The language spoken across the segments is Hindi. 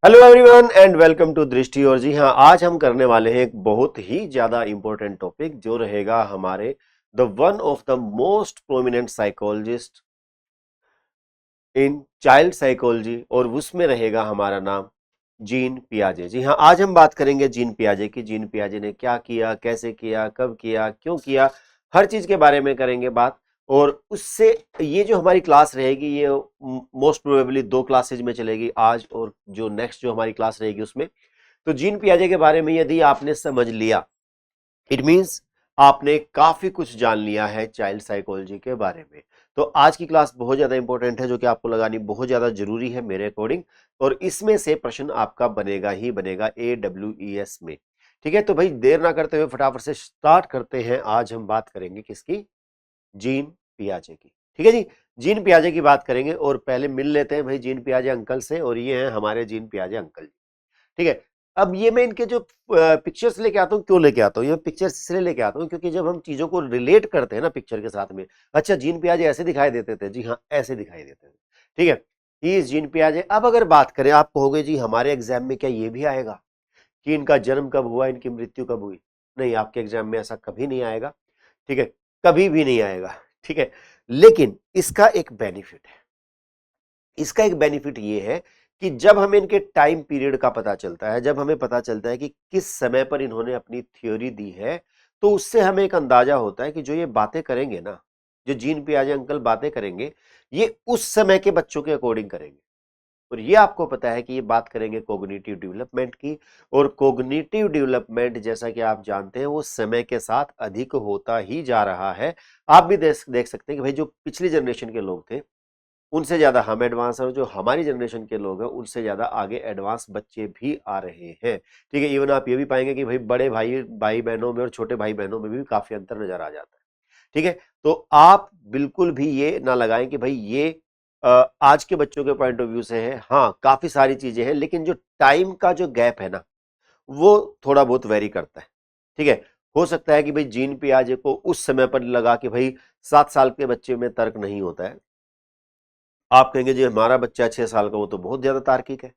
Hello everyone and welcome to Drishti. और जी हाँ, आज हम करने वाले हैं एक बहुत ही ज्यादा इंपॉर्टेंट टॉपिक जो रहेगा हमारे the one of the most prominent psychologist in child psychology, और उसमें रहेगा हमारा नाम जीन पियाजे। जी हाँ, आज हम बात करेंगे जीन पियाजे की। जीन पियाजे ने क्या किया, कैसे किया, कब किया, क्यों किया, हर चीज के बारे में करेंगे बात। और उससे ये जो हमारी क्लास रहेगी ये मोस्ट प्रोबेबली 2 क्लासेज में चलेगी, आज और जो नेक्स्ट जो हमारी क्लास रहेगी उसमें। तो जीन पियाजे के बारे में यदि आपने समझ लिया, इट मीन्स आपने काफी कुछ जान लिया है चाइल्ड साइकोलॉजी के बारे में। तो आज की क्लास बहुत ज्यादा इंपॉर्टेंट है, जो कि आपको लगानी बहुत ज्यादा जरूरी है मेरे अकॉर्डिंग। और इसमें से प्रश्न आपका बनेगा ही बनेगा AWES में। ठीक है, तो भाई देर ना करते हुए फटाफट से स्टार्ट करते हैं। आज हम बात करेंगे किसकी? जीन पियाजे की। ठीक है जी, जीन पियाजे की बात करेंगे। और पहले मिल लेते हैं भाई जीन पियाजे अंकल से, और ये हैं हमारे जीन पियाजे अंकल जी। ठीक है, अब ये मैं इनके जो पिक्चर्स लेके आता हूँ, क्यों लेके आता हूँ ये पिक्चर्स? इसलिए लेके आता हूँ क्योंकि जब हम चीजों को रिलेट करते हैं ना पिक्चर के साथ में, अच्छा जीन पियाजे ऐसे दिखाई देते थे, जी हाँ ऐसे दिखाई देते थे। ठीक है, ही इज जीन पियाजे। अब अगर बात करें, आप कहोगे जी हमारे एग्जाम में क्या ये भी आएगा कि इनका जन्म कब हुआ, इनकी मृत्यु कब हुई? नहीं, आपके एग्जाम में ऐसा कभी नहीं आएगा। ठीक है, कभी भी नहीं आएगा। ठीक है, लेकिन इसका एक बेनिफिट है। इसका एक बेनिफिट ये है कि जब हमें इनके टाइम पीरियड का पता चलता है, जब हमें पता चलता है कि किस समय पर इन्होंने अपनी थ्योरी दी है, तो उससे हमें एक अंदाजा होता है कि जो ये बातें करेंगे ना, जो जीन पियाजे अंकल बातें करेंगे, ये उस समय के बच्चों के अकॉर्डिंग करेंगे। और ये आपको पता है कि ये बात करेंगे कोग्निटिव डेवलपमेंट की। और कोग्निटिव डेवलपमेंट जैसा कि आप जानते हैं वो समय के साथ अधिक होता ही जा रहा है। आप भी देख सकते हैं कि भाई जो पिछली जनरेशन के लोग थे उनसे ज्यादा हम एडवांस हैं, और जो हमारी जनरेशन के लोग हैं उनसे ज्यादा आगे एडवांस बच्चे भी आ रहे हैं। ठीक है, इवन आप ये भी पाएंगे कि भाई बड़े भाई भाई बहनों में और छोटे भाई बहनों में भी काफी अंतर नजर आ जाता है। ठीक है, तो आप बिल्कुल भी ये ना लगाएं कि भाई ये आज के बच्चों के पॉइंट ऑफ व्यू से है। हाँ, काफी सारी चीजें हैं, लेकिन जो टाइम का जो गैप है ना, वो थोड़ा बहुत वेरी करता है। ठीक है, हो सकता है कि भाई जीन पियाजे को उस समय पर लगा कि भाई 7 साल के बच्चे में तर्क नहीं होता है। आप कहेंगे जी हमारा बच्चा 6 साल का, वो तो बहुत ज्यादा तार्किक है।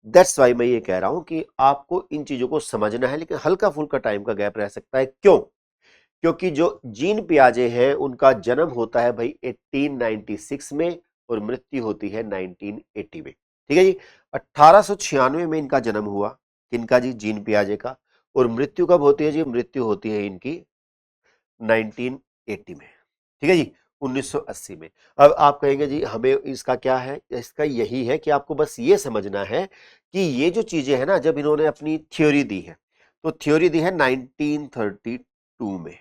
दैट्स वाई मैं ये कह रहा हूं कि आपको इन चीजों को समझना है, लेकिन हल्का फुल्का टाइम का गैप रह सकता है। क्यों? क्योंकि जो जीन पियाजे हैं उनका जन्म होता है भाई 1896 में, और मृत्यु होती है 1980 में। ठीक है जी, 1896 में इनका जन्म हुआ। किनका जी? जीन पियाजे का। और मृत्यु कब होती है जी? मृत्यु होती है इनकी 1980 में। ठीक है जी, 1980 में। अब आप कहेंगे जी हमें इसका क्या है? इसका यही है कि आपको बस ये समझना है कि ये जो चीजें हैं ना, जब इन्होंने अपनी थ्योरी दी है, तो थ्योरी दी है 1932 में।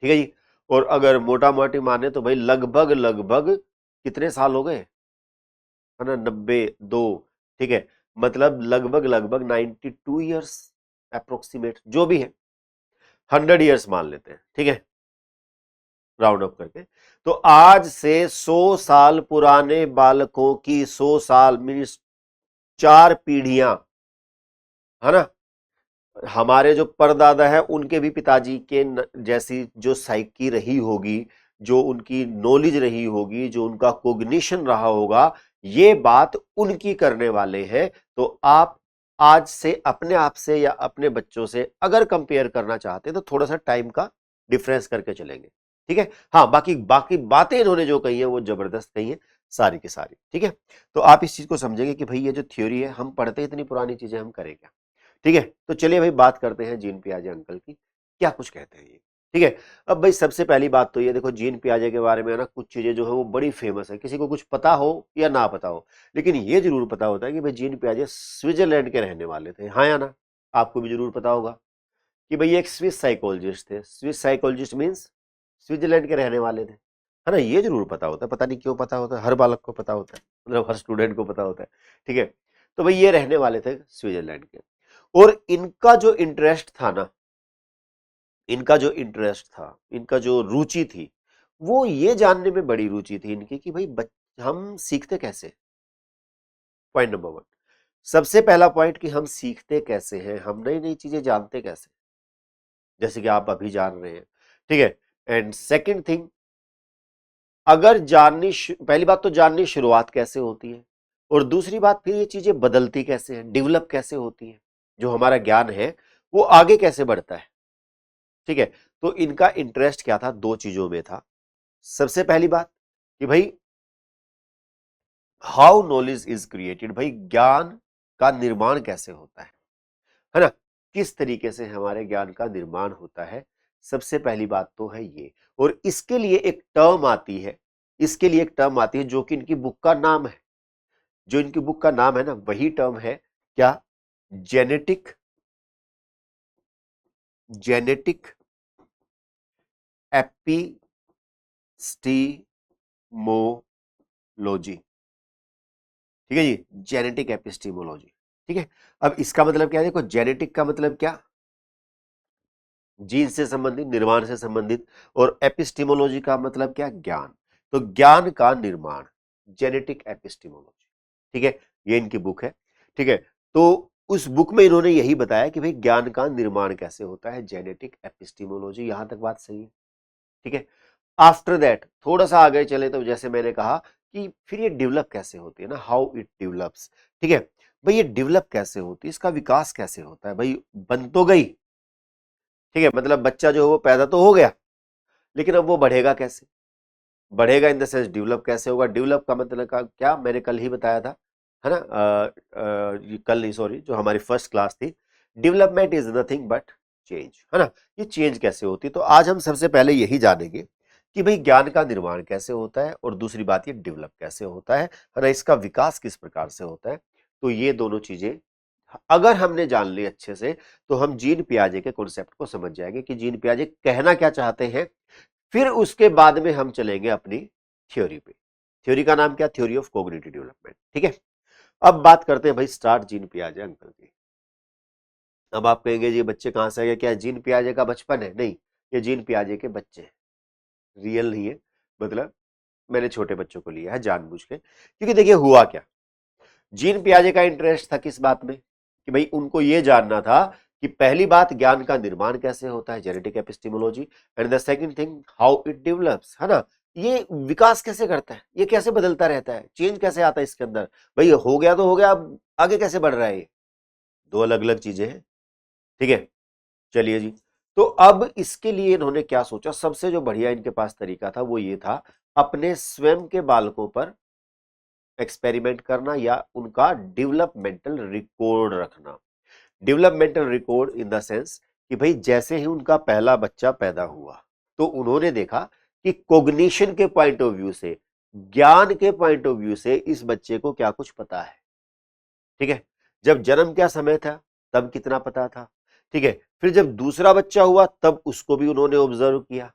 ठीक है जी, और अगर मोटा मोटी माने तो भाई लगभग लगभग कितने साल हो गए, है ना? 92। ठीक है, मतलब लगभग लगभग 92 ईयर्स अप्रोक्सीमेट, जो भी है 100 ईयर्स मान लेते हैं। ठीक है, राउंड अप करके। तो आज से 100 साल पुराने बालकों की, 100 साल मीन्स 4 पीढ़ियां, है ना? हमारे जो परदादा है उनके भी पिताजी के जैसी जो साइकी रही होगी, जो उनकी नॉलेज रही होगी, जो उनका कोग्निशन रहा होगा, ये बात उनकी करने वाले हैं। तो आप आज से अपने आप से या अपने बच्चों से अगर कंपेयर करना चाहते हैं तो थोड़ा सा टाइम का डिफरेंस करके चलेंगे। ठीक है, हाँ, बाकी बाकी बातें इन्होंने जो कही है वो जबरदस्त कही है, सारी की सारी। ठीक है, तो आप इस चीज को समझेंगे कि भाई ये जो थ्योरी है, हम पढ़ते इतनी पुरानी चीजें हम करें क्या। ठीक है, तो चलिए भाई बात करते हैं जीन पियाजे अंकल की, क्या कुछ कहते हैं ये। ठीक है, अब भाई सबसे पहली बात तो ये देखो, जीन पियाजे के बारे में ना कुछ चीजें जो है वो बड़ी फेमस है, किसी को कुछ पता हो या ना पता हो, लेकिन ये जरूर पता होता है कि भाई जीन पियाजे स्विट्जरलैंड के रहने वाले थे। हाँ या ना? आपको भी जरूर पता होगा कि भाई एक स्विस साइकोलॉजिस्ट थे। स्विस साइकोलॉजिस्ट मीन्स स्विट्जरलैंड के रहने वाले थे, है ना? ये जरूर पता होता है, पता नहीं क्यों पता होता है, हर बालक को पता होता है, मतलब हर स्टूडेंट को पता होता है। ठीक है, तो भाई ये रहने वाले थे स्विट्जरलैंड के। और इनका जो इंटरेस्ट था ना, इनका जो इंटरेस्ट था, इनका जो रुचि थी, वो ये जानने में बड़ी रुचि थी इनकी कि भाई हम सीखते कैसे। पॉइंट नंबर 1, सबसे पहला पॉइंट कि हम सीखते कैसे हैं, हम नई नई चीजें जानते कैसे, जैसे कि आप अभी जान रहे हैं। ठीक है, एंड सेकंड थिंग, अगर पहली बात तो जानने की शुरुआत कैसे होती है, और दूसरी बात फिर ये चीजें बदलती कैसे हैं, डेवलप कैसे होती हैं, जो हमारा ज्ञान है वो आगे कैसे बढ़ता है। ठीक है, तो इनका इंटरेस्ट क्या था, दो चीजों में था। सबसे पहली बात कि भाई हाउ नॉलेज इज क्रिएटेड, भाई ज्ञान का निर्माण कैसे होता है ना, किस तरीके से हमारे ज्ञान का निर्माण होता है। सबसे पहली बात तो है ये, और इसके लिए एक टर्म आती है, इसके लिए एक टर्म आती है जो कि इनकी बुक का नाम है, जो इनकी बुक का नाम है ना, वही टर्म है क्या, जेनेटिक, जेनेटिक एपिस्टीमोलॉजी। ठीक है जी, जेनेटिक एपिस्टीमोलॉजी। ठीक है, अब इसका मतलब क्या है, देखो जेनेटिक का मतलब क्या, जीन से संबंधित, निर्माण से संबंधित, और एपिस्टीमोलॉजी का मतलब क्या, ज्ञान। तो ज्ञान का निर्माण, जेनेटिक एपिस्टीमोलॉजी। ठीक है, ये इनकी बुक है। ठीक है, तो उस बुक में इन्होंने यही बताया कि भाई ज्ञान का निर्माण कैसे होता है, जेनेटिक एपिस्टीमोलॉजी। यहां तक बात सही है। ठीक है, आफ्टर दैट थोड़ा सा आगे चले तो जैसे मैंने कहा कि फिर ये डेवलप कैसे होती है ना, हाउ इट डेवलप्स। ठीक है, भाई ये डेवलप कैसे होती है, इसका विकास कैसे होता है, भाई बन तो गई, ठीक है, मतलब बच्चा जो है वो पैदा तो हो गया, लेकिन अब वो बढ़ेगा कैसे, बढ़ेगा इन द सेंस डेवलप कैसे होगा। डेवलप का मतलब का क्या, मैंने कल ही बताया था, है ना, ये कल नहीं, सॉरी, जो हमारी फर्स्ट क्लास थी, development is nothing but change, है ना। ये चेंज कैसे होती है, तो आज हम सबसे पहले यही जानेंगे कि भाई ज्ञान का निर्माण कैसे होता है, और दूसरी बात ये डेवलप कैसे होता है ना, इसका विकास किस प्रकार से होता है। तो ये दोनों चीजें अगर हमने जान ली अच्छे से, तो हम जीन पियाजे के कॉन्सेप्ट को समझ जाएंगे कि जीन पियाजे कहना क्या चाहते हैं। फिर उसके बाद में हम चलेंगे अपनी थ्योरी पे। थ्योरी का नाम क्या, थ्योरी ऑफ कॉग्निटिव डेवलपमेंट। ठीक है, अब बात करते हैं भाई स्टार्ट जीन पियाजे अंकल की। अब आप कहेंगे जी बच्चे कहां से आए, क्या जीन पियाजे का बचपन है, नहीं, ये जीन पियाजे के बच्चे हैं, रियल नहीं है, मतलब मैंने छोटे बच्चों को लिया है जानबूझ के, क्योंकि देखिए हुआ क्या, जीन पियाजे का इंटरेस्ट था किस बात में, कि भाई उनको यह जानना था कि पहली बात ज्ञान का निर्माण कैसे होता है, genetic epistemology, and the second thing how it develops, है ना, ये विकास कैसे करता है, ये कैसे बदलता रहता है, चेंज कैसे आता है इसके अंदर, भाई हो गया तो हो गया, अब आगे कैसे बढ़ रहा है, ये दो अलग अलग चीजें हैं। ठीक है, चलिए जी, तो अब इसके लिए इन्होंने क्या सोचा, सबसे जो बढ़िया इनके पास तरीका था वो ये था, अपने स्वयं के बालकों पर एक्सपेरिमेंट करना या उनका डेवलपमेंटल रिकॉर्ड रखना। Developmental record in the sense कि भाई जैसे ही उनका पहला बच्चा पैदा हुआ, तो उन्होंने देखा कि कॉग्निशन के पॉइंट ऑफ व्यू से, ज्ञान के पॉइंट ऑफ व्यू से इस बच्चे को क्या कुछ पता है। ठीक है, जब जन्म क्या समय था तब कितना पता था। ठीक है, फिर जब दूसरा बच्चा हुआ तब उसको भी उन्होंने ऑब्जर्व किया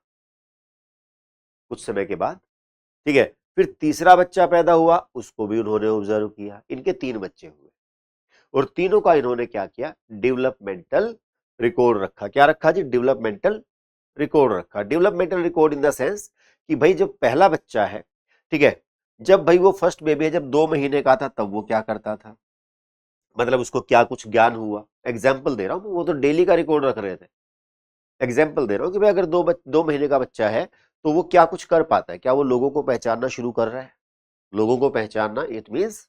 कुछ समय के बाद। ठीक है, फिर तीसरा बच्चा पैदा हुआ, उसको भी उन्होंने ऑब्जर्व किया, इनके तीन बच्चे हुए, और तीनों का इन्होंने क्या किया, डेवलपमेंटल रिकॉर्ड रखा। क्या रखा जी, डेवलपमेंटल रिकॉर्ड रखा। Developmental record in the sense कि भाई जब पहला बच्चा है, ठीक है, जब भाई वो फर्स्ट बेबी है, जब 2 महीने का था तब वो क्या करता था, मतलब उसको क्या कुछ ज्ञान हुआ। एग्जाम्पल दे रहा हूं, वो तो डेली का रिकॉर्ड रख रहे थे। एग्जाम्पल दे रहा हूं कि भाई अगर 2 महीने का बच्चा है तो वो क्या कुछ कर पाता है, क्या वो लोगों को पहचानना शुरू कर रहा है, लोगों को पहचानना, इट मीन्स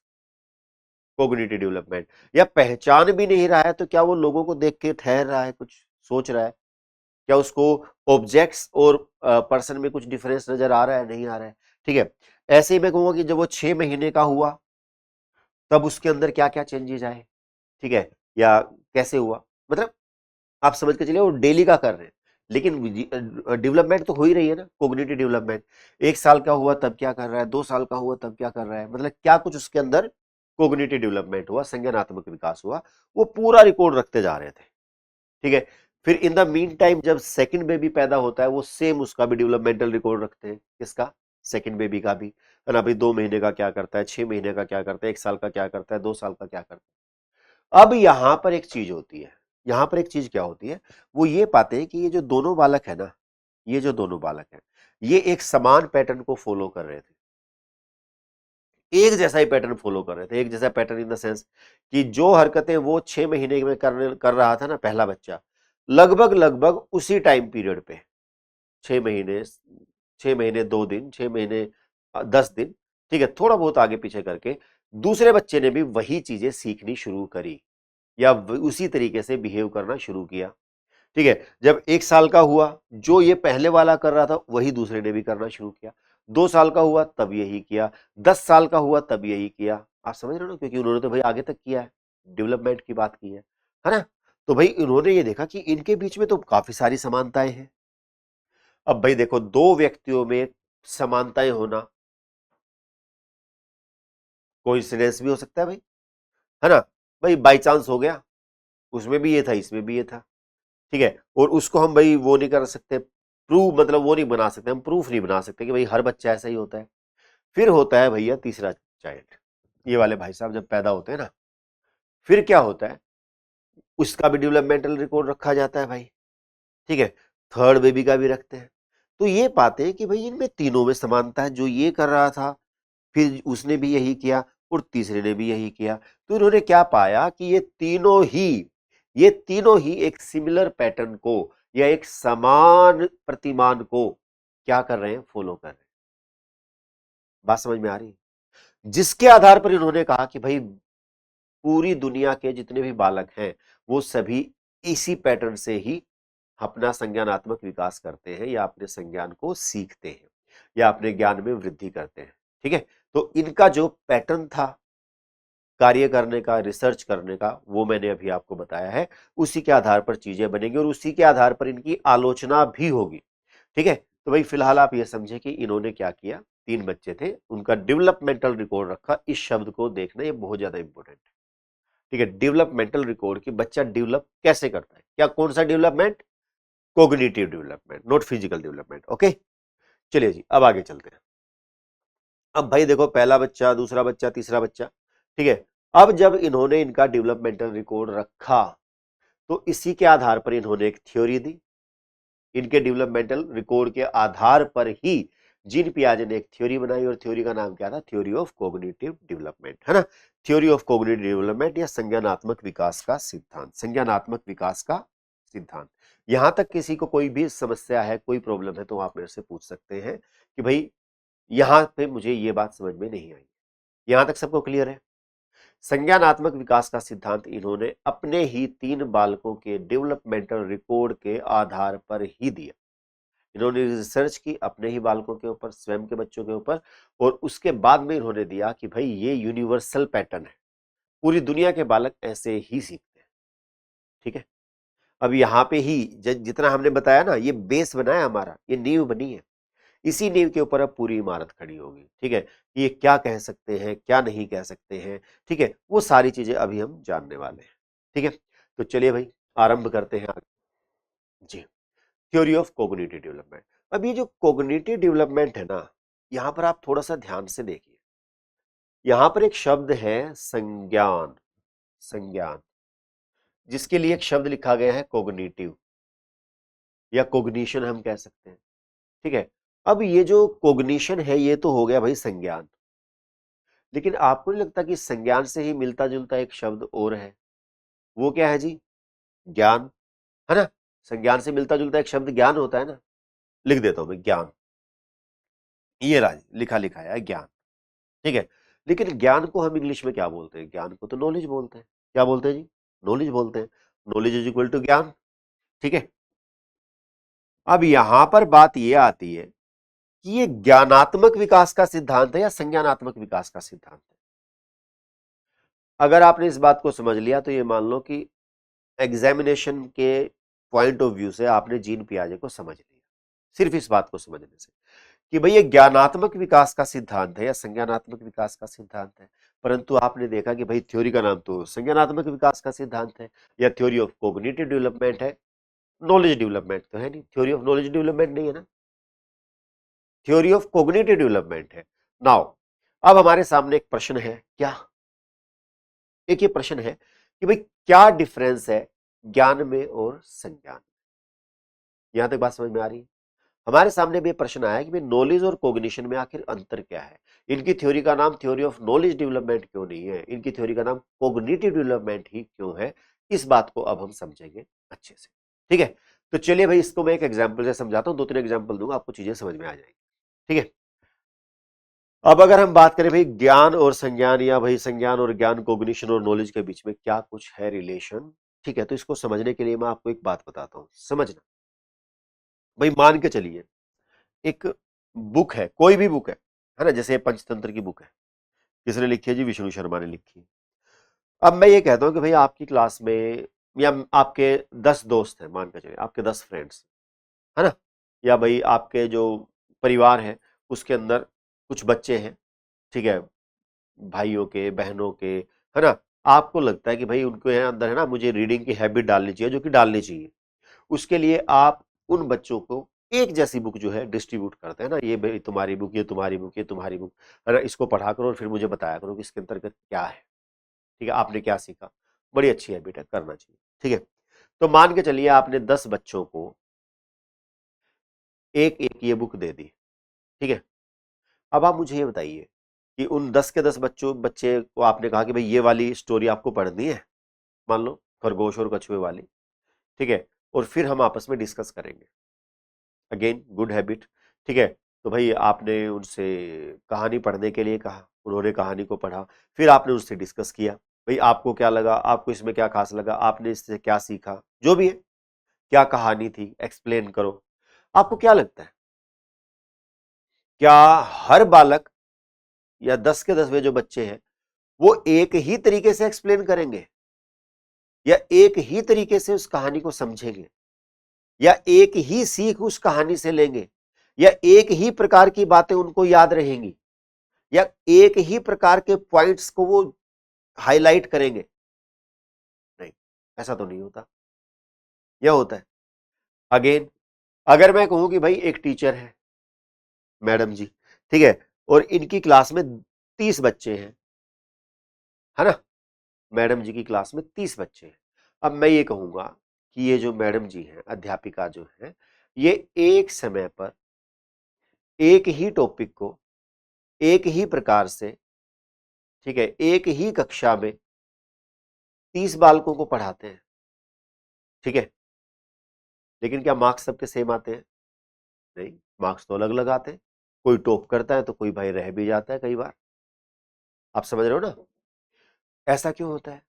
कोग्निटिव डेवलपमेंट। या पहचान भी नहीं रहा है तो क्या वो लोगों को देख के ठहर रहा है, कुछ सोच रहा है, क्या उसको ऑब्जेक्ट्स और पर्सन में कुछ डिफरेंस नजर आ रहा है, नहीं आ रहा है। ठीक है, ऐसे ही मैं कहूंगा कि जब वो 6 महीने का हुआ तब उसके अंदर क्या क्या चेंजेस आए। ठीक है, या कैसे हुआ, मतलब आप समझ के चलिए वो डेली का कर रहे हैं, लेकिन डेवलपमेंट तो हो ही रही है ना, कोग्निटिव डेवलपमेंट। 1 साल का हुआ तब क्या कर रहा है, 2 साल का हुआ तब क्या कर रहा है, मतलब क्या कुछ उसके अंदर कोग्निटिव डेवलपमेंट हुआ, संज्ञानात्मक विकास हुआ, वो पूरा रिकॉर्ड रखते जा रहे थे। ठीक है, फिर इन द मीन टाइम जब सेकंड बेबी पैदा होता है, वो सेम उसका भी डेवलपमेंटल रिकॉर्ड रखते हैं, किसका, सेकंड बेबी का भी, है ना, भाई 2 महीने का क्या करता है, 6 महीने का क्या करता है, 1 साल का क्या करता है, 2 साल का क्या करता है। अब यहां पर एक चीज होती है, यहां पर एक चीज क्या होती है, वो ये पाते हैं कि ये जो दोनों बालक है ना, ये जो दोनों बालक है, ये एक समान पैटर्न को फॉलो कर रहे थे, एक जैसा ही पैटर्न फॉलो कर रहे थे। एक जैसा पैटर्न इन द सेंस कि जो हरकतें वो 6 महीने में कर रहा था ना पहला बच्चा, लगभग लगभग उसी टाइम पीरियड पे, 6 महीने, 6 महीने 2 दिन, 6 महीने 10 दिन, ठीक है, थोड़ा बहुत आगे पीछे करके दूसरे बच्चे ने भी वही चीजें सीखनी शुरू करी या उसी तरीके से बिहेव करना शुरू किया। ठीक है, जब 1 साल का हुआ, जो ये पहले वाला कर रहा था वही दूसरे ने भी करना शुरू किया। 2 साल का हुआ तब यही किया, 10 साल का हुआ तब यही किया। आप समझ रहे हो ना, क्योंकि उन्होंने तो भाई आगे तक किया है, डेवलपमेंट की बात की है ना। तो भाई उन्होंने ये देखा कि इनके बीच में तो काफी सारी समानताएं हैं। अब भाई देखो, दो व्यक्तियों में समानताएं होना कोइंसिडेंस भी हो सकता है भाई, है ना। भाई बाई चांस हो गया, उसमें भी ये था इसमें भी ये था, ठीक है। और उसको हम भाई वो नहीं कर सकते, प्रूव मतलब वो नहीं बना सकते, हम प्रूफ नहीं बना सकते कि भाई हर बच्चा ऐसा ही होता है। फिर होता है भैया तीसरा चाइल्ड, ये वाले भाई साहब जब पैदा होते हैं ना, फिर क्या होता है, उसका भी डेवलपमेंटल रिकॉर्ड रखा जाता है भाई, ठीक है। थर्ड बेबी का भी रखते हैं। तो ये पाते हैं कि भाई इनमें तीनों में समानता है, जो ये कर रहा था फिर उसने भी यही किया और तीसरे ने भी यही किया। तो इन्होंने क्या पाया कि ये तीनों ही एक सिमिलर पैटर्न को या एक समान प्रतिमान को क्या कर रहे हैं, फॉलो कर रहे हैं। बात समझ में आ रही है। जिसके आधार पर इन्होंने कहा कि भाई पूरी दुनिया के जितने भी बालक हैं वो सभी इसी पैटर्न से ही अपना संज्ञानात्मक विकास करते हैं या अपने संज्ञान को सीखते हैं या अपने ज्ञान में वृद्धि करते हैं। ठीक है, तो इनका जो पैटर्न था कार्य करने का, रिसर्च करने का, वो मैंने अभी आपको बताया है। उसी के आधार पर चीजें बनेंगी और उसी के आधार पर इनकी आलोचना भी होगी। ठीक है, तो भाई फिलहाल आप ये समझे कि इन्होंने क्या किया। 3 बच्चे थे, उनका डेवलपमेंटल रिकॉर्ड रखा। इस शब्द को देखना ये बहुत ज्यादा इंपॉर्टेंट है। ठीक है, डेवलपमेंटल रिकॉर्ड कि बच्चा डेवलप कैसे करता है, क्या कौन सा development, cognitive development, not physical development. Okay, चलिए जी अब आगे चलते हैं। अब भाई देखो, पहला बच्चा, दूसरा बच्चा, तीसरा बच्चा, ठीक है। अब जब इन्होंने इनका डेवलपमेंटल रिकॉर्ड रखा तो इसी के आधार पर इन्होंने एक थ्योरी दी। इनके डेवलपमेंटल रिकॉर्ड के आधार पर ही जीन पियाजे ने एक थ्योरी बनाई और थ्योरी का नाम क्या था, थ्योरी ऑफ कोग्निटिव डेवलपमेंट, है ना। थ्योरी ऑफ कोग्निटिव डेवलपमेंट या संज्ञानात्मक विकास का सिद्धांत, संज्ञानात्मक विकास का सिद्धांत। यहां तक किसी को कोई भी समस्या है, कोई प्रॉब्लम है तो आप मेरे से पूछ सकते हैं कि भाई यहां पे मुझे ये बात समझ में नहीं आई। यहां तक सबको क्लियर है। संज्ञानात्मक विकास का सिद्धांत इन्होंने अपने ही 3 बालकों के डेवलपमेंटल रिकॉर्ड के आधार पर ही दिया। इन्होंने रिसर्च की अपने ही बालकों के ऊपर, स्वयं के बच्चों के ऊपर, और उसके बाद में इन्होंने दिया कि भाई ये यूनिवर्सल पैटर्न है, पूरी दुनिया के बालक ऐसे ही सीखते हैं। ठीक है, अब यहाँ पे ही जितना हमने बताया ना, ये बेस बना है हमारा, ये नींव बनी है। इसी नींव के ऊपर अब पूरी इमारत खड़ी होगी। ठीक है, ये क्या कह सकते हैं, क्या नहीं कह सकते हैं, ठीक है, वो सारी चीजें अभी हम जानने वाले हैं। ठीक है, तो चलिए भाई आरंभ करते हैं आगे। जी, थ्योरी ऑफ कोग्निटिव डेवलपमेंट। अब ये जो कोग्निटिव डेवलपमेंट है ना, यहां पर आप थोड़ा सा ध्यान से देखिए। यहां पर एक शब्द है संज्ञान, संज्ञान, जिसके लिए एक शब्द लिखा गया है कोग्निटिव या कोग्निशन हम कह सकते हैं। ठीक है, अब ये जो कोग्निशन है ये तो हो गया भाई संज्ञान, लेकिन आपको नहीं लगता कि संज्ञान से ही मिलता जुलता एक शब्द और है, वो क्या है जी, ज्ञान, है ना। संज्ञान से मिलता जुलता एक शब्द ज्ञान होता है ना। लिख देता हूं मैं ज्ञान, ये राज लिखा लिखा है ज्ञान। ठीक है, लेकिन ज्ञान को हम इंग्लिश में क्या बोलते हैं, ज्ञान को तो नॉलेज बोलते हैं। क्या बोलते हैं जी, नॉलेज बोलते हैं। नॉलेज इज इक्वल टू ज्ञान। ठीक है, अब यहां पर बात यह आती है कि ये ज्ञानात्मक विकास का सिद्धांत है या संज्ञानात्मक विकास का सिद्धांत है। अगर आपने इस बात को समझ लिया तो ये मान लो कि एग्जामिनेशन के पॉइंट ऑफ व्यू से आपने जीन पियाजे को समझ लिया, सिर्फ इस बात को समझने से कि भाई ये ज्ञानात्मक विकास का सिद्धांत है या संज्ञानात्मक विकास का सिद्धांत है। परंतु आपने देखा कि भाई थ्योरी का नाम तो संज्ञानात्मक विकास का सिद्धांत है या थ्योरी ऑफ कोग्निटिव डेवलपमेंट है, नॉलेज डेवलपमेंट तो है नहीं, थ्योरी ऑफ नॉलेज डेवलपमेंट नहीं है ना, थ्योरी ऑफ कोग्निटिव डेवलपमेंट है। नाउ अब हमारे सामने एक प्रश्न है, क्या, एक ये प्रश्न है कि भाई क्या डिफरेंस है ज्ञान में और संज्ञान में। यहां तक बात समझ में आ रही है। हमारे सामने भी प्रश्न आया कि भाई नॉलेज और कोग्निशन में आखिर अंतर क्या है। इनकी थ्योरी का नाम थ्योरी ऑफ नॉलेज डेवलपमेंट क्यों नहीं है, इनकी थ्योरी का नाम कोग्निटिव डेवलपमेंट ही क्यों है। इस बात को अब हम समझेंगे अच्छे से। ठीक है, तो चलिए भाई इसको मैं एक एग्जाम्पल से समझाता हूं, 2-3 एग्जाम्पल दूंगा, आपको चीजें समझ में आ जाएंगी। ठीक है, अब अगर हम बात करें भाई ज्ञान और संज्ञान, या भाई संज्ञान और ज्ञान, कॉग्निशन और नॉलेज के बीच में क्या कुछ है रिलेशन, ठीक है, तो इसको समझने के लिए मैं आपको एक बात बताता हूं, समझना। भाई मान के चलिए एक बुक है, कोई भी बुक है ना, जैसे पंचतंत्र की बुक है, किसने लिखी है जी? विष्णु शर्मा ने लिखी है। अब मैं ये कहता हूं कि भाई आपकी क्लास में या आपके 10 दोस्त हैं, मान के चलिए आपके 10 फ्रेंड्स, है ना, या भाई आपके जो परिवार है उसके अंदर कुछ बच्चे हैं, ठीक है, भाइयों के, बहनों के, है ना, आपको लगता है कि भाई उनके अंदर है ना, मुझे रीडिंग की हैबिट डालनी चाहिए, जो कि डालनी चाहिए। उसके लिए आप उन बच्चों को एक जैसी बुक जो है डिस्ट्रीब्यूट करते हैं ना, ये भाई तुम्हारी बुक, ये तुम्हारी बुक, ये तुम्हारी बुक, है ना, इसको पढ़ा करो और फिर मुझे बताया करो कि इसके अंतर्गत क्या है, ठीक है, आपने क्या सीखा। बड़ी अच्छी हैबिट है, करना चाहिए, ठीक है। तो मान के चलिए आपने 10 बच्चों को एक एक ये बुक दे दी, ठीक है। अब आप मुझे ये बताइए कि उन 10 के 10 बच्चे को आपने कहा कि भाई ये वाली स्टोरी आपको पढ़नी है, मान लो खरगोश और कछुए वाली, ठीक है, और फिर हम आपस में डिस्कस करेंगे। अगेन गुड हैबिट, ठीक है। तो भाई आपने उनसे कहानी पढ़ने के लिए कहा, उन्होंने कहानी को पढ़ा, फिर आपने उनसे डिस्कस किया, भाई आपको क्या लगा, आपको इसमें क्या खास लगा, आपने इससे क्या सीखा, जो भी है, क्या कहानी थी, एक्सप्लेन करो। आपको क्या लगता है, क्या हर बालक या 10 के 10 वे जो बच्चे हैं वो एक ही तरीके से एक्सप्लेन करेंगे, या एक ही तरीके से उस कहानी को समझेंगे, या एक ही सीख उस कहानी से लेंगे, या एक ही प्रकार की बातें उनको याद रहेंगी, या एक ही प्रकार के पॉइंट्स को वो हाईलाइट करेंगे? नहीं, ऐसा तो नहीं होता। यह होता है, अगेन, अगर मैं कहूं कि भाई एक टीचर है, मैडम जी, ठीक है, और इनकी क्लास में 30 बच्चे हैं, है ना, मैडम जी की क्लास में 30 बच्चे हैं। अब मैं ये कहूंगा कि ये जो मैडम जी हैं, अध्यापिका जो है, ये एक समय पर एक ही टॉपिक को एक ही प्रकार से, ठीक है, एक ही कक्षा में 30 बालकों को पढ़ाते हैं, ठीक है, लेकिन क्या मार्क्स सबके सेम आते हैं? नहीं, मार्क्स तो अलग अलग आते हैं। कोई टॉप करता है तो कोई भाई रह भी जाता है कई बार। आप समझ रहे हो ना? ऐसा क्यों होता है?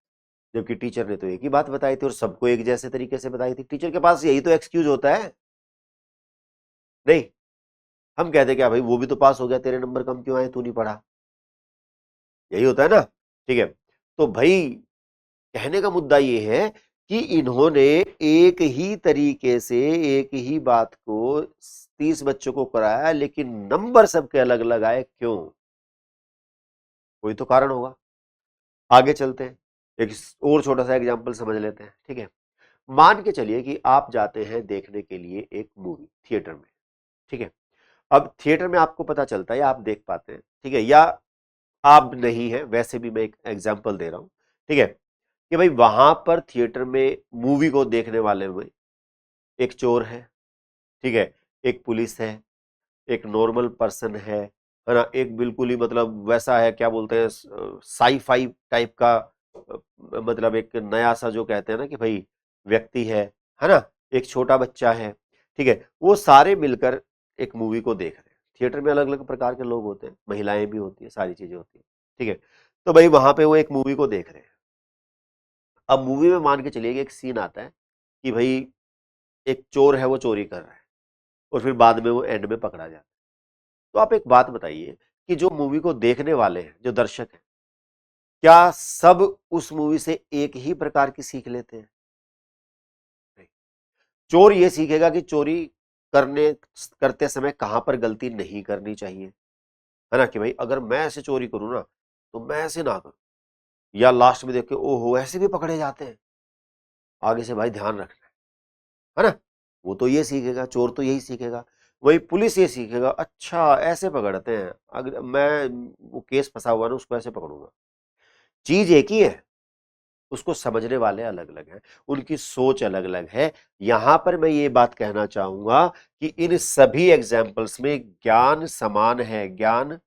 जबकि टीचर ने तो एक ही बात बताई थी और सबको एक जैसे तरीके से बताई थी। टीचर के पास यही तो एक्सक्यूज होता है। नहीं, हम कहते क्या भाई, वो भी तो पास हो गया, तेरे नंबर कम क्यों आए, तू नहीं पढ़ा। यही होता है ना, ठीक है। तो भाई कहने का मुद्दा ये है कि इन्होंने एक ही तरीके से एक ही बात को 30 बच्चों को कराया, लेकिन नंबर सबके अलग अलग आए, क्यों? कोई तो कारण होगा। आगे चलते हैं, एक और छोटा सा एग्जांपल समझ लेते हैं, ठीक है। मान के चलिए कि आप जाते हैं देखने के लिए एक मूवी थिएटर में, ठीक है। अब थिएटर में आपको पता चलता है, या आप देख पाते हैं, ठीक है, या आप नहीं है, वैसे भी मैं एक एग्जांपल दे रहा हूं, ठीक है, कि भाई वहां पर थिएटर में मूवी को देखने वाले में एक चोर है, ठीक है, एक पुलिस है, एक नॉर्मल पर्सन है ना, एक बिल्कुल ही मतलब वैसा है, क्या बोलते हैं, साई फाई टाइप का, मतलब एक नया सा जो कहते हैं ना कि भाई व्यक्ति है ना, एक छोटा बच्चा है, ठीक है, वो सारे मिलकर एक मूवी को देख रहे हैं। थिएटर में अलग अलग प्रकार के लोग होते हैं, महिलाएं भी होती है, सारी चीजें होती है, ठीक है। तो भाई वहां पे वो एक मूवी को देख रहे हैं। अब मूवी में मान के चलिए कि एक सीन आता है कि भाई एक चोर है, वो चोरी कर रहा है, और फिर बाद में वो एंड में पकड़ा जाता है। तो आप एक बात बताइए कि जो मूवी को देखने वाले हैं, जो दर्शक हैं, क्या सब उस मूवी से एक ही प्रकार की सीख लेते हैं? नहीं। चोर ये सीखेगा कि चोरी करने करते समय कहां पर गलती नहीं करनी चाहिए, है ना, कि भाई अगर मैं ऐसे चोरी करूं ना तो मैं ऐसे ना करूं, या लास्ट में देख के ओहो ऐसे भी पकड़े जाते हैं, आगे से भाई ध्यान रखना है ना। वो तो ये सीखेगा, चोर तो यही सीखेगा। वही पुलिस ये सीखेगा, अच्छा ऐसे पकड़ते हैं, अगर मैं वो केस फंसा हुआ ना उसको ऐसे पकड़ूंगा। चीज एक ही है, उसको समझने वाले अलग अलग हैं, उनकी सोच अलग अलग है। यहां पर मैं ये बात कहना चाहूंगा कि इन सभी एग्जाम्पल्स में ज्ञान समान है, ज्ञान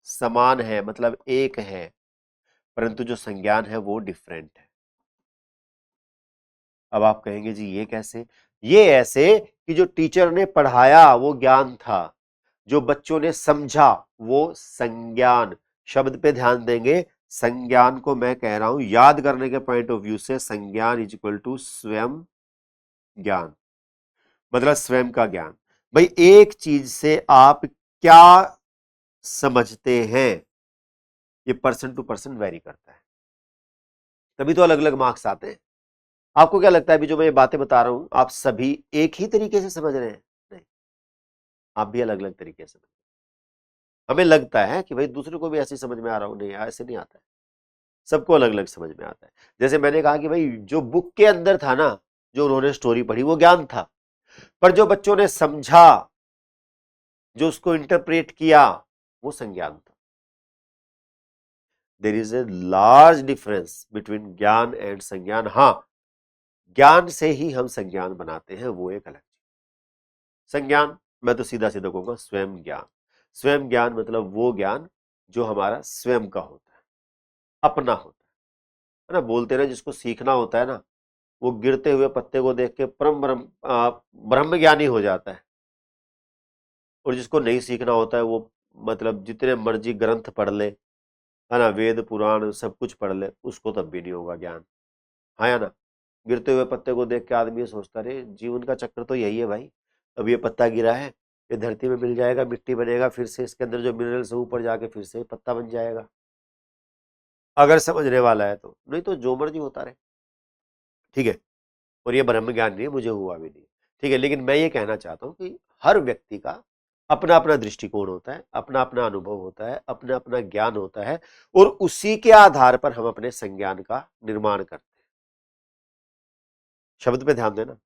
समान है, मतलब एक है, परंतु जो संज्ञान है वो डिफरेंट है। अब आप कहेंगे जी ये कैसे? ये ऐसे कि जो टीचर ने पढ़ाया वो ज्ञान था, जो बच्चों ने समझा वो संज्ञान। शब्द पे ध्यान देंगे, संज्ञान को मैं कह रहा हूं याद करने के पॉइंट ऑफ व्यू से, संज्ञान इज इक्वल टू स्वयं ज्ञान, मतलब स्वयं का ज्ञान। भाई एक चीज से आप क्या समझते हैं, ये पर्सन टू पर्सन वेरी करता है, तभी तो अलग अलग मार्क्स आते हैं। आपको क्या लगता है अभी जो मैं ये बातें बता रहा हूं आप सभी एक ही तरीके से समझ रहे हैं? नहीं, आप भी अलग अलग तरीके से। हमें लगता है कि भाई दूसरे को भी ऐसे समझ में आ रहा हूं, नहीं ऐसे नहीं आता है, सबको अलग अलग समझ में आता है। जैसे मैंने कहा कि भाई जो बुक के अंदर था ना, जो उन्होंने स्टोरी पढ़ी वो ज्ञान था, पर जो बच्चों ने समझा, जो उसको इंटरप्रेट किया, वो संज्ञान था। There is a large difference between ज्ञान एंड संज्ञान। हाँ, ज्ञान से ही हम संज्ञान बनाते हैं, वो एक अलग चीज। संज्ञान मैं तो सीधा सीधा कहूंगा स्वयं ज्ञान। स्वयं ज्ञान मतलब वो ज्ञान जो हमारा स्वयं का होता है, अपना होता है ना। बोलते ना जिसको सीखना होता है ना, वो गिरते हुए पत्ते को देख के परम ब्रह्म ज्ञानी हो जाता है, और जिसको नहीं सीखना होता है वो मतलब जितने मर्जी ग्रंथ पढ़ ले, है ना, वेद पुराण सब कुछ पढ़ ले, उसको तब भी नहीं होगा ज्ञान। हाँ या ना। गिरते हुए पत्ते को देख के आदमी ये सोचता रहे जीवन का चक्र तो यही है भाई, अब ये पत्ता गिरा है, ये धरती में मिल जाएगा, मिट्टी बनेगा, फिर से इसके अंदर जो मिनरल्स है ऊपर जाके फिर से पत्ता बन जाएगा, अगर समझने वाला है तो। नहीं तो जो मर्जी होता रहे, ठीक है। और ये ब्रह्म ज्ञान नहीं है, मुझे हुआ भी नहीं, ठीक है। लेकिन मैं ये कहना चाहता हूं कि हर व्यक्ति का अपना अपना दृष्टिकोण होता है, अपना अपना अनुभव होता है, अपना अपना ज्ञान होता है, और उसी के आधार पर हम अपने संज्ञान का निर्माण करते हैं। शब्द पे ध्यान देना।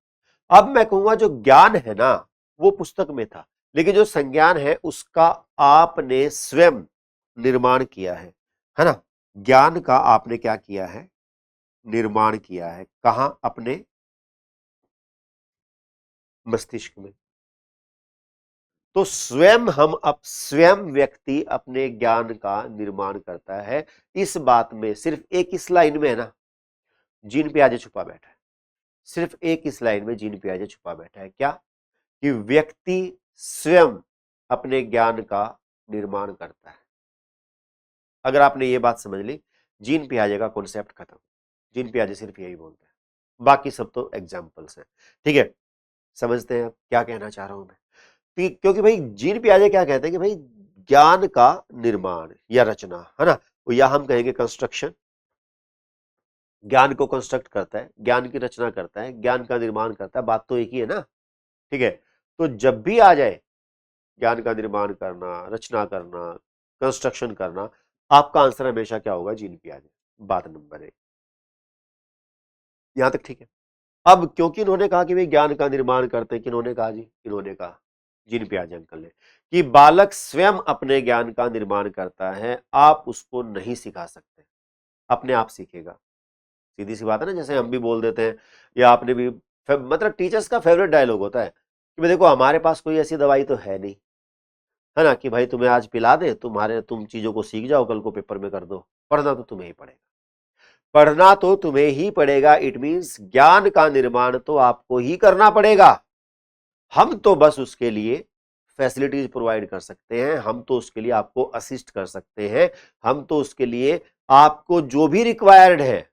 अब मैं कहूंगा जो ज्ञान है ना वो पुस्तक में था, लेकिन जो संज्ञान है उसका आपने स्वयं निर्माण किया है ना। ज्ञान का आपने क्या किया है, निर्माण किया है। कहां? अपने मस्तिष्क में। तो स्वयं हम स्वयं व्यक्ति अपने ज्ञान का निर्माण करता है। इस बात में सिर्फ एक इस लाइन में है ना, जीन प्याजे छुपा बैठा है। सिर्फ एक इस लाइन में जीन प्याजे छुपा बैठा है, क्या? कि व्यक्ति स्वयं अपने ज्ञान का निर्माण करता है। अगर आपने ये बात समझ ली, जीन पियाजे का कॉन्सेप्ट खत्म। जीन पियाजे सिर्फ यही बोलते हैं, बाकी सब तो एग्जाम्पल्स हैं, ठीक है। समझते हैं आप क्या कहना चाह रहा हूं मैं? क्योंकि भाई जीन पियाजे क्या कहते हैं कि भाई ज्ञान का निर्माण या रचना, है ना, या हम कहेंगे कंस्ट्रक्शन, ज्ञान को कंस्ट्रक्ट करता है, ज्ञान की रचना करता है, ज्ञान का निर्माण करता है, बात तो एक ही है ना, ठीक है। तो जब भी आ जाए ज्ञान का निर्माण करना, रचना करना, कंस्ट्रक्शन करना, आपका आंसर हमेशा क्या होगा? जीन पियाजे। बात नंबर एक, यहां तक ठीक है। अब क्योंकि इन्होंने कहा कि भाई ज्ञान का निर्माण करते हैं, किन्होंने कहा जी? इन्होंने कहा, जीन पियाजे अंकल ने, कि बालक स्वयं अपने ज्ञान का निर्माण करता है, आप उसको नहीं सिखा सकते, अपने आप सीखेगा। सीधी सी बात है ना, जैसे हम भी बोल देते हैं, या आपने भी मतलब टीचर्स का फेवरेट डायलॉग होता है कि भाई देखो हमारे पास कोई ऐसी दवाई तो है नहीं, है ना, कि भाई तुम्हें आज पिला दे, तुम चीजों को सीख जाओ, कल को पेपर में कर दो। पढ़ना तो तुम्हें ही पड़ेगा, पढ़ना तो तुम्हें ही पड़ेगा। इट मींस ज्ञान का निर्माण तो आपको ही करना पड़ेगा। हम तो बस उसके लिए फैसिलिटीज प्रोवाइड कर सकते हैं, हम तो उसके लिए आपको असिस्ट कर सकते हैं, हम तो उसके लिए आपको जो भी रिक्वायर्ड है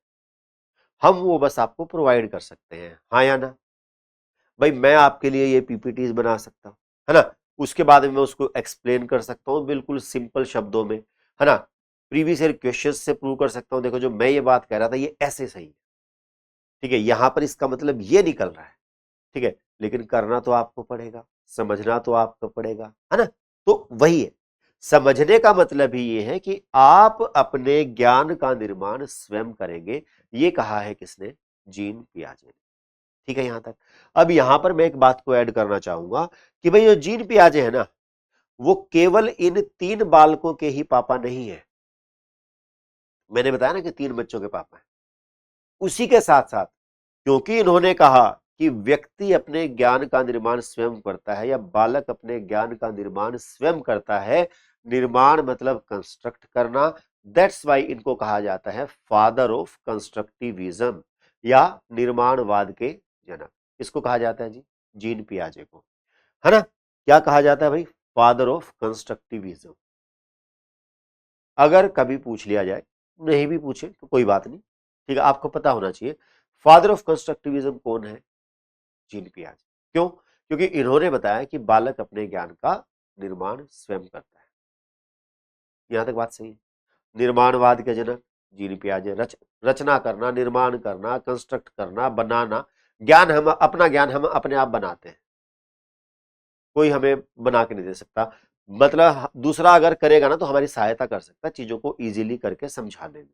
हम वो बस आपको प्रोवाइड कर सकते हैं। हाँ या ना? भाई मैं आपके लिए ये पीपीटीज बना सकता हूं, है ना, उसके बाद में मैं उसको एक्सप्लेन कर सकता हूं बिल्कुल सिंपल शब्दों में, है ना, प्रीवियस ईयर क्वेश्चन से प्रूव कर सकता हूं, देखो जो मैं ये बात कह रहा था ये ऐसे सही है, ठीक है, यहां पर इसका मतलब ये निकल रहा है, ठीक है। लेकिन करना तो आपको पड़ेगा, समझना तो आपको पड़ेगा, है ना। तो वही है, समझने का मतलब ही ये है कि आप अपने ज्ञान का निर्माण स्वयं करेंगे। ये कहा है किसने? जीन पियाजे ने, ठीक है यहां तक। अब यहां पर मैं एक बात को ऐड करना चाहूंगा कि भाई जो जीन पियाजे है ना, वो केवल इन 3 बालकों के ही पापा नहीं है। मैंने बताया ना कि 3 बच्चों के पापा हैं। उसी के साथ साथ, क्योंकि इन्होंने कहा कि व्यक्ति अपने ज्ञान का निर्माण स्वयं करता है, या बालक अपने ज्ञान का निर्माण स्वयं करता है, निर्माण मतलब कंस्ट्रक्ट करना, दैट्स वाई इनको कहा जाता है फादर ऑफ कंस्ट्रक्टिविज्म, या निर्माणवाद के जनक। इसको कहा जाता है जी, जीन पियाजे को, है ना। क्या कहा जाता है भाई? Father of constructivism. अगर कभी पूछ लिया जाए, नहीं भी पूछे तो कोई बात नहीं, ठीक है, आपको पता होना चाहिए फादर ऑफ कंस्ट्रक्टिविज्म कौन है, जीन पियाजे। क्यों? क्योंकि इन्होंने बताया कि बालक अपने ज्ञान का निर्माण स्वयं करता है। यहां तक बात सही है। निर्माणवाद के जनक जीन पियाजे। रचना करना, निर्माण करना, कंस्ट्रक्ट करना, बनाना, ज्ञान हम अपना ज्ञान हम अपने आप बनाते हैं, कोई हमें बना के नहीं दे सकता। मतलब दूसरा अगर करेगा ना तो हमारी सहायता कर सकता है चीजों को इजीली करके समझाने में,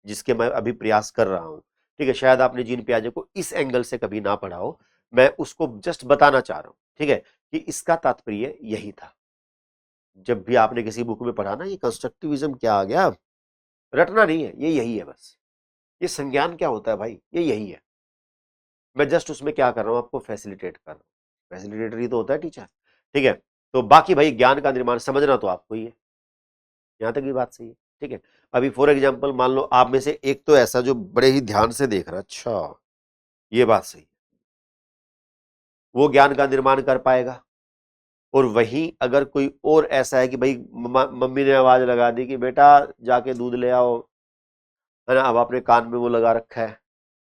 जिसके मैं अभी प्रयास कर रहा हूं। ठीक है, शायद आपने जीन पियाजे को इस एंगल से कभी ना पढ़ा हो, मैं उसको जस्ट बताना चाह रहा हूं, ठीक है, कि इसका तात्पर्य यही था। जब भी आपने किसी बुक में पढ़ा ना ये कंस्ट्रक्टिविज्म क्या आ गया, रटना नहीं है, ये यही है बस। ये संज्ञान क्या होता है भाई, ये यही है। मैं जस्ट उसमें क्या कर रहा हूं, आपको फैसिलिटेट कर रहा हूं। फैसिलिटेटर ही तो होता है टीचर, ठीक है। तो बाकी भाई ज्ञान का निर्माण समझना तो आपको ही है, यहां तक भी बात सही है, ठीक है। अभी फॉर एग्जाम्पल मान लो आप में से एक तो ऐसा जो बड़े ही ध्यान से देख रहा है, अच्छा ये बात सही है, वो ज्ञान का निर्माण कर पाएगा। और वहीं अगर कोई और ऐसा है कि भाई मम्मी ने आवाज लगा दी कि बेटा जाके दूध ले आओ, है ना, अब आपने कान में वो लगा रखा है,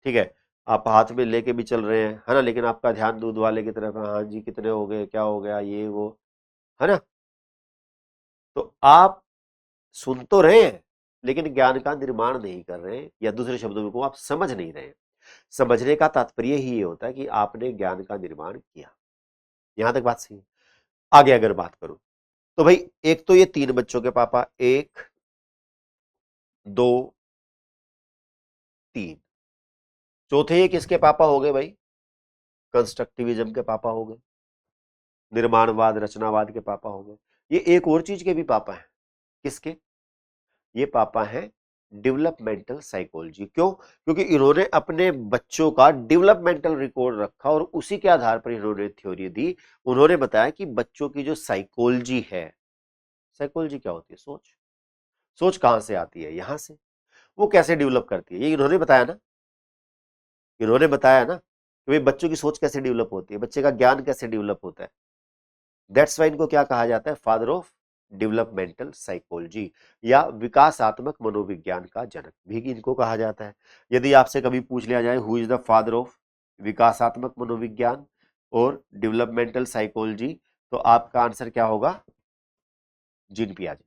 ठीक है, आप हाथ में लेके भी चल रहे हैं, है ना, लेकिन आपका ध्यान दूध वाले की तरफ है, हाँ जी कितने हो गए, क्या हो गया, ये वो, है ना। तो आप सुन तो रहे हैं लेकिन ज्ञान का निर्माण नहीं कर रहे हैं, या दूसरे शब्दों में को आप समझ नहीं रहे हैं। समझने का तात्पर्य ही ये होता है कि आपने ज्ञान का निर्माण किया। यहां तक बात सही है। आगे अगर बात करूं तो भाई एक तो ये 3 बच्चों के पापा, 1 2 3, चौथे ये किसके पापा हो गए भाई, कंस्ट्रक्टिविज्म के पापा हो गए, निर्माणवाद रचनावाद के पापा हो गए। ये एक और चीज के भी पापा हैं, किसके, ये पापा हैं डेवलपमेंटल साइकोलॉजी। क्यों? क्योंकि इन्होंने अपने बच्चों का डेवलपमेंटल रिकॉर्ड रखा और उसी के आधार पर इन्होंने थ्योरी दी। उन्होंने बताया कि बच्चों की जो साइकोलॉजी है, साइकोलॉजी क्या होती है, सोच, सोच कहां से आती है, यहां से, वो कैसे डेवलप करती है, ये इन्होंने बताया ना, इन्होंने बताया ना कि भाई बच्चों की सोच कैसे डेवलप होती है, बच्चे का ज्ञान कैसे डेवलप होता है। दैट्स वाई इनको क्या कहा जाता है, फादर ऑफ डेवलपमेंटल साइकोलॉजी, या विकासात्मक मनोविज्ञान का जनक भी इनको कहा जाता है। यदि आपसे कभी पूछ लिया जाए who is the father of विकासात्मक मनोविज्ञान और डेवलपमेंटल साइकोलॉजी, तो आपका आंसर क्या होगा, जीन पियाजे।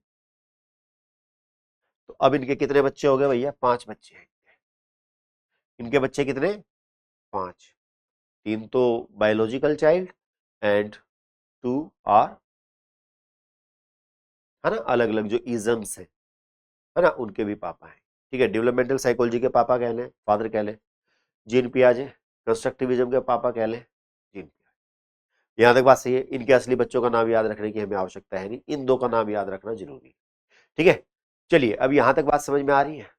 तो अब इनके कितने बच्चे हो गए भैया, 5 बच्चे हैं। इनके बच्चे कितने, 5, 3 तो बायोलॉजिकल चाइल्ड एंड 2 आर, है ना, अलग अलग जो इजम्स है ना, उनके भी पापा हैं। ठीक है, डेवलपमेंटल साइकोलॉजी के पापा कह लें, फादर कह लें जीन पियाजे, कंस्ट्रक्टिविज्म के पापा कह लें जीन पियाजे। यहां तक बात सही है। इनके असली बच्चों का नाम याद रखने की हमें आवश्यकता है नहीं, इन दो का नाम याद रखना जरूरी है। ठीक है, चलिए अब यहां तक बात समझ में आ रही है।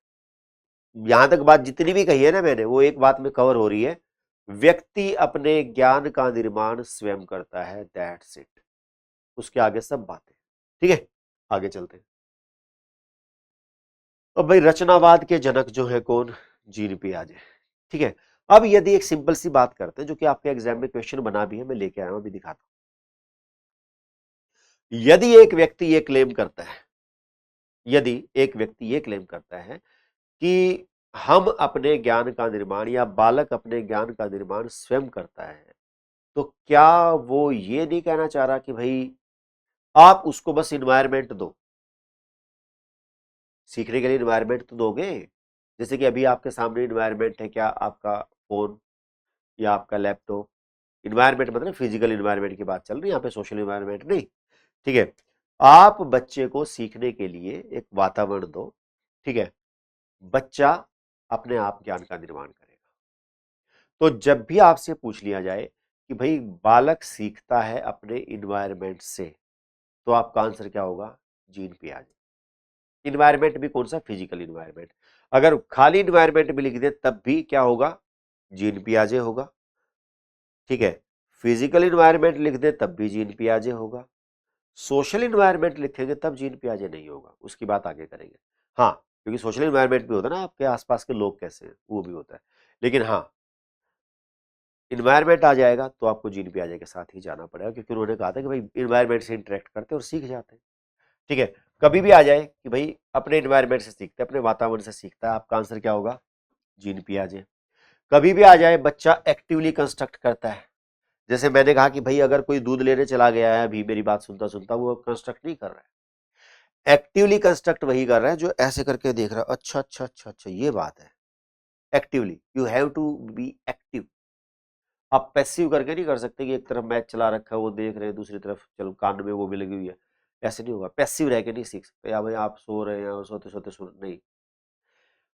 यहां तक बात जितनी भी कही है ना मैंने, वो एक बात में कवर हो रही है, व्यक्ति अपने ज्ञान का निर्माण स्वयं करता है, दैट्स इट। उसके आगे सब बातें, ठीक है, आगे चलते हैं। अब भाई रचनावाद के जनक जो है कौन, जीन पियाजे। ठीक है, अब यदि एक सिंपल सी बात करते हैं जो कि आपके एग्जाम में क्वेश्चन बना भी है, मैं लेके आया हूं, अभी दिखाता हूं। यदि एक व्यक्ति ये क्लेम करता है, यदि एक व्यक्ति ये क्लेम करता है कि हम अपने ज्ञान का निर्माण, या बालक अपने ज्ञान का निर्माण स्वयं करता है, तो क्या वो ये नहीं कहना चाह रहा कि भाई आप उसको बस इन्वायरमेंट दो, सीखने के लिए इन्वायरमेंट तो दोगे। जैसे कि अभी आपके सामने इन्वायरमेंट है क्या, आपका फोन या आपका लैपटॉप। इन्वायरमेंट मतलब फिजिकल इन्वायरमेंट की बात चल रही है यहाँ पे, सोशल इन्वायरमेंट नहीं। ठीक है, आप बच्चे को सीखने के लिए एक वातावरण दो, ठीक है, बच्चा अपने आप ज्ञान का निर्माण करेगा। तो जब भी आपसे पूछ लिया जाए कि भाई बालक सीखता है अपने इन्वायरमेंट से, तो आपका आंसर क्या होगा, जीन पियाजे। इन्वायरमेंट भी कौन सा, फिजिकल इन्वायरमेंट। अगर खाली इन्वायरमेंट भी लिख दे तब भी क्या होगा, जीन पियाजे होगा। ठीक है, फिजिकल इन्वायरमेंट लिख दे तब भी जीन पियाजे होगा। सोशल इन्वायरमेंट लिखेंगे तब जीन पियाजे नहीं होगा, उसकी बात आगे करेंगे। हाँ, क्योंकि सोशल इन्वायरमेंट भी होता है ना, आपके आसपास के लोग कैसे हैं वो भी होता है। लेकिन हाँ, इन्वायरमेंट आ जाएगा तो आपको जीन पियाजे के साथ ही जाना पड़ेगा, क्योंकि उन्होंने कहा था कि भाई इन्वायरमेंट से इंटरेक्ट करते हैं और सीख जाते हैं। ठीक है, कभी भी आ जाए कि भाई अपने इन्वायरमेंट से सीखते हैं, अपने वातावरण से सीखता है, आपका आंसर क्या होगा? जीन पियाजे। कभी भी आ जाए बच्चा एक्टिवली कंस्ट्रक्ट करता है, जैसे मैंने कहा कि भाई अगर कोई दूध लेने चला गया है अभी मेरी बात सुनता सुनता, वो कंस्ट्रक्ट नहीं कर रहा है, एक्टिवली कंस्ट्रक्ट वही कर रहा है जो ऐसे करके देख रहा है, अच्छा अच्छा अच्छा अच्छा ये बात है। Actively, you have to be active. आप पैसिव करके नहीं कर सकते कि एक तरफ मैच चला रखा है वो देख रहे हैं, दूसरी तरफ चलो कान में वो भी लगी हुई है, ऐसे नहीं होगा। पैसिव रह के नहीं सीख सकते, या भाई आप सो रहे हैं और सोते सोते सुन नहीं,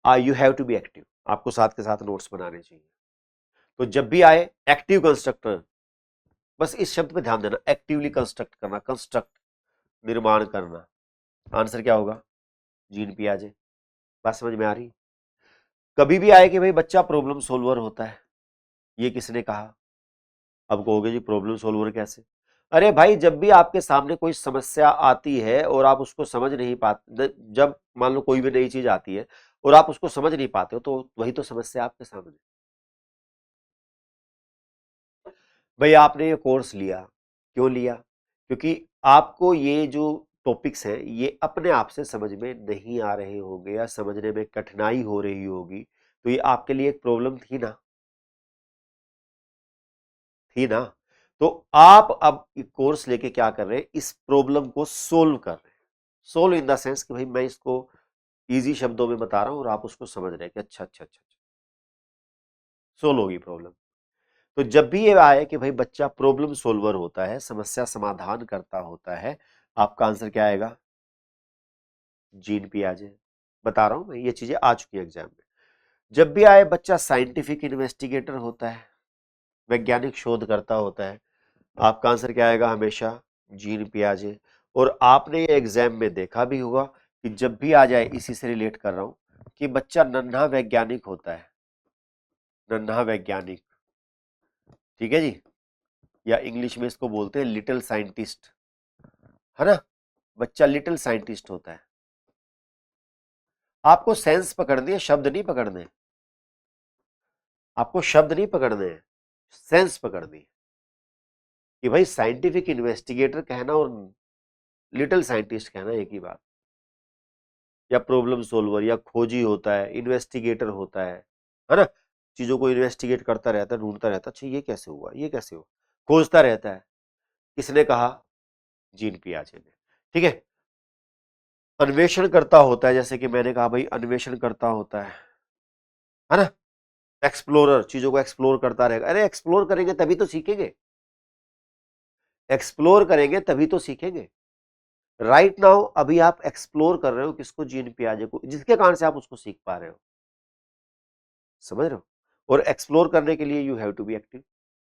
you have to be active. आपको साथ के साथ नोट्स बनाने चाहिए। तो जब भी आए एक्टिव कंस्ट्रक्टर, बस इस शब्द पे ध्यान देना, एक्टिवली कंस्ट्रक्ट करना, कंस्ट्रक्ट निर्माण करना। आंसर क्या होगा? जीन पियाजे। बात समझ में आ रही? कभी भी आए कि भाई बच्चा प्रॉब्लम सोल्वर होता है, ये किसने कहा? अब कहोगे जी प्रॉब्लम सोल्वर कैसे? अरे भाई जब भी आपके सामने कोई समस्या आती है और आप उसको समझ नहीं पाते, जब मान लो कोई भी नई चीज आती है और आप उसको समझ नहीं पाते हो, तो वही तो समस्या आपके सामने। भाई आपने ये कोर्स लिया, क्यों लिया? क्योंकि आपको ये जो टॉपिक्स हैं ये अपने आप से समझ में नहीं आ रहे होंगे या समझने में कठिनाई हो रही होगी, तो ये आपके लिए एक प्रॉब्लम थी ना, थी ना। तो आप अब कोर्स लेके क्या कर रहे हैं? इस प्रॉब्लम को सोल्व कर रहे हैं। सोल्व इन द सेंस कि भाई मैं इसको इजी शब्दों में बता रहा हूं और आप उसको समझ रहे हैं कि अच्छा अच्छा अच्छा अच्छा, सोल्व होगी प्रॉब्लम। तो जब भी ये आए कि भाई बच्चा प्रॉब्लम सोल्वर होता है, समस्या समाधान करता होता है, आपका आंसर क्या आएगा? जीन पियाजे। बता रहा हूं मैं, ये चीजें आ चुकी है एग्जाम में। जब भी आए बच्चा साइंटिफिक इन्वेस्टिगेटर होता है, वैज्ञानिक शोधकर्ता होता है, आपका आंसर क्या आएगा? हमेशा जीन पियाजे। और आपने ये एग्जाम में देखा भी होगा कि जब भी आ जाए, इसी से रिलेट कर रहा हूं, कि बच्चा नन्हा वैज्ञानिक होता है, नन्हा वैज्ञानिक। ठीक है जी, या इंग्लिश में इसको बोलते हैं लिटिल साइंटिस्ट, है ना? बच्चा लिटिल साइंटिस्ट होता है। आपको सेंस पकड़नी है, शब्द नहीं पकड़ने। आपको शब्द नहीं पकड़ने हैं, सेंस पकड़नी है। कि भाई साइंटिफिक इन्वेस्टिगेटर कहना और लिटिल साइंटिस्ट कहना एक ही बात। या प्रॉब्लम सोल्वर या खोजी होता है, इन्वेस्टिगेटर होता है ना? चीजों को इन्वेस्टिगेट करता रहता है, ढूंढता रहता है, अच्छा ये कैसे हुआ, ये कैसे हुआ, खोजता रहता है। किसने कहा? जीन पियाजे ने। ठीक है, अन्वेषण करता होता है, जैसे कि मैंने कहा भाई अन्वेषण करता होता है ना? एक्सप्लोरर, चीजों को एक्सप्लोर करता रहेगा। अरे एक्सप्लोर करेंगे तभी तो सीखेंगे, एक्सप्लोर करेंगे तभी तो सीखेंगे। राइट नाउ अभी आप एक्सप्लोर कर रहे हो किसको? जीन पियाजे को, जिसके कारण से आप उसको सीख पा रहे हो। समझ रहे हो? और एक्सप्लोर करने के लिए you have to be active.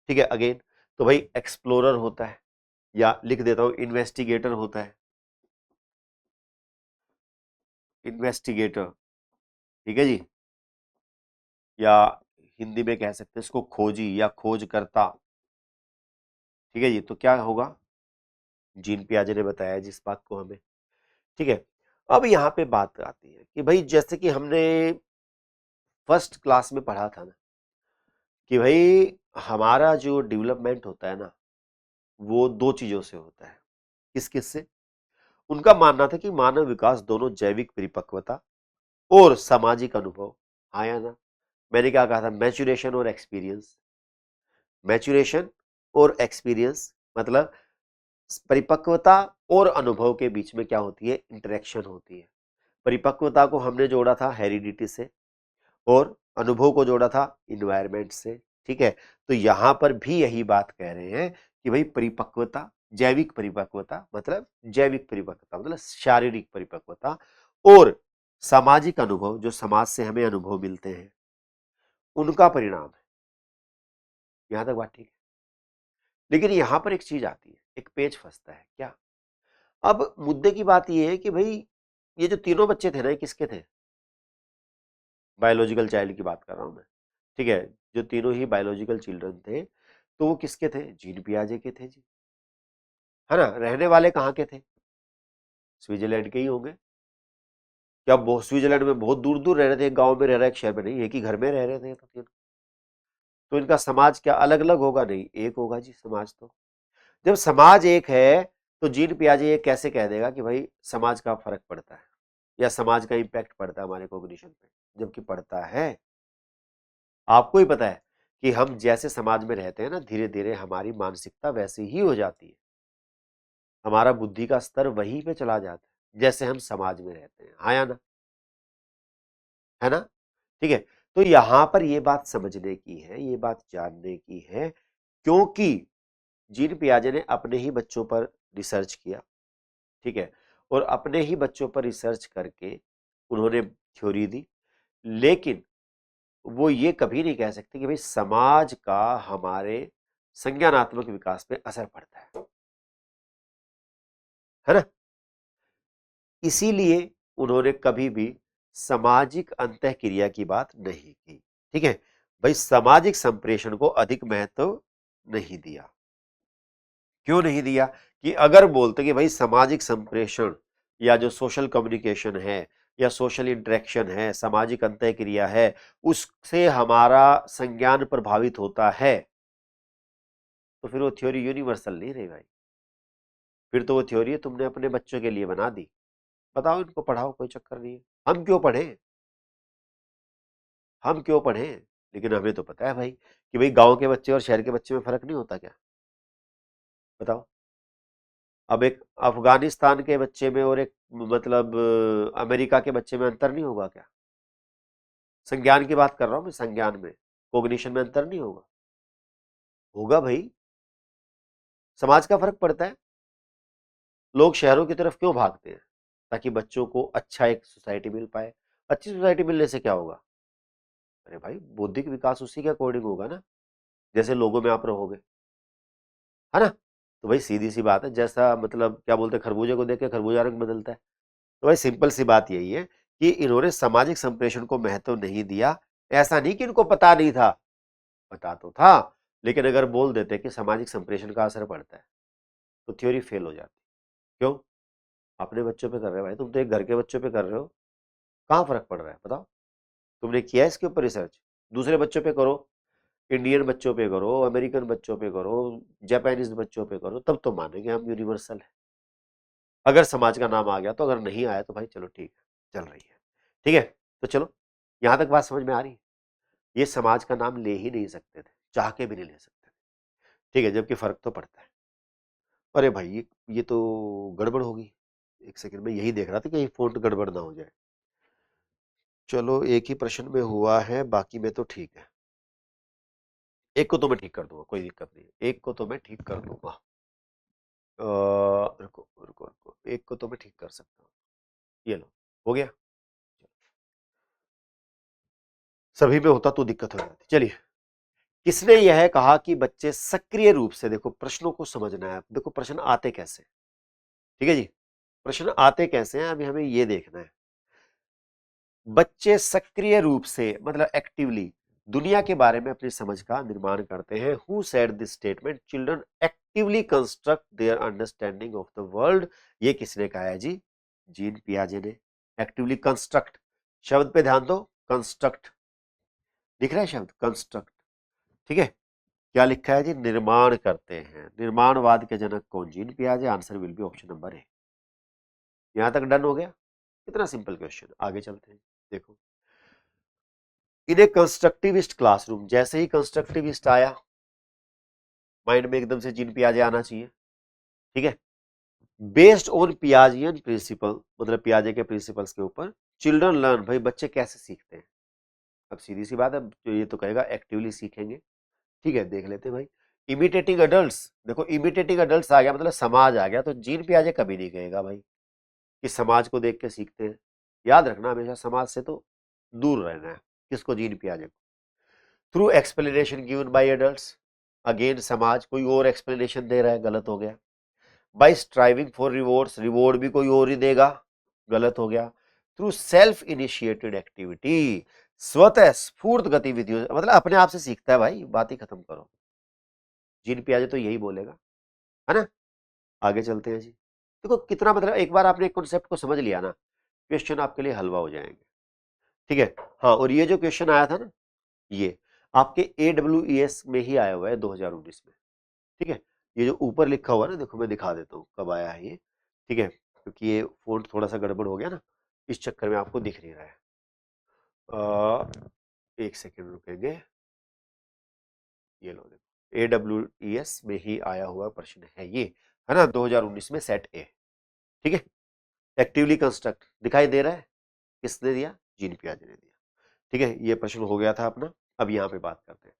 ठीक है, अगेन, तो भाई एक्सप्लोरर होता है, या लिख देता हूं इन्वेस्टिगेटर होता है, इन्वेस्टिगेटर। ठीक है जी, या हिंदी में कह सकते हैं इसको खोजी या खोजकर्ता। ठीक है जी, तो क्या होगा? जीन पियाजे ने बताया जिस बात को हमें। ठीक है, अब यहाँ पे बात आती है कि भाई जैसे कि हमने फर्स्ट क्लास में पढ़ा था ना, कि भाई हमारा जो डेवलपमेंट होता है ना, वो दो चीजों से होता है। किस किस से? उनका मानना था कि मानव विकास दोनों जैविक परिपक्वता और सामाजिक अनुभव, हाँ या ना? मैंने क्या कहा था? मैच्योरेशन और एक्सपीरियंस। मैच्योरेशन और एक्सपीरियंस मतलब परिपक्वता और अनुभव के बीच में क्या होती है? इंटरेक्शन होती है। परिपक्वता को हमने जोड़ा था हेरिडिटी से, और अनुभव को जोड़ा था इन्वायरमेंट से। ठीक है, तो यहां पर भी यही बात कह रहे हैं कि भाई परिपक्वता, जैविक परिपक्वता मतलब, जैविक परिपक्वता मतलब शारीरिक परिपक्वता, और सामाजिक अनुभव जो समाज से हमें अनुभव मिलते हैं, उनका परिणाम है। यहां तक बात ठीक है? लेकिन यहां पर एक चीज आती है, एक पेच फंसता है। क्या? अब मुद्दे की बात यह है कि भाई ये जो तीनों बच्चे थे ना, ये किसके थे? बायोलॉजिकल चाइल्ड की बात कर रहा हूं मैं। ठीक है, जो तीनों ही बायोलॉजिकल चिल्ड्रन थे, तो वो किसके थे? जीन पियाजे के थे जी, है ना? रहने वाले कहाँ के थे? स्विट्जरलैंड के ही होंगे। क्या स्विट्जरलैंड में बहुत दूर दूर रह रहे थे? एक गांव में रह रहा है, एक शहर में नहीं, एक ही घर में रह रहे थे तो तीनों। तो इनका समाज क्या अलग अलग होगा? नहीं, एक होगा जी समाज। तो जब समाज एक है तो जीन पियाजे ये कैसे कह देगा कि भाई समाज का फर्क पड़ता है या समाज का इंपैक्ट पड़ता है हमारे कॉग्निशन पे, जबकि पड़ता है। आपको ही पता है कि हम जैसे समाज में रहते हैं ना, धीरे धीरे हमारी मानसिकता वैसी ही हो जाती है, हमारा बुद्धि का स्तर वहीं पे चला जाता है जैसे हम समाज में रहते हैं। हाँ या ना? है ना? ठीक है। तो यहां पर ये बात समझने की है, ये बात जानने की है, क्योंकि जीन पियाजे ने अपने ही बच्चों पर रिसर्च किया, ठीक है, और अपने ही बच्चों पर रिसर्च करके उन्होंने थ्योरी दी, लेकिन वो ये कभी नहीं कह सकते कि भाई समाज का हमारे संज्ञानात्मक विकास पे असर पड़ता है ना? इसीलिए उन्होंने कभी भी सामाजिक अंतःक्रिया की बात नहीं की, ठीक है। भाई सामाजिक संप्रेषण को अधिक महत्व नहीं दिया। क्यों नहीं दिया? कि अगर बोलते कि भाई सामाजिक संप्रेषण या जो सोशल कम्युनिकेशन है या सोशल इंटरेक्शन है, सामाजिक अंतःक्रिया है, उससे हमारा संज्ञान प्रभावित होता है, तो फिर वो थ्योरी यूनिवर्सल नहीं रही भाई। फिर तो वो थ्योरी तुमने अपने बच्चों के लिए बना दी। बताओ, इनको पढ़ाओ, कोई चक्कर नहीं है। हम क्यों पढ़ें? हम क्यों पढ़ें? लेकिन हमें तो पता है भाई कि भाई गांव के बच्चे और शहर के बच्चे में फर्क नहीं होता क्या? बताओ। अब एक अफगानिस्तान के बच्चे में और एक मतलब अमेरिका के बच्चे में अंतर नहीं होगा क्या? संज्ञान की बात कर रहा हूं मैं, संज्ञान में, कोग्निशन में अंतर नहीं होगा? होगा भाई। समाज का फर्क पड़ता है। लोग शहरों की तरफ क्यों भागते हैं? ताकि बच्चों को अच्छा एक सोसाइटी मिल पाए। अच्छी सोसाइटी मिलने से क्या होगा? अरे भाई बौद्धिक विकास उसी के अकॉर्डिंग होगा ना, जैसे लोगों में आप रहोगे, है ना? तो भाई सीधी सी बात है, जैसा मतलब क्या बोलते हैं, खरबूजे को देख के खरबूजा रंग बदलता है। तो भाई सिंपल सी बात यही है कि इन्होंने सामाजिक संप्रेषण को महत्व नहीं दिया। ऐसा नहीं कि इनको पता नहीं था, पता तो था, लेकिन अगर बोल देते कि सामाजिक संप्रेषण का असर पड़ता है तो थ्योरी फेल हो जाती। क्यों? अपने बच्चों पे कर रहे हो भाई, तुम तो एक घर के बच्चों पे कर रहे हो, कहाँ फर्क पड़ रहा है बताओ? तुमने किया इसके ऊपर रिसर्च? दूसरे बच्चों पे करो, इंडियन बच्चों पे करो, अमेरिकन बच्चों पे करो, जापानीज बच्चों पे करो, तब तो मानेंगे हम यूनिवर्सल है। अगर समाज का नाम आ गया तो, अगर नहीं आया तो भाई चलो ठीक है, चल रही है, ठीक है। तो चलो, यहां तक बात समझ में आ रही है? ये समाज का नाम ले ही नहीं सकते थे, चाह के भी नहीं ले सकते थे, ठीक है, जबकि फर्क तो पड़ता है। अरे भाई ये तो गड़बड़ होगी। एक सेकंड में यही देख रहा था कि ये फोन गड़बड़ ना हो जाए। चलो, एक ही प्रश्न में हुआ है, बाकी में तो ठीक है। एक को तो मैं ठीक कर दूंगा, कोई दिक्कत नहीं है, एक को तो मैं ठीक कर दूंगा। रुको रुको रुको, एक को तो मैं ठीक कर सकता हूँ। ये लो, हो गया। सभी में होता तो दिक्कत हो जाती। चलिए, किसने यह कहा कि बच्चे सक्रिय रूप से, देखो प्रश्नों को समझना है, देखो प्रश्न आते कैसे, ठीक है जी, प्रश्न आते कैसे हैं अभी हमें ये देखना है। बच्चे सक्रिय रूप से मतलब एक्टिवली दुनिया के बारे में अपनी समझ का निर्माण करते हैं। Who said this statement? Children actively construct their understanding of the world. ये किसने कहा है जी? जीन पियाजे ने। एक्टिवली कंस्ट्रक्ट, शब्द पे ध्यान दो, कंस्ट्रक्ट दिख रहा है शब्द, कंस्ट्रक्ट, ठीक है। क्या लिखा है जी? निर्माण करते हैं। निर्माणवाद के जनक कौन? जीन पियाजे। Answer will be option number A. यहां तक डन हो गया? कितना सिंपल क्वेश्चन। आगे चलते हैं, देखो। इन ए कंस्ट्रक्टिविस्ट क्लासरूम, जैसे ही कंस्ट्रक्टिविस्ट आया माइंड में एकदम से जीन पियाजे आना चाहिए, ठीक है। बेस्ड ऑन पियाजियन प्रिंसिपल, मतलब पियाजे के प्रिंसिपल्स के ऊपर चिल्ड्रन लर्न, भाई बच्चे कैसे सीखते हैं? अब सीधी सी बात है, तो ये तो कहेगा एक्टिवली सीखेंगे, ठीक है, देख लेते हैं भाई। इमिटेटिंग अडल्ट्स, देखो इमिटेटिंग अडल्ट्स आ गया मतलब समाज आ गया, तो जीन पियाजे कभी नहीं कहेगा भाई कि समाज को देख के सीखते हैं। याद रखना, हमेशा समाज से तो दूर रहना है। किसको? जीन पियाजे को। Through explanation given by adults, again समाज कोई और एक्सप्लेनेशन दे रहा है, गलत हो गया। By striving for rewards, reward भी कोई और ही देगा, गलत हो गया। थ्रू सेल्फ इनिशिएटेड एक्टिविटी, स्वतः स्फूर्त गतिविधियों, मतलब अपने आप से सीखता है भाई, बात ही खत्म करो। जीन पियाजे तो यही बोलेगा, है ना? आगे चलते हैं जी। देखो कितना, मतलब एक बार आपने एक कॉन्सेप्ट को समझ लिया ना, क्वेश्चन आपके लिए हलवा हो जाएंगे, ठीक है। हाँ, और ये जो क्वेश्चन आया था ना, ये आपके AWES में ही आया हुआ है 2019 में। ठीक है, ये जो ऊपर लिखा हुआ है ना, देखो मैं दिखा देता हूँ कब आया है ये। ठीक है, क्योंकि ये फोल्ड थोड़ा सा गड़बड़ हो गया ना, इस चक्कर में आपको दिख नहीं रहा है। एक सेकेंड रुकेंगे, ये लो देखो AWES में ही आया हुआ प्रश्न है ये, है ना, 2019 में सेट ए। ठीक है, एक्टिवली कंस्ट्रक्ट दिखाई दे रहा है, किसने दिया? जीन पियाजे ने दिया। ठीक है, ये प्रश्न हो गया था अपना। अब यहाँ पे बात करते हैं,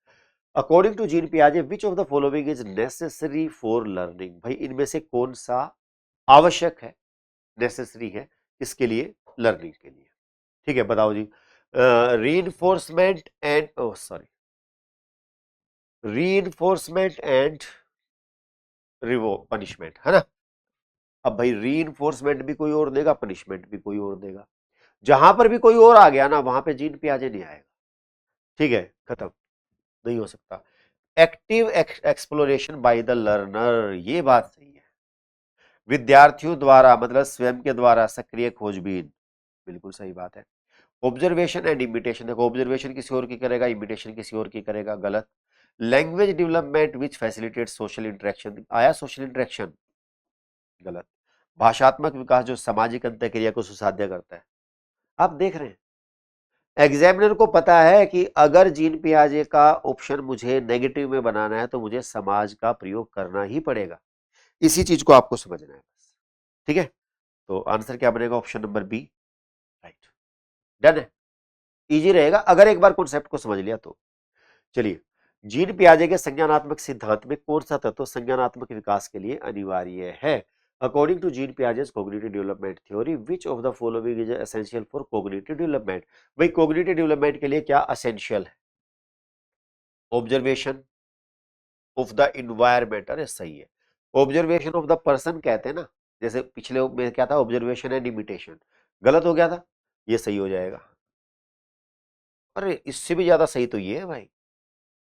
अकॉर्डिंग टू जीन पियाजे which of the following is necessary for learning. भाई इनमें से कौन सा आवश्यक है, नेसेसरी है किसके लिए? लर्निंग के लिए। ठीक है, बताओ जी। Reinforcement and sorry reinforcement and रिवो पनिशमेंट, है ना। अब भाई रीइंफोर्समेंट भी कोई और देगा, पनिशमेंट भी कोई और देगा। जहां पर भी कोई और आ गया ना, वहां पे जीन पियाजे नहीं आएगा। ठीक है, खत्म, नहीं हो सकता। Active exploration by the learner, ये बात सही है। विद्यार्थियों द्वारा मतलब स्वयं के द्वारा सक्रिय खोजबीन, बिल्कुल सही बात है। ऑब्जर्वेशन एंड इमिटेशन, देखो ऑब्जर्वेशन किसी और की करेगा, इमिटेशन किसी और की करेगा, गलत। लैंग्वेज डेवलपमेंट विच फैसिलिटेट सोशल इंटरेक्शन, आया सोशल इंटरेक्शन, गलत। भाषात्मक विकास जो सामाजिक अंतःक्रिया को सुसाध्य करता है। आप देख रहे हैं एग्जामिनर को पता है कि अगर जीन पियाजे का ऑप्शन मुझे नेगेटिव में बनाना है तो मुझे समाज का प्रयोग करना ही पड़ेगा। इसी चीज को आपको समझना है बस। ठीक है, तो आंसर क्या बनेगा? Option number B, right. Done है, इजी रहेगा अगर एक बार कॉन्सेप्ट को समझ लिया तो। चलिए, जीन पियाजे के संज्ञानात्मक सिद्धांत में कौन सा तत्व संज्ञानात्मक विकास के लिए अनिवार्य है? According to Jean Piaget's cognitive development theory which of the following is essential for cognitive development. भाई कॉग्निटिव डेवलपमेंट के लिए क्या असेंशियल है? ऑब्जर्वेशन ऑफ द इन्वायरमेंट, अरे सही है। ऑब्जर्वेशन ऑफ द पर्सन कहते हैं ना, जैसे पिछले में क्या था, ऑब्जर्वेशन एंड इमिटेशन, गलत हो गया था, ये सही हो जाएगा। अरे इससे भी ज्यादा सही तो ये है भाई,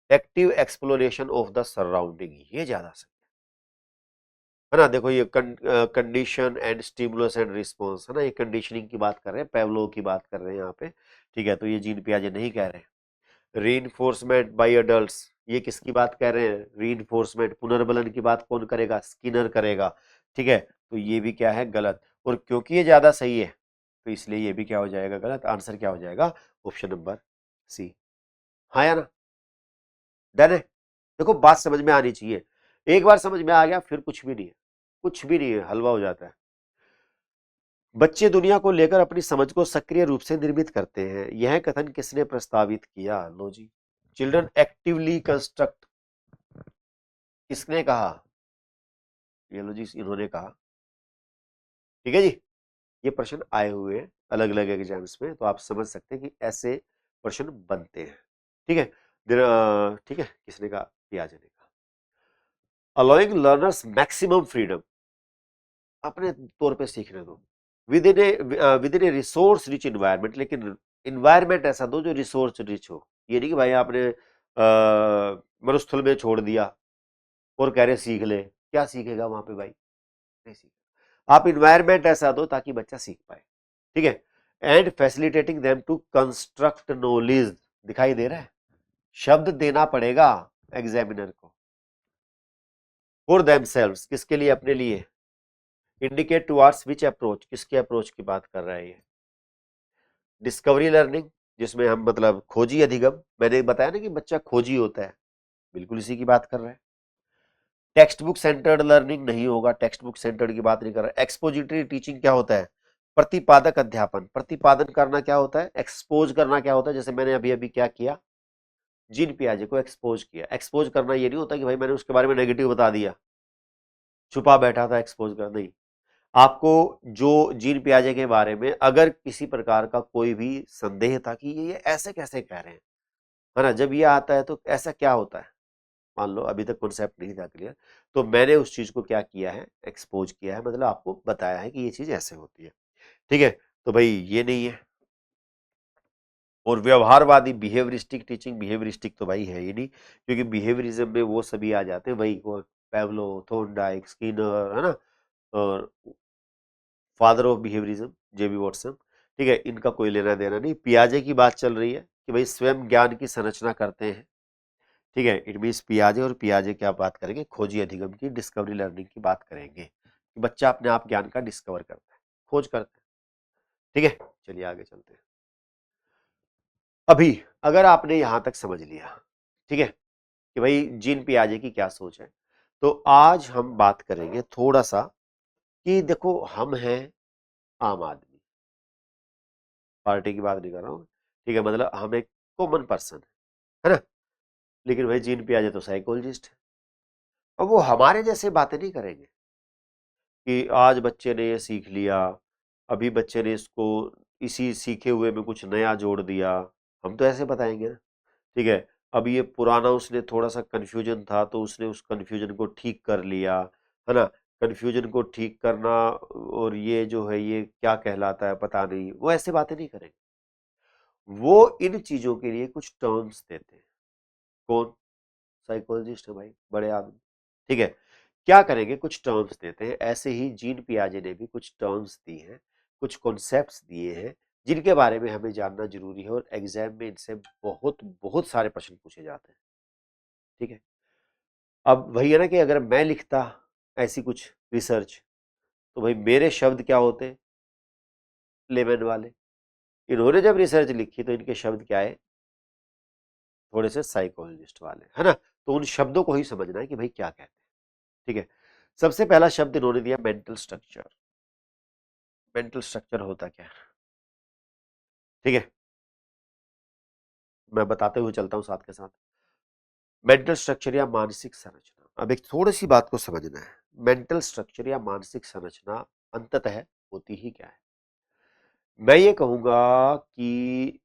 active exploration of the surrounding, ये ज्यादा सही है ना। देखो ये condition and stimulus and response, है ना, ये कंडीशनिंग की बात कर रहे हैं, पेवलो की बात कर रहे हैं यहाँ पे। ठीक है, तो ये जीन पियाजे नहीं कह रहे हैं। रीइंफोर्समेंट बाय एडल्ट्स, ये किसकी बात कर रहे हैं? रीइंफोर्समेंट, पुनर्बलन की बात कौन करेगा? स्किनर करेगा। ठीक है, तो ये भी क्या है? गलत। और क्योंकि ये ज्यादा सही है तो इसलिए ये भी क्या हो जाएगा? गलत। आंसर क्या हो जाएगा? Option number C. हाँ या ना? डन है। देखो बात समझ में आनी चाहिए, एक बार समझ में आ गया फिर कुछ भी नहीं है, कुछ भी नहीं है, हलवा हो जाता है। बच्चे दुनिया को लेकर अपनी समझ को सक्रिय रूप से निर्मित करते हैं, यह कथन किसने प्रस्तावित किया? लो जी, चिल्ड्रन एक्टिवली कंस्ट्रक्ट, किसने कहा? ये लो जी, इन्होंने कहा। ठीक है जी, ये प्रश्न आए हुए हैं अलग अलग एग्जाम्स में, तो आप समझ सकते हैं कि ऐसे प्रश्न बनते हैं। ठीक है, ठीक है, किसने कहा? पियाजे ने कहा। अलोइंग लर्नर्स मैक्सिमम फ्रीडम, अपने तौर पे सीखने दो, with in A resource rich environment, लेकिन इन्वायरमेंट ऐसा दो जो रिसोर्स रिच हो। ये नहीं कि भाई आपने मरुस्थल में छोड़ दिया और कह रहे सीख ले, क्या सीखेगा वहां पे भाई? नहीं सीख। आप इन्वायरमेंट ऐसा दो ताकि बच्चा सीख पाए। ठीक है, and facilitating them to construct knowledge, दिखाई दे रहा है, शब्द देना पड़ेगा एग्जामिनर को। फॉर देमसेल्व्स, किसके लिए? अपने लिए। इंडिकेट टुवर्ड्स विच अप्रोच, किसके अप्रोच की बात कर रहा है ये? डिस्कवरी लर्निंग, जिसमें हम मतलब खोजी अधिगम, मैंने बताया ना कि बच्चा खोजी होता है, बिल्कुल इसी की बात कर रहे हैं। टेक्स्ट बुक सेंटर्ड लर्निंग नहीं होगा, टेक्स्ट बुक सेंटर्ड की बात नहीं कर रहा। एक्सपोजिटरी टीचिंग क्या होता है? प्रतिपादक अध्यापन, प्रतिपादन करना क्या होता है? एक्सपोज करना क्या होता है? जैसे मैंने अभी अभी क्या किया, जीन पियाजे को एक्सपोज किया। एक्सपोज करना ये नहीं होता कि भाई मैंने उसके बारे में नेगेटिव बता दिया, छुपा बैठा था, एक्सपोज कर नहीं। आपको जो जीन पियाजे के बारे में अगर किसी प्रकार का कोई भी संदेह था कि ये ऐसे कैसे कह रहे हैं, है ना, जब ये आता है तो ऐसा क्या होता है, मान लो अभी तक कॉन्सेप्ट नहीं था क्लियर, तो मैंने उस चीज को क्या किया है? एक्सपोज किया है, मतलब आपको बताया है कि ये चीज ऐसे होती है। ठीक है, तो भाई ये नहीं है। और व्यवहारवादी बिहेवियरिस्टिक टीचिंग, बिहेवियरिस्टिक तो भाई है ही नहीं, क्योंकि बिहेवियरिज्म में वो सभी आ जाते हैं, वही वो पेवलो, थॉर्नडाइक, स्किनर, है ना, और father of behaviourism J B Watson. ठीक है, इनका कोई लेना देना नहीं। पियाजे की बात चल रही है कि भाई स्वयं ज्ञान की संरचना करते हैं, ठीक है, इट मीन्स पियाजे, और पियाजे क्या बात करेंगे, खोजी अधिगम की, डिस्कवरी लर्निंग की बात करेंगे कि बच्चा अपने आप ज्ञान का डिस्कवर करता है, खोज करता है। ठीक है, चलिए आगे चलते हैं। अभी अगर आपने यहां तक समझ लिया, ठीक है, कि भाई जीन पियाजे की क्या सोच है, तो आज हम बात करेंगे थोड़ा सा कि देखो हम हैं आम आदमी, पार्टी की बात नहीं कर रहा हूं, ठीक है, मतलब हम एक कॉमन पर्सन है ना, लेकिन भाई जीन पियाजे तो साइकोलॉजिस्ट है। अब वो हमारे जैसे बातें नहीं करेंगे कि आज बच्चे ने ये सीख लिया, अभी बच्चे ने इसको इसी सीखे हुए में कुछ नया जोड़ दिया, हम तो ऐसे बताएंगे ना। ठीक है, अब ये पुराना उसने थोड़ा सा कंफ्यूजन था तो उसने उस कंफ्यूजन को ठीक कर लिया, है ना, कंफ्यूजन को ठीक करना, और ये जो है ये क्या कहलाता है पता नहीं, वो ऐसे बातें नहीं करेंगे। वो इन चीजों के लिए कुछ टर्म्स देते हैं। कौन? साइकोलॉजिस्ट है भाई, बड़े आदमी। ठीक है, क्या करेंगे, कुछ टर्म्स देते हैं। ऐसे ही जीन पियाजे ने भी कुछ टर्म्स दी हैं, कुछ कॉन्सेप्ट्स दिए हैं, जिनके बारे में हमें जानना जरूरी है, और एग्जाम में इनसे बहुत बहुत सारे प्रश्न पूछे जाते हैं। ठीक है, अब वही है ना कि अगर मैं लिखता ऐसी कुछ रिसर्च, तो भाई मेरे शब्द क्या होते, लेमन वाले। इन्होंने जब रिसर्च लिखी तो इनके शब्द क्या है, थोड़े से साइकोलॉजिस्ट वाले, है ना। तो उन शब्दों को ही समझना है कि भाई क्या कहते हैं। ठीक है, सबसे पहला शब्द इन्होंने दिया मेंटल स्ट्रक्चर। मेंटल स्ट्रक्चर होता क्या है, ठीक है, मैं बताते हुए चलता हूं साथ के साथ। मेंटल स्ट्रक्चर या मानसिक संरचना, अब एक थोड़ी सी बात को समझना है। मेंटल स्ट्रक्चर या मानसिक संरचना अंततः होती ही क्या है। मैं ये कहूंगा कि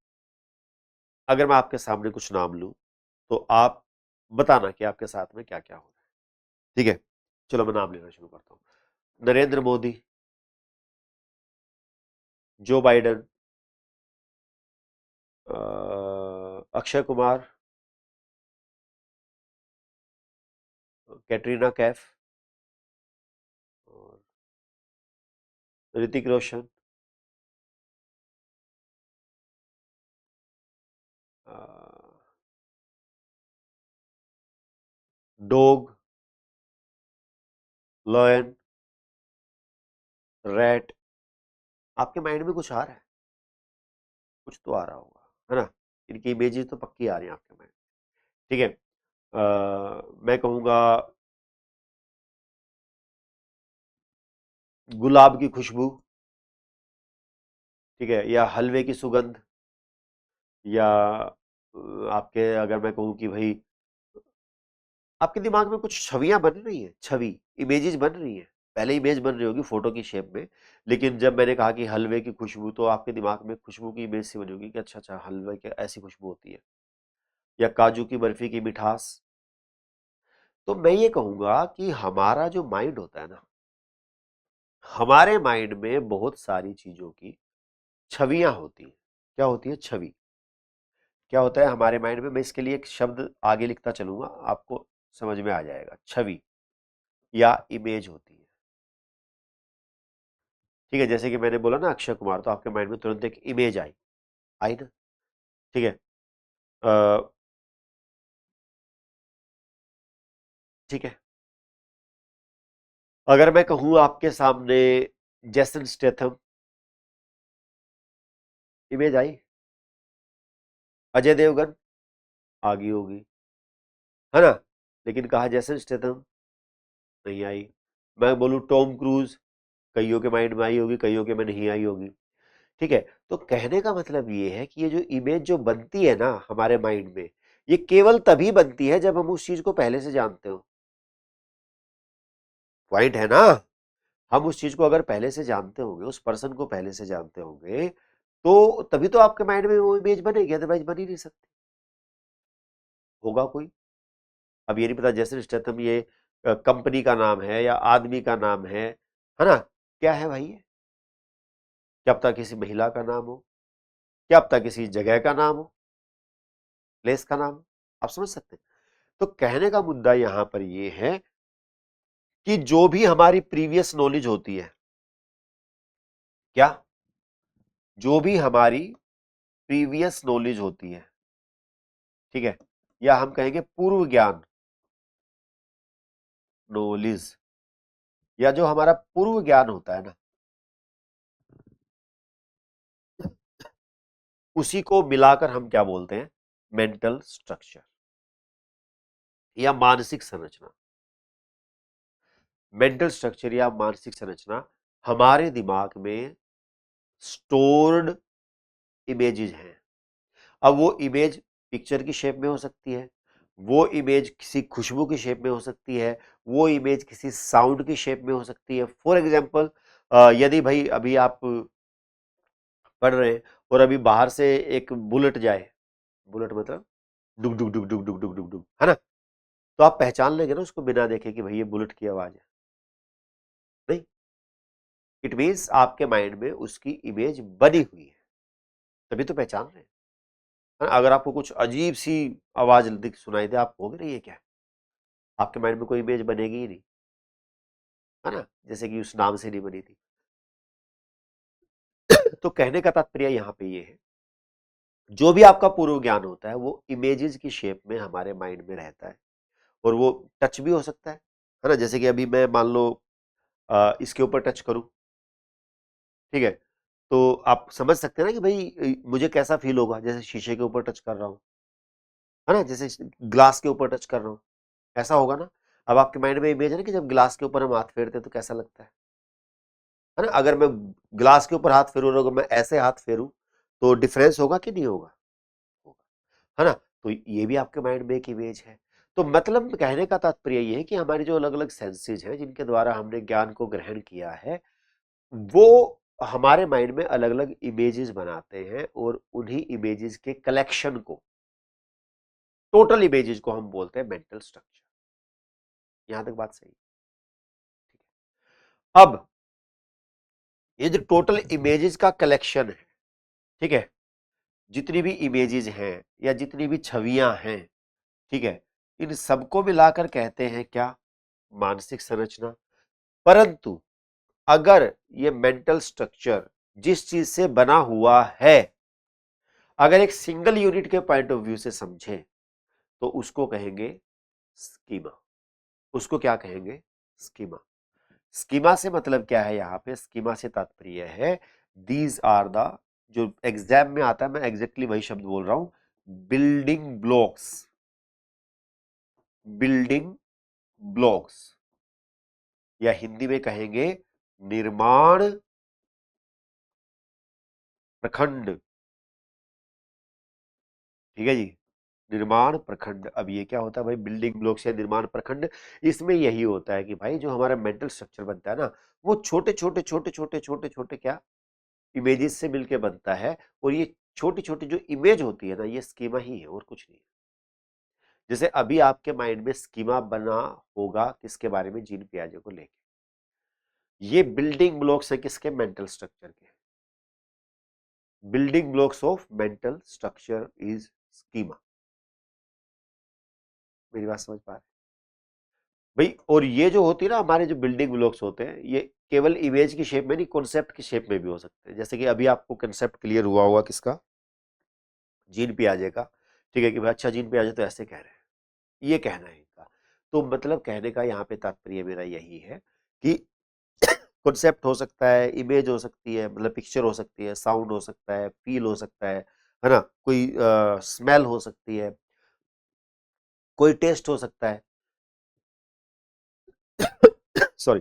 अगर मैं आपके सामने कुछ नाम लूं, तो आप बताना कि आपके साथ में क्या क्या हो रहा है। ठीक है, चलो मैं नाम लेना शुरू करता हूं। नरेंद्र मोदी, जो बाइडन, अक्षय कुमार, कैटरीना कैफ, और Hrithik Roshan, dog, lion, rat. आपके माइंड में कुछ आ रहा है, कुछ तो आ रहा होगा, है ना। इनकी इमेजेस तो पक्की आ रही है आपके माइंड। ठीक है, मैं कहूंगा गुलाब की खुशबू, ठीक है, या हलवे की सुगंध, या आपके अगर मैं कहूं कि भाई आपके दिमाग में कुछ छवियां बन रही हैं, छवि, इमेजेस बन रही हैं। पहले इमेज बन रही होगी फोटो की शेप में, लेकिन जब मैंने कहा कि हलवे की खुशबू, तो आपके दिमाग में खुशबू की इमेज सी बनी होगी कि अच्छा अच्छा हलवे की ऐसी खुशबू होती है, या काजू की बर्फी की मिठास। तो मैं ये कहूंगा कि हमारा जो माइंड होता है ना, हमारे माइंड में बहुत सारी चीजों की छवियां होती हैं। क्या होती है, छवि। क्या होता है हमारे माइंड में, मैं इसके लिए एक शब्द आगे लिखता चलूंगा, आपको समझ में आ जाएगा। छवि या इमेज होती है। ठीक है, जैसे कि मैंने बोला ना अक्षय कुमार, तो आपके माइंड में तुरंत एक इमेज आई, आई ना। ठीक है, अ, ठीक है, अगर मैं कहूं आपके सामने जैसन Statham, image I. Ajay Devgan, आ गई होगी, है ना, लेकिन कहा जैसन स्टेथम, नहीं आई। मैं बोलूं टॉम क्रूज, कईयों के माइंड में आई होगी, कईयों के में नहीं आई होगी। ठीक है, तो कहने का मतलब ये है कि ये जो इमेज जो बनती है ना हमारे माइंड में, ये केवल तभी बनती है जब हम उस चीज को पहले से जानते हो। पॉइंट है ना, हम उस चीज को अगर पहले से जानते होंगे, उस पर्सन को पहले से जानते होंगे, तो तभी तो आपके माइंड में वो इमेज बनेगी, अदरवाइज बन ही नहीं सकती। होगा कोई, अब ये नहीं पता जैसे स्टेथम ये कंपनी का नाम है या आदमी का नाम है ना, क्या है भाई ये, क्या पता किसी महिला का नाम हो, क्या पता किसी जगह का नाम हो, प्लेस का नाम हो। आप समझ सकते हैं। तो कहने का मुद्दा यहां पर ये है कि जो भी हमारी प्रीवियस नॉलेज होती है, क्या, जो भी हमारी प्रीवियस नॉलेज होती है, ठीक है, या हम कहेंगे पूर्व ज्ञान, नॉलेज, या जो हमारा पूर्व ज्ञान होता है ना, उसी को मिलाकर हम क्या बोलते हैं, मेंटल स्ट्रक्चर या मानसिक संरचना। मेंटल स्ट्रक्चर या मानसिक संरचना हमारे दिमाग में स्टोर्ड इमेजेस हैं। अब वो इमेज पिक्चर की शेप में हो सकती है, वो इमेज किसी खुशबू की शेप में हो सकती है, वो इमेज किसी साउंड की शेप में हो सकती है। फॉर एग्जाम्पल, यदि भाई अभी आप पढ़ रहे हैं और अभी बाहर से एक बुलेट जाए, बुलेट मतलब डुक डुक डुक डुक डुक डुक डुक डुक, है ना, तो आप पहचान लेंगे ना उसको बिना देखे कि भाई ये बुलेट की आवाज है? नहीं, इट मीन्स आपके माइंड में उसकी इमेज बनी हुई है, तभी तो पहचान रहे हैं। है ना? अगर आपको कुछ अजीब सी आवाज दिख सुनाई दे, आप कहोगे नहीं ये क्या है, आपके माइंड में कोई इमेज बनेगी ही नहीं, है ना, जैसे कि उस नाम से नहीं बनी थी। तो कहने का तात्पर्य यहाँ पे ये है, जो भी आपका पूर्व ज्ञान होता है वो इमेजेस की शेप में हमारे माइंड में रहता है, और वो टच भी हो सकता है ना, जैसे कि अभी मैं मान लो इसके ऊपर टच करूं, ठीक है, तो आप समझ सकते हैं ना कि भाई मुझे कैसा फील होगा, जैसे शीशे के ऊपर टच कर रहा हूं, है ना, जैसे ग्लास के ऊपर टच कर रहा हूं, ऐसा होगा ना। अब आपके माइंड में इमेज है ना कि जब ग्लास के ऊपर हम हाथ फेरते हैं तो कैसा लगता है ना, अगर मैं ग्लास के ऊपर हाथ फेरूं और अगर मैं ऐसे हाथ फेरूं तो डिफरेंस होगा कि नहीं होगा, है ना। तो ये भी आपके माइंड में एक इमेज है। तो मतलब कहने का तात्पर्य ये है कि हमारी जो अलग अलग सेंसेस हैं जिनके द्वारा हमने ज्ञान को ग्रहण किया है, वो हमारे माइंड में अलग अलग इमेजेस बनाते हैं, और उन्हीं इमेजेस के कलेक्शन को, टोटल इमेजेस को हम बोलते हैं मेंटल स्ट्रक्चर। यहां तक बात सही? अब ये जो टोटल इमेजेस का कलेक्शन है, ठीक है, जितनी भी इमेजेस हैं या जितनी भी छवियां हैं, ठीक है, इन सबको मिलाकर कहते हैं क्या, मानसिक संरचना। परंतु अगर ये मेंटल स्ट्रक्चर जिस चीज से बना हुआ है, अगर एक सिंगल यूनिट के पॉइंट ऑफ व्यू से समझे, तो उसको कहेंगे स्कीमा। उसको क्या कहेंगे, स्कीमा। स्कीमा से मतलब क्या है, यहां पे स्कीमा से तात्पर्य है, दीज आर द, जो एग्जाम में आता है, मैं एग्जैक्टली वही शब्द बोल रहा हूं, बिल्डिंग ब्लॉक्स, बिल्डिंग ब्लॉक्स, या हिंदी में कहेंगे निर्माण प्रखंड। ठीक है जी, निर्माण प्रखंड। अब ये क्या होता है भाई, बिल्डिंग ब्लॉक्स या निर्माण प्रखंड? इसमें यही होता है कि भाई जो हमारा मेंटल स्ट्रक्चर बनता है ना, वो छोटे छोटे छोटे छोटे छोटे छोटे क्या, इमेजेस से मिलके बनता है, और ये छोटी छोटी जो इमेज होती है ना, ये स्कीमा ही है और कुछ नहीं है। जैसे अभी आपके माइंड में स्कीमा बना होगा किसके बारे में, जीन पियाजे को लेके। ये बिल्डिंग ब्लॉक्स है किसके, मेंटल स्ट्रक्चर के। Building blocks of mental structure is schema. मेरी बात समझ पा रहे भाई? और ये जो होती है ना हमारे जो बिल्डिंग ब्लॉक्स होते हैं, ये केवल इमेज की शेप में नहीं, कॉन्सेप्ट की शेप में भी हो सकते हैं। जैसे कि अभी आपको कॉन्सेप्ट क्लियर हुआ होगा किसका, जीन पियाजे का। ठीक है कि भाई अच्छा, जीन पियाजे तो ऐसे कह रहे हैं, ये कहना है इनका। तो मतलब कहने का यहाँ पे तात्पर्य मेरा यही है कि कॉन्सेप्ट हो सकता है, इमेज हो सकती है, मतलब पिक्चर हो सकती है, साउंड हो सकता है, फील हो सकता है ना, कोई स्मेल हो सकती है, कोई टेस्ट हो सकता है, सॉरी।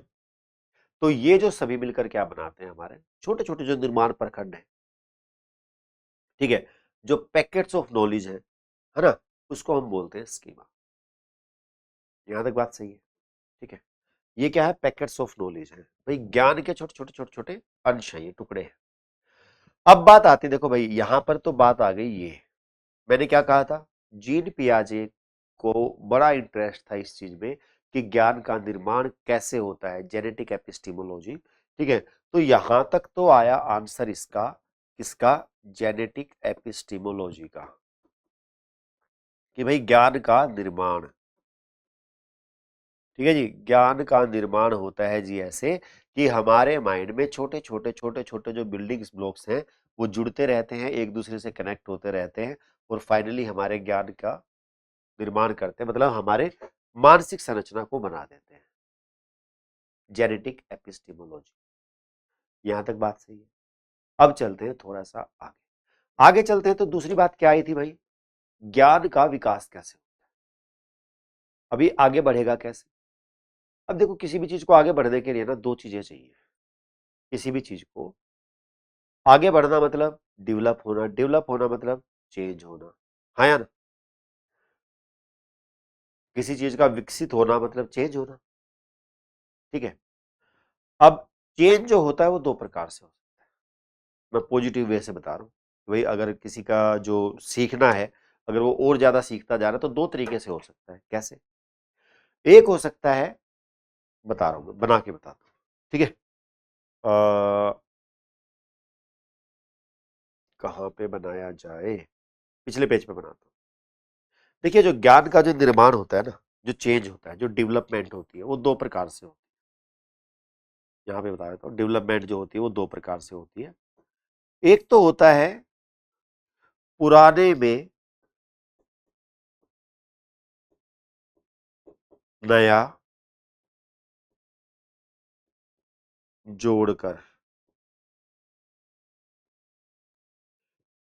तो ये जो सभी मिलकर क्या बनाते हैं, हमारे छोटे छोटे जो निर्माण प्रखंड है, ठीक है, जो पैकेट्स ऑफ नॉलेज है ना, उसको हम बोलते हैं स्कीमा। यहां तक बात सही है? ठीक है, ये क्या है, पैकेट्स ऑफ नॉलेज है भाई, ज्ञान के छोटे छोटे छोटे छोटे अंश है, ये टुकड़े हैं। अब बात आती है, देखो भाई यहां पर तो बात आ गई, ये मैंने क्या कहा था, जीन पियाजे को बड़ा इंटरेस्ट था इस चीज में कि ज्ञान का निर्माण कैसे होता है, जेनेटिक एपिस्टीमोलॉजी। ठीक है, तो यहां तक तो आया आंसर इसका, किसका, जेनेटिक एपिस्टीमोलॉजी का, कि भाई ज्ञान का निर्माण, ठीक है जी, ज्ञान का निर्माण होता है जी ऐसे कि हमारे माइंड में छोटे छोटे छोटे छोटे जो बिल्डिंग्स ब्लॉक्स हैं, वो जुड़ते रहते हैं, एक दूसरे से कनेक्ट होते रहते हैं, और फाइनली हमारे ज्ञान का निर्माण करते हैं, मतलब हमारे मानसिक संरचना को बना देते हैं। जेनेटिक एपिस्टेमोलॉजी, यहां तक बात सही है। अब चलते हैं थोड़ा सा आगे, आगे चलते हैं तो दूसरी बात क्या आई थी भाई, ज्ञान का विकास कैसे होता है, अभी आगे बढ़ेगा कैसे। अब देखो किसी भी चीज को आगे बढ़ने के लिए ना दो चीजें चाहिए। किसी भी चीज को आगे बढ़ना मतलब डेवलप होना, डेवलप होना मतलब चेंज होना, हाँ या ना। किसी चीज का विकसित होना मतलब चेंज होना, ठीक है। अब चेंज जो होता है वो दो प्रकार से होता है, मैं पॉजिटिव वे से बता रहा हूँ। भाई अगर किसी का जो सीखना है, अगर वो और ज्यादा सीखता जा रहा है तो दो तरीके से हो सकता है। कैसे, एक हो सकता है, बता रहा हूँ मैं, बना के बताता हूँ, ठीक है। कहाँ पे बनाया जाए, पिछले पेज पे बनाता हूँ। देखिए जो ज्ञान का जो निर्माण होता है ना, जो चेंज होता है, जो डेवलपमेंट होती है, वो दो प्रकार से होती है। यहाँ पे बता देता हूँ, डेवलपमेंट जो होती है वो दो प्रकार से होती है। एक तो होता है पुराने में नया जोड़कर।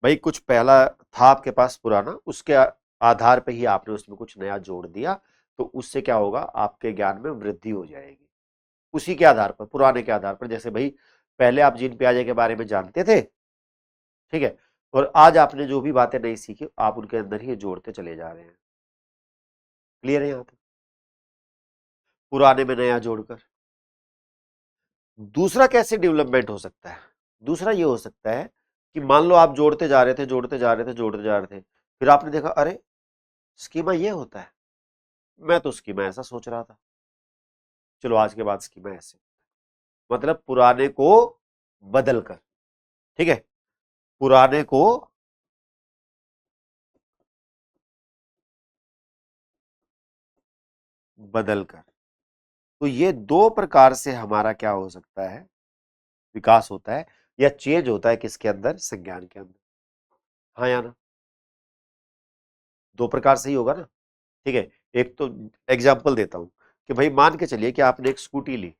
भाई कुछ पहला था आपके पास पुराना, उसके आधार पे ही आपने उसमें कुछ नया जोड़ दिया, तो उससे क्या होगा, आपके ज्ञान में वृद्धि हो जाएगी। उसी के आधार पर, पुराने के आधार पर, जैसे भाई पहले आप जीन पियाजे के बारे में जानते थे, ठीक है, और आज आपने जो भी बातें नहीं सीखी आप उनके अंदर ही जोड़ते चले जा रहे हैं। क्लियर है यहाँ तक, पुराने में नया जोड़कर। दूसरा कैसे डेवलपमेंट हो सकता है, दूसरा ये हो सकता है कि मान लो आप जोड़ते जा रहे थे, जोड़ते जा रहे थे, जोड़ते जा रहे थे, फिर आपने देखा अरे स्कीमा ये होता है, मैं तो स्कीमा ऐसा सोच रहा था, चलो आज के बाद स्कीमा ऐसे, मतलब पुराने को बदल कर, ठीक है, पुराने को बदल कर। तो ये दो प्रकार से हमारा क्या हो सकता है, विकास होता है या चेंज होता है, किसके अंदर, संज्ञान के अंदर, हाँ या ना। दो प्रकार से ही होगा ना, ठीक है। एक तो एग्जाम्पल देता हूं कि भाई मान के चलिए कि आपने एक स्कूटी ली,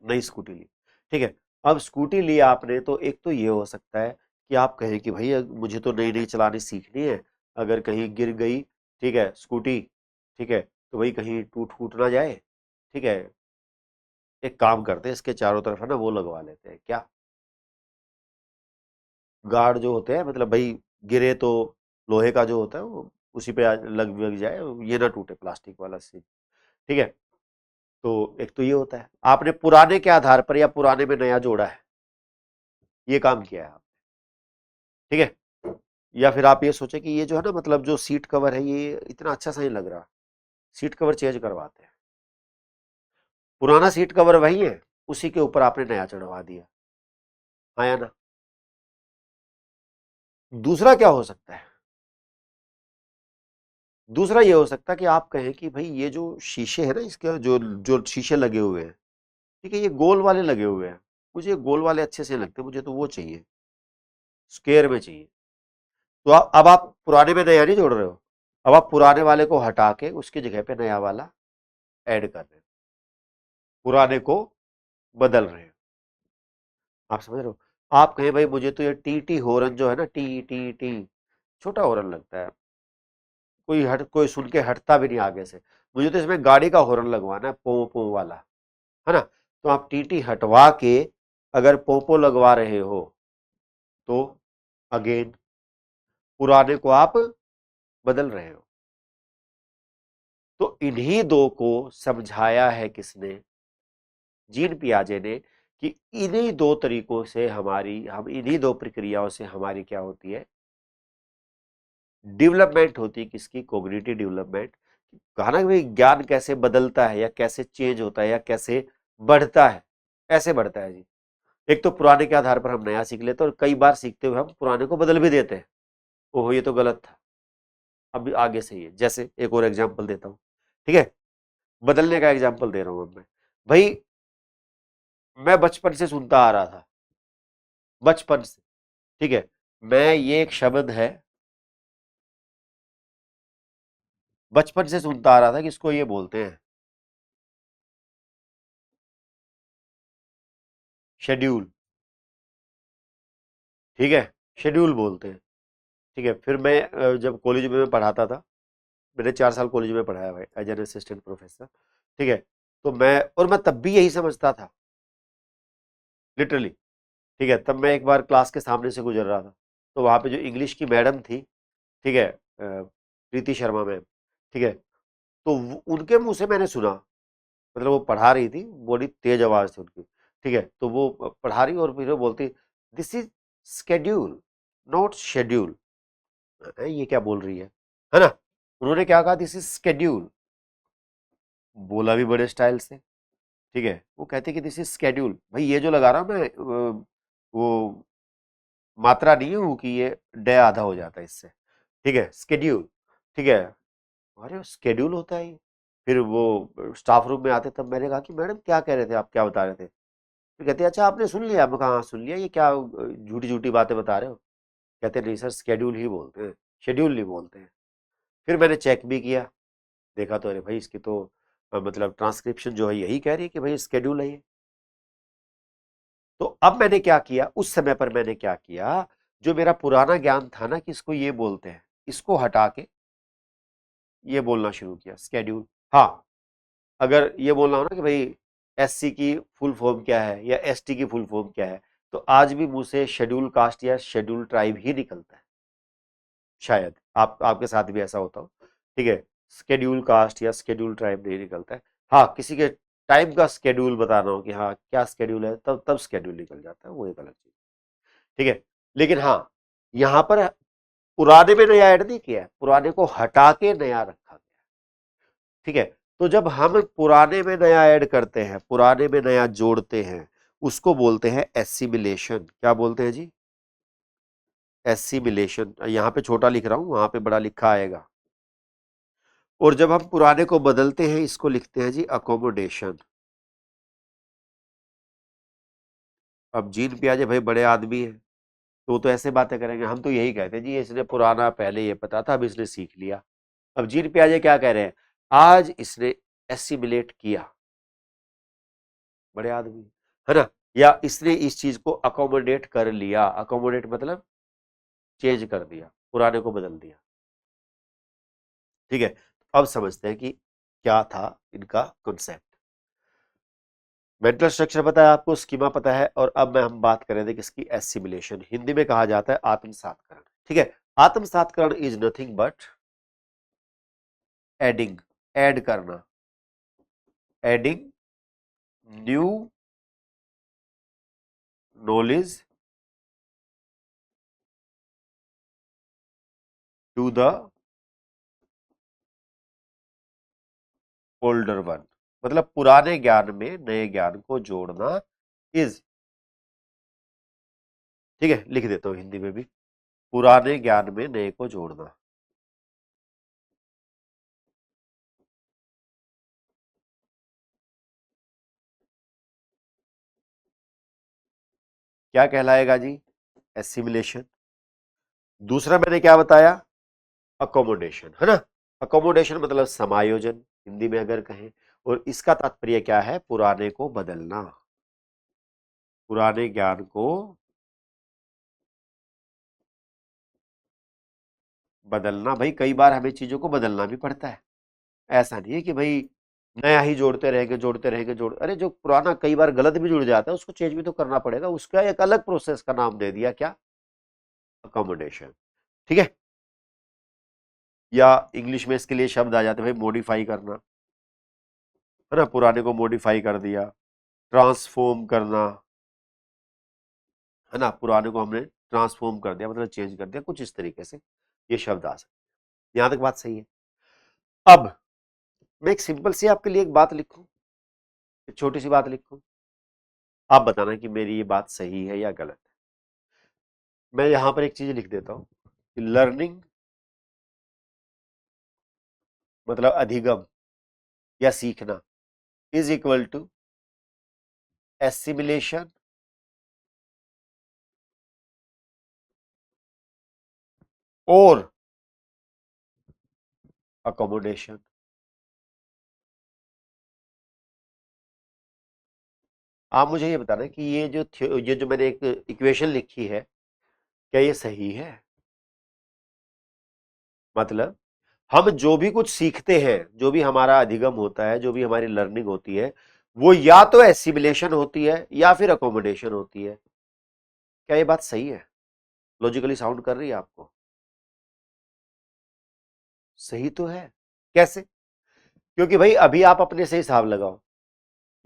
नई स्कूटी ली, ठीक है। अब स्कूटी ली आपने, तो एक तो ये हो सकता है कि आप कहें कि भाई मुझे तो नई नई चलानी सीखनी है, अगर कहीं गिर गई, ठीक है, स्कूटी, ठीक है, तो भाई कहीं टूट फूट ना जाए, ठीक है, एक काम करते हैं इसके चारों तरफ है ना वो लगवा लेते हैं, क्या, गार्ड जो होते हैं, मतलब भाई गिरे तो लोहे का जो होता है वो उसी पे लग लग जाए, ये ना टूटे, प्लास्टिक वाला सी, ठीक है। तो एक तो ये होता है, आपने पुराने के आधार पर या पुराने में नया जोड़ा है, ये काम किया है आप, ठीक है। या फिर आप ये सोचे कि ये जो है ना, मतलब जो सीट कवर है ये इतना अच्छा सा नहीं लग रहा, सीट कवर चेंज करवाते हैं, पुराना सीट कवर वही है, उसी के ऊपर आपने नया चढ़वा दिया, हाँ या ना। दूसरा क्या हो सकता है, दूसरा ये हो सकता है कि आप कहें कि भाई ये जो शीशे है ना, इसके जो जो शीशे लगे हुए हैं, ठीक है, ये गोल वाले लगे हुए हैं, मुझे गोल वाले अच्छे से लगते हैं, मुझे तो वो चाहिए, स्क्वायर में चाहिए। तो अब आप पुराने में नया नहीं जोड़ रहे हो, अब आप पुराने वाले को हटा के उसकी जगह पे नया वाला ऐड कर रहे हो, पुराने को बदल रहे हो, आप समझ रहे हो। आप कहें भाई मुझे तो ये टी टी हॉर्न जो है ना, टी टी टी, छोटा हॉर्न लगता है, कोई सुन के हटता भी नहीं आगे से, मुझे तो इसमें गाड़ी का हॉर्न लगवाना है, पो पो वाला, है ना। तो आप टी टी हटवा के अगर पोपो लगवा रहे हो, तो अगेन पुराने को आप बदल रहे हो। तो इन्हीं दो को समझाया है किसने, जीन पियाजे ने, कि इन्हीं दो तरीकों से हम इन्हीं दो प्रक्रियाओं से हमारी क्या होती है, डेवलपमेंट होती है, किसकी, कॉग्निटिव डेवलपमेंट। कहा ना कि भाई ज्ञान कैसे बदलता है या कैसे चेंज होता है या कैसे बढ़ता है, ऐसे बढ़ता है जी। एक तो पुराने के आधार पर हम नया सीख लेते हैं, और कई बार सीखते हुए हम पुराने को बदल भी देते हैं, ओहो ये तो गलत था, अब आगे से ही है। जैसे एक और एग्जांपल देता हूं, ठीक है, बदलने का एग्जांपल दे रहा हूं अब मैं। भाई मैं बचपन से सुनता आ रहा था, बचपन से, ठीक है, मैं ये एक शब्द है, बचपन से सुनता आ रहा था कि इसको ये बोलते हैं शेड्यूल। ठीक है, शेड्यूल बोलते हैं। ठीक है, फिर मैं जब कॉलेज में मैं पढ़ाता था, मैंने 4 साल कॉलेज में पढ़ाया भाई एज एन असिस्टेंट प्रोफेसर। ठीक है, तो मैं तब भी यही समझता था लिटरली। ठीक है, तब मैं एक बार क्लास के सामने से गुजर रहा था, तो वहाँ पे जो इंग्लिश की मैडम थी, ठीक है, प्रीति शर्मा मैम। ठीक है, तो उनके मुंह से मैंने सुना, मतलब वो पढ़ा रही थी, बड़ी तेज आवाज थी उनकी। ठीक है, तो वो पढ़ा रही और फिर वो बोलती, this is schedule not schedule. ये क्या बोल रही है ना। उन्होंने क्या कहा, दिस इज स्केड्यूल, बोला भी बड़े स्टाइल से। ठीक है, वो कहते कि दिस इज स्केड्यूल। भाई ये जो लगा रहा हूं मैं, वो मात्रा नहीं है वो कि ये डे आधा हो जाता है इससे। ठीक है, स्केड्यूल। ठीक है, अरे स्केड्यूल होता है ये। फिर वो स्टाफ रूम में आते, तब मैंने कहा कि मैडम क्या कह रहे थे आप, क्या बता रहे थे। फिर कहते अच्छा आपने सुन लिया। मैं कहा हाँ सुन लिया, ये क्या झूठी झूठी बातें बता रहे हो। कहते नहीं सर, स्केड्यूल ही बोलते हैं, शेड्यूल नहीं बोलते हैं। फिर मैंने चेक भी किया, देखा तो अरे भाई इसकी तो मतलब ट्रांसक्रिप्शन जो है यही कह रही है कि भाई स्केड्यूल है ये। तो अब मैंने क्या किया, उस समय पर मैंने क्या किया, जो मेरा पुराना ज्ञान था ना कि इसको ये बोलते हैं, इसको हटा के ये बोलना शुरू किया स्केड्यूल। हाँ, अगर ये बोलना हो ना कि भाई एससी की फुल फॉर्म क्या है या एसटी की फुल फॉर्म क्या है, तो आज भी मुंह से शेड्यूल कास्ट या शेड्यूल ट्राइब ही निकलता है। शायद आपके साथ भी ऐसा होता हो। ठीक है, स्केड्यूल कास्ट या स्केड्यूल ट्राइब नहीं निकलता है। हाँ, किसी के टाइम का स्केड्यूल बताना हो कि हाँ क्या स्केड्यूल है, तब तब स्केड्यूल निकल जाता है, वो एक अलग चीज। ठीक है, लेकिन हाँ, यहाँ पर पुराने में नया ऐड नहीं किया है, पुराने को हटा के नया रखा गया। ठीक है, तो जब हम पुराने में नया ऐड करते हैं, पुराने में नया जोड़ते हैं, उसको बोलते हैं एसिमिलेशन। क्या बोलते हैं जी, एसिमिलेशन। यहाँ पे छोटा लिख रहा हूं, वहां पे बड़ा लिखा आएगा। और जब हम पुराने को बदलते हैं, इसको लिखते हैं जी अकोमोडेशन। अब जीन पियाजे भाई बड़े आदमी है, तो वो तो ऐसे बातें करेंगे, हम तो यही कहते हैं जी इसने पुराना पहले ये पता था, अब इसने सीख लिया। अब जीन पियाजे क्या कह रहे हैं, आज इसने एसिमिलेट किया, बड़े आदमी है ना। या इसने इस चीज को अकोमोडेट कर लिया, अकोमोडेट मतलब चेंज कर दिया, पुराने को बदल दिया। ठीक है, अब समझते हैं कि क्या था इनका कॉन्सेप्ट। मेंटल स्ट्रक्चर पता है आपको, स्कीमा पता है, और अब मैं हम बात करें थे किसकी, एसिमिलेशन। हिंदी में कहा जाता है आत्मसातकरण। ठीक है, आत्मसातकरण is nothing but adding, add करना, adding new knowledge to the older one. मतलब पुराने ज्ञान में नए ज्ञान को जोड़ना इज, ठीक है लिख देता हूं हिंदी में भी, पुराने ज्ञान में नए को जोड़ना। क्या कहलाएगा जी, एसिमिलेशन। दूसरा मैंने क्या बताया, अकोमोडेशन, है ना। अकोमोडेशन मतलब समायोजन, हिंदी में अगर कहें, और इसका तात्पर्य क्या है, पुराने को बदलना, पुराने ज्ञान को बदलना। भाई कई बार हमें चीजों को बदलना भी पड़ता है, ऐसा नहीं है कि भाई नया ही जोड़ते रहेंगे जोड़ते रहेंगे अरे जो पुराना कई बार गलत भी जुड़ जाता है, उसको चेंज भी तो करना पड़ेगा, उसका एक अलग प्रोसेस का नाम दे दिया, क्या, अकोमोडेशन। ठीक है, या इंग्लिश में इसके लिए शब्द आ जाते हैं भाई, मॉडिफाई करना, है ना, पुराने को मॉडिफाई कर दिया, ट्रांसफॉर्म करना, है ना, पुराने को हमने ट्रांसफॉर्म कर दिया, मतलब चेंज कर दिया, कुछ इस तरीके से ये शब्द आ सकते हैं। यहां तक बात सही है। अब मैं एक सिंपल सी आपके लिए एक बात लिखूं, एक छोटी सी बात लिखूं, आप बताना कि मेरी ये बात सही है या गलत है। मैं यहां पर एक चीज लिख देता हूं कि लर्निंग मतलब अधिगम या सीखना इज इक्वल टू एसिमिलेशन और अकोमोडेशन। आप मुझे ये बताना कि ये जो मैंने एक इक्वेशन लिखी है, क्या ये सही है? मतलब हम जो भी कुछ सीखते हैं, जो भी हमारा अधिगम होता है, जो भी हमारी लर्निंग होती है, वो या तो एसिमिलेशन होती है या फिर अकोमोडेशन होती है। क्या ये बात सही है? लॉजिकली साउंड कर रही है आपको? सही तो है। कैसे? क्योंकि भाई अभी आप अपने से हिसाब लगाओ,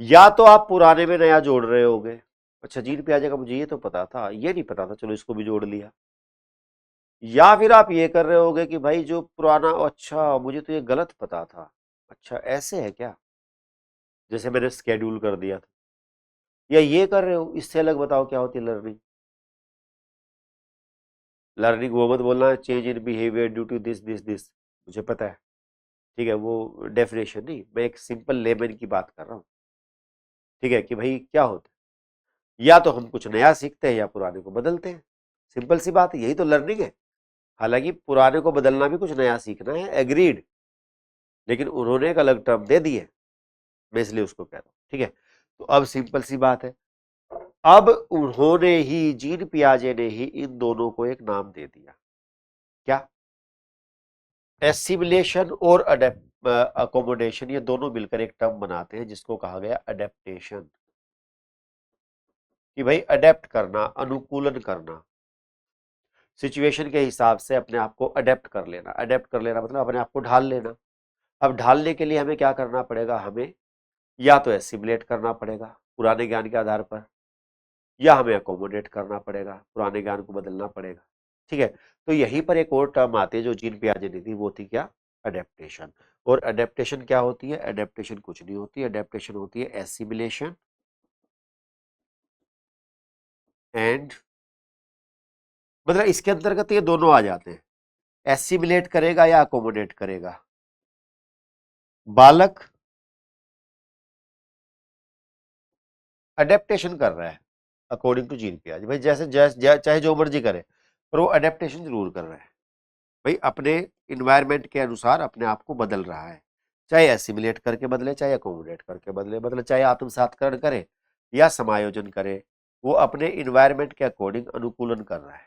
या तो आप पुराने में नया जोड़ रहे होगे। अच्छा, जीन पे आ जाएगा, मुझे ये तो पता था, ये नहीं पता था, चलो इसको भी जोड़ लिया। या फिर आप ये कर रहे होगे कि भाई जो पुराना, अच्छा मुझे तो ये गलत पता था, अच्छा ऐसे है क्या, जैसे मैंने स्केड्यूल कर दिया था। या ये कर रहे हो, इससे अलग बताओ क्या होती है लर्निंग। लर्निंग वो मत बोलना change in behaviour due to this this this, मुझे पता है, ठीक है, वो डेफिनेशन नहीं, मैं एक सिंपल लेमन की बात कर रहा हूँ। ठीक है, कि भाई क्या होता है, या तो हम कुछ नया सीखते हैं या पुराने को बदलते हैं। सिंपल सी बात है, यही तो लर्निंग है। हालांकि पुराने को बदलना भी कुछ नया सीखना है, एग्रीड, लेकिन उन्होंने एक अलग टर्म दे दी है, मैं इसलिए उसको कह रहा हूँ। ठीक है, तो अब सिंपल सी बात है, अब उन्होंने ही, जीन पियाजे ने ही इन दोनों को एक नाम दे दिया। क्या? एसिमिलेशन और अकोमोडेशन, ये दोनों मिलकर एक टर्म बनाते हैं जिसको कहा गया अडेप्टेशन। कि भाई अडेप्ट करना, अनुकूलन करना, सिचुएशन के हिसाब से अपने आप को अडेप्ट कर लेना। अडेप्ट कर लेना मतलब अपने आप को ढाल लेना। अब ढालने के लिए हमें क्या करना पड़ेगा, हमें या तो एसिमुलेट करना पड़ेगा पुराने ज्ञान के आधार पर, या हमें अकोमोडेट करना पड़ेगा, पुराने ज्ञान को बदलना पड़ेगा। ठीक है, तो यहीं पर एक और टर्म आती है जो जीन पियाजे ने दी, वो थी क्या? अडेप्टेशन। और अडेप्टेशन क्या होती है? अडेप्टेशन कुछ नहीं होती, अडेप्टेशन होती है एसिमिलेशन एंड, मतलब इसके अंतर्गत ये दोनों आ जाते हैं, एसिमिलेट करेगा या अकोमोडेट करेगा। बालक अडेप्टेशन कर रहा है अकॉर्डिंग टू जीन पियाजे, भाई जैसे चाहे जो मर्जी करे, पर वो अडेप्टेशन जरूर कर रहा है। भाई अपने इन्वायरमेंट के अनुसार अपने आप को बदल रहा है, चाहे एसिमिलेट करके बदले, चाहे अकोमोडेट करके बदले, मतलब चाहे आत्मसातकरण करे या समायोजन करे, वो अपने इन्वायरमेंट के अकॉर्डिंग अनुकूलन कर रहा है।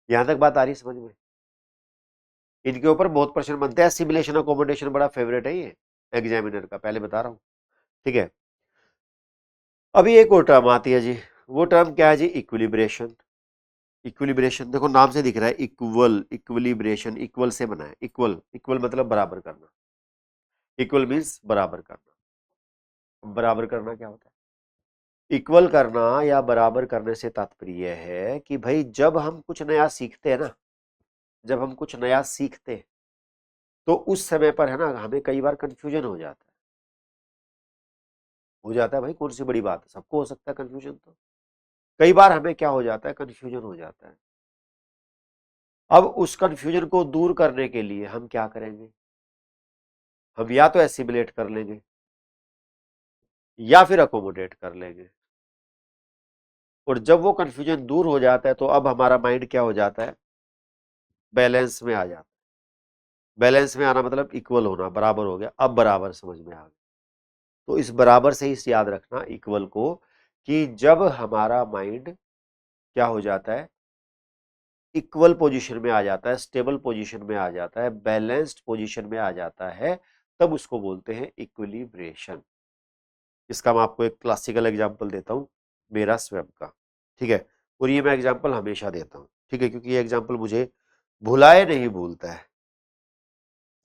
यहां तक बात आ रही है समझ में? इनके ऊपर बहुत प्रश्न बनते हैं, सिमुलेशन अकोमोडेशन बड़ा फेवरेट है ये एग्जामिनर का, पहले बता रहा हूं। ठीक है, अभी एक और टर्म आती है जी, वो टर्म क्या है जी? इक्विलिब्रेशन। इक्विलिब्रेशन देखो नाम से दिख रहा है, इक्वल, इक्विलिब्रेशन, इक्वल से बना है, इक्वल, इक्वल मतलब बराबर करना, इक्वल मीन्स बराबर करना। बराबर करना क्या होता है? इक्वल करना या बराबर करने से तात्पर्य है कि भाई जब हम कुछ नया सीखते हैं ना, जब हम कुछ नया सीखते हैं, तो उस समय पर है ना, हमें कई बार कंफ्यूजन हो जाता है भाई, कौन सी बड़ी बात है, सबको हो सकता है कंफ्यूजन, तो कई बार हमें क्या हो जाता है, कंफ्यूजन हो जाता है। अब उस कंफ्यूजन को दूर करने के लिए हम क्या करेंगे, हम या तो एसिमुलेट कर लेंगे या फिर अकोमोडेट कर लेंगे। और जब वो कंफ्यूजन दूर हो जाता है तो अब हमारा माइंड क्या हो जाता है, बैलेंस में आ जाता है। बैलेंस में आना मतलब इक्वल होना, बराबर हो गया, अब बराबर समझ में आ गया। तो इस बराबर से ही याद रखना इक्वल को, कि जब हमारा माइंड क्या हो जाता है, इक्वल पोजीशन में आ जाता है, स्टेबल पोजीशन में आ जाता है, बैलेंस्ड पोजीशन में आ जाता है, तब उसको बोलते हैं इक्विलिब्रेशन। इसका मैं आपको एक क्लासिकल एग्जांपल देता हूं, मेरा स्वयं का। ठीक है, और ये मैं एग्जांपल हमेशा देता हूं, ठीक है, क्योंकि ये एग्जांपल मुझे भुलाए नहीं भूलता है।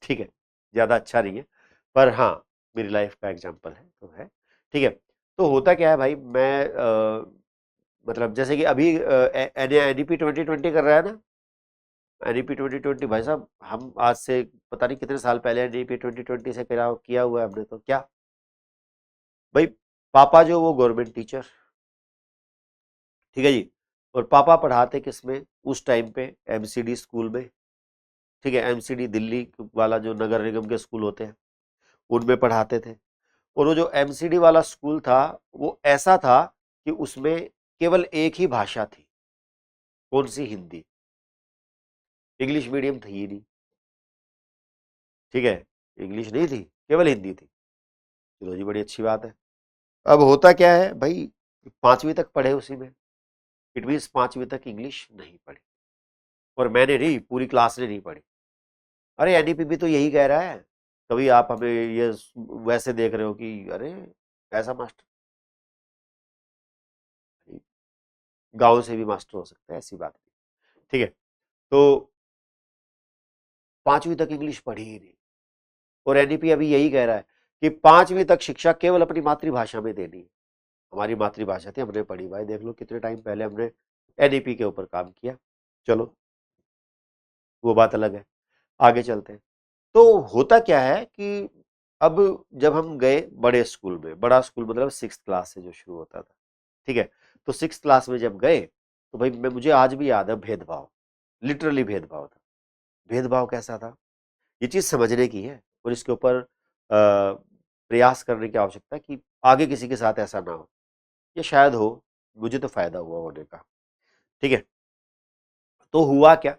ठीक है, ज्यादा अच्छा नहीं है, पर हाँ मेरी लाइफ का एग्जांपल है तो है। ठीक है, तो होता क्या है भाई, मैं मतलब जैसे कि अभी एनईपी 2020 कर रहा है ना, एनईपी 2020 भाई साहब, हम आज से पता नहीं कितने साल पहले एनईपी 2020 से किया हुआ है हमने, तो क्या भाई, पापा जो वो गवर्नमेंट टीचर, ठीक है जी, और पापा पढ़ाते किस में उस टाइम पे, एमसीडी स्कूल में। ठीक है, एमसीडी दिल्ली वाला जो नगर निगम के स्कूल होते हैं उनमें पढ़ाते थे। और वो जो एमसीडी वाला स्कूल था, वो ऐसा था कि उसमें केवल एक ही भाषा थी, कौन सी? हिंदी। इंग्लिश मीडियम थी ही नहीं। ठीक है, इंग्लिश नहीं थी, केवल हिंदी थी। चलो जी, बड़ी अच्छी बात है। अब होता क्या है भाई, 5वीं तक पढ़े उसी में, इट मीन्स 5वीं तक इंग्लिश नहीं पढ़ी। और मैंने नहीं, पूरी क्लास ने नहीं पढ़ी। अरे एनईपी भी तो यही कह रहा है। कभी आप हमें ये वैसे देख रहे हो कि अरे ऐसा मास्टर, गांव से भी मास्टर हो सकता है, ऐसी बात नहीं। ठीक है, तो 5वीं तक इंग्लिश पढ़ी ही नहीं। और एनईपी अभी यही कह रहा है कि 5वीं तक शिक्षा केवल अपनी मातृभाषा में देनी है। हमारी मातृभाषा थी, हमने पढ़ी भाई, देख लो कितने टाइम पहले हमने एनईपी के ऊपर काम किया। चलो, वो बात अलग है, आगे चलते हैं। तो होता क्या है कि अब जब हम गए बड़े स्कूल में, बड़ा स्कूल मतलब 6th क्लास से जो शुरू होता था, ठीक है, तो 6th क्लास में जब गए तो भाई मैं, मुझे आज भी याद है भेदभाव, लिटरली भेदभाव था। भेदभाव कैसा था, ये चीज समझने की है और इसके ऊपर प्रयास करने की आवश्यकता है कि आगे किसी के साथ ऐसा ना हो, या शायद हो, मुझे तो फायदा हुआ होने का। ठीक है, तो हुआ क्या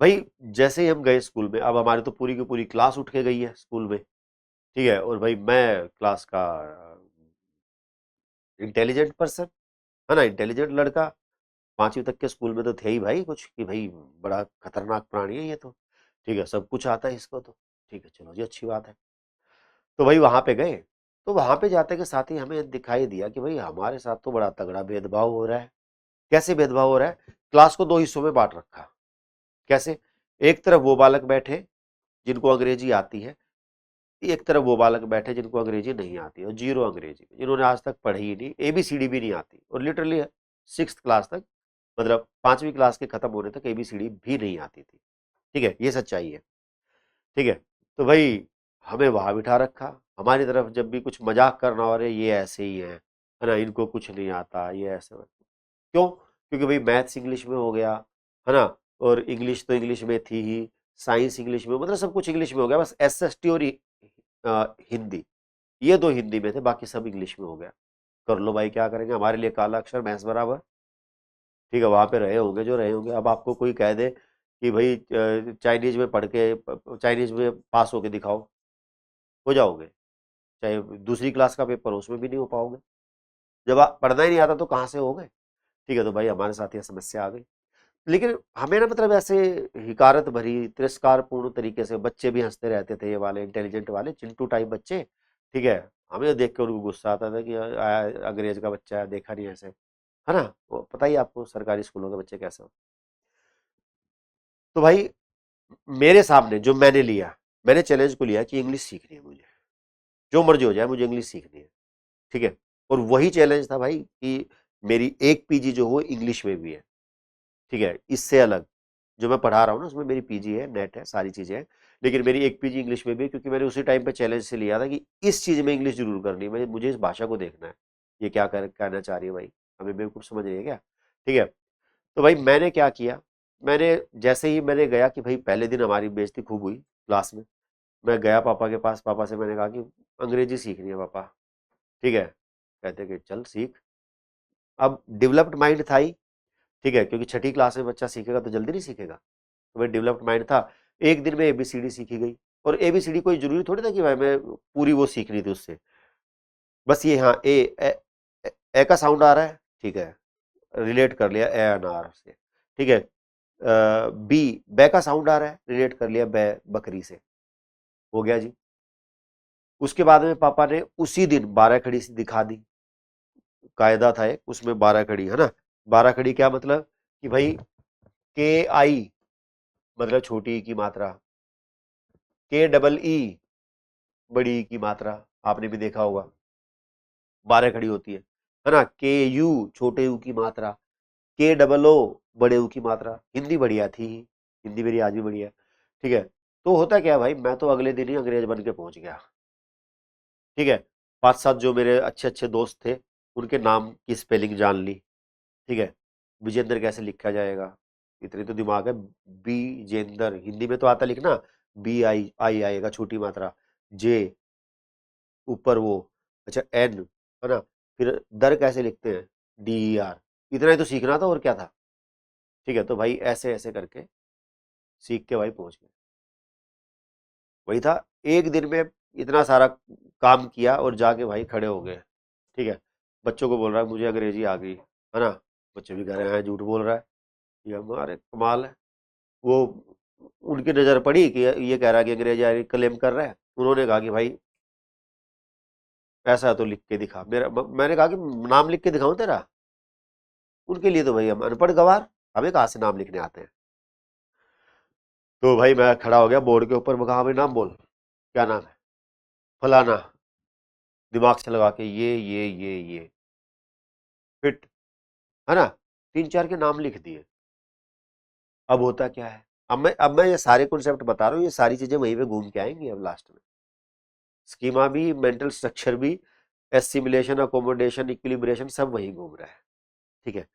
भाई, जैसे ही हम गए स्कूल में, अब हमारे तो पूरी की पूरी क्लास उठ के गई है स्कूल में। ठीक है, और भाई मैं क्लास का इंटेलिजेंट पर्सन, है ना, इंटेलिजेंट लड़का। 5वीं तक के स्कूल में तो थे ही भाई कुछ कि भाई बड़ा खतरनाक प्राणी है ये तो। ठीक है, सब कुछ आता है इसको तो। ठीक है, चलो जी, अच्छी बात है। तो भाई वहां पे गए, तो वहां पे जाते के साथ ही हमें दिखाई दिया कि भाई हमारे साथ तो बड़ा तगड़ा भेदभाव हो रहा है। कैसे भेदभाव हो रहा है, क्लास को 2 हिस्सों में बांट रखा। कैसे, एक तरफ वो बालक बैठे जिनको अंग्रेजी आती है, एक तरफ वो बालक बैठे जिनको अंग्रेजी नहीं आती, और जीरो अंग्रेजी में, जिन्होंने आज तक पढ़ी ही नहीं, एबीसीडी भी नहीं आती, और लिटरली 6th क्लास तक, मतलब 5वीं क्लास के खत्म होने तक एबीसीडी भी नहीं आती थी। ठीक है, ये सच्चाई है। ठीक है, तो भाई हमें वहां बिठा रखा। हमारी तरफ जब भी कुछ मजाक करना हो रहे, ये ऐसे ही है ना, इनको कुछ नहीं आता, ये ऐसे। क्यों, क्योंकि भाई मैथ्स इंग्लिश में हो गया, है ना, और इंग्लिश तो इंग्लिश में थी ही, साइंस इंग्लिश में, मतलब सब कुछ इंग्लिश में हो गया, बस एसएसटी और हिंदी, ये 2 हिंदी में थे, बाकी सब इंग्लिश में हो गया। कर लो भाई, क्या करेंगे, हमारे लिए काला अक्षर मैथ्स बराबर। ठीक है, वहां पे रहे होंगे जो रहे होंगे। अब आपको कोई कह दे कि भाई चाइनीज में पढ़ के, चाइनीज में पास होके दिखाओ, हो जाओगे, चाहे दूसरी क्लास का पेपर हो, उसमें भी नहीं हो पाओगे। जब आप पढ़ना ही नहीं आता तो कहाँ से हो गए। ठीक है, तो भाई हमारे साथ यह समस्या आ गई। लेकिन हमें ना, मतलब ऐसे हिकारत भरी, तिरस्कारपूर्ण तरीके से बच्चे भी हंसते रहते थे, ये वाले इंटेलिजेंट वाले चिंटू टाइप बच्चे। ठीक है, हमें देख के उनको गुस्सा आता था कि अंग्रेज का बच्चा है, देखा नहीं ऐसे, है ना, वो पता ही आपको सरकारी स्कूलों के बच्चे कैसे हो। तो भाई मेरे सामने जो मैंने लिया, मैंने चैलेंज को लिया कि इंग्लिश सीखनी है मुझे, जो मर्जी हो जाए, मुझे इंग्लिश सीखनी है। ठीक है, और वही चैलेंज था भाई कि मेरी एक पीजी जो हो इंग्लिश में भी है। ठीक है, इससे अलग जो मैं पढ़ा रहा हूँ ना, उसमें मेरी पीजी है, नेट है, सारी चीजें हैं, लेकिन मेरी एक पीजी इंग्लिश में भी है, क्योंकि मैंने उसी टाइम पे चैलेंज से लिया था कि इस चीज में इंग्लिश जरूर करनी है, मुझे इस भाषा को देखना है, ये क्या कहना चाह रही है भाई, हमें बेवकूफ समझ रही है क्या। ठीक है, तो भाई मैंने क्या किया, मैंने जैसे ही मैंने गया कि भाई पहले दिन हमारी बेइज्जती खूब हुई क्लास में, मैं गया पापा के पास, पापा से मैंने कहा कि अंग्रेजी सीखनी है पापा। ठीक है, कहते कि चल सीख। अब डेवलप्ड माइंड था ही, ठीक है, क्योंकि 6ठी क्लास में बच्चा सीखेगा तो जल्दी नहीं सीखेगा, तो भाई डेवलप्ड माइंड था। एक दिन में एबीसीडी सीखी गई, और एबीसीडी कोई जरूरी थोड़ी था कि भाई मैं पूरी वो सीखनी थी उससे। बस ये, हाँ, ए का साउंड आ रहा है, ठीक है, रिलेट कर लिया ए एन आर से। ठीक है, बी, बै का साउंड आ रहा है, रिलेट कर लिया बै, बकरी से। हो गया जी। उसके बाद में पापा ने उसी दिन 12 खड़ी सी दिखा दी। कायदा था एक, उसमें 12 खड़ी, है ना। 12 खड़ी क्या मतलब कि भाई के आई मतलब छोटी ई की मात्रा, के डबल ई बड़ी ई की मात्रा, आपने भी देखा होगा, 12 खड़ी होती है ना। के यू छोटे यू की मात्रा, के डबल ओ बड़े यू की मात्रा। हिंदी बढ़िया थी, हिंदी मेरी आज भी बढ़िया है। ठीक है, तो होता क्या है भाई, मैं तो अगले दिन ही अंग्रेज बन के पहुंच गया। ठीक है, 5-7 जो मेरे अच्छे अच्छे दोस्त थे, उनके नाम की स्पेलिंग जान ली। ठीक है, विजेंद्र कैसे लिखा जाएगा, इतनी तो दिमाग है। बीजेंद्र हिंदी में तो आता लिखना, बी आई आई आएगा छोटी मात्रा, जे ऊपर वो, अच्छा एन, है ना, फिर दर कैसे लिखते हैं, डी ई आर। इतना ही तो सीखना था, और क्या था। ठीक है, तो भाई ऐसे ऐसे करके सीख के भाई पहुंच गए। वही था, एक दिन में इतना सारा काम किया और जाके भाई खड़े हो गए। ठीक है, बच्चों को बोल रहा है मुझे अंग्रेजी आ गई, है ना। बच्चे भी कह रहे हैं झूठ बोल रहा है, ये हमारे कमाल है। वो उनकी नज़र पड़ी कि ये कह रहा है कि अंग्रेजी आ गई, क्लेम कर रहा है। उन्होंने कहा कि भाई ऐसा है तो लिख के दिखा। मैंने कहा कि नाम लिख के दिखाऊं तेरा? उनके लिए तो भाई हम अनपढ़ गवार, हमें कहाँ से नाम लिखने आते हैं। तो भाई मैं खड़ा हो गया बोर्ड के ऊपर, मैं कहा भाई नाम बोल, क्या नाम है? फलाना। दिमाग से लगा के ये फिट, है ना। तीन चार के नाम लिख दिए। अब होता क्या है, अब मैं ये सारे कॉन्सेप्ट बता रहा हूँ, ये सारी चीजें वहीं पे घूम के आएंगी अब लास्ट में। स्कीमा भी, मेंटल स्ट्रक्चर भी, एसिमिलेशन, अकोमोडेशन, इक्विलिब्रेशन, सब वहीं घूम रहा है। ठीक है,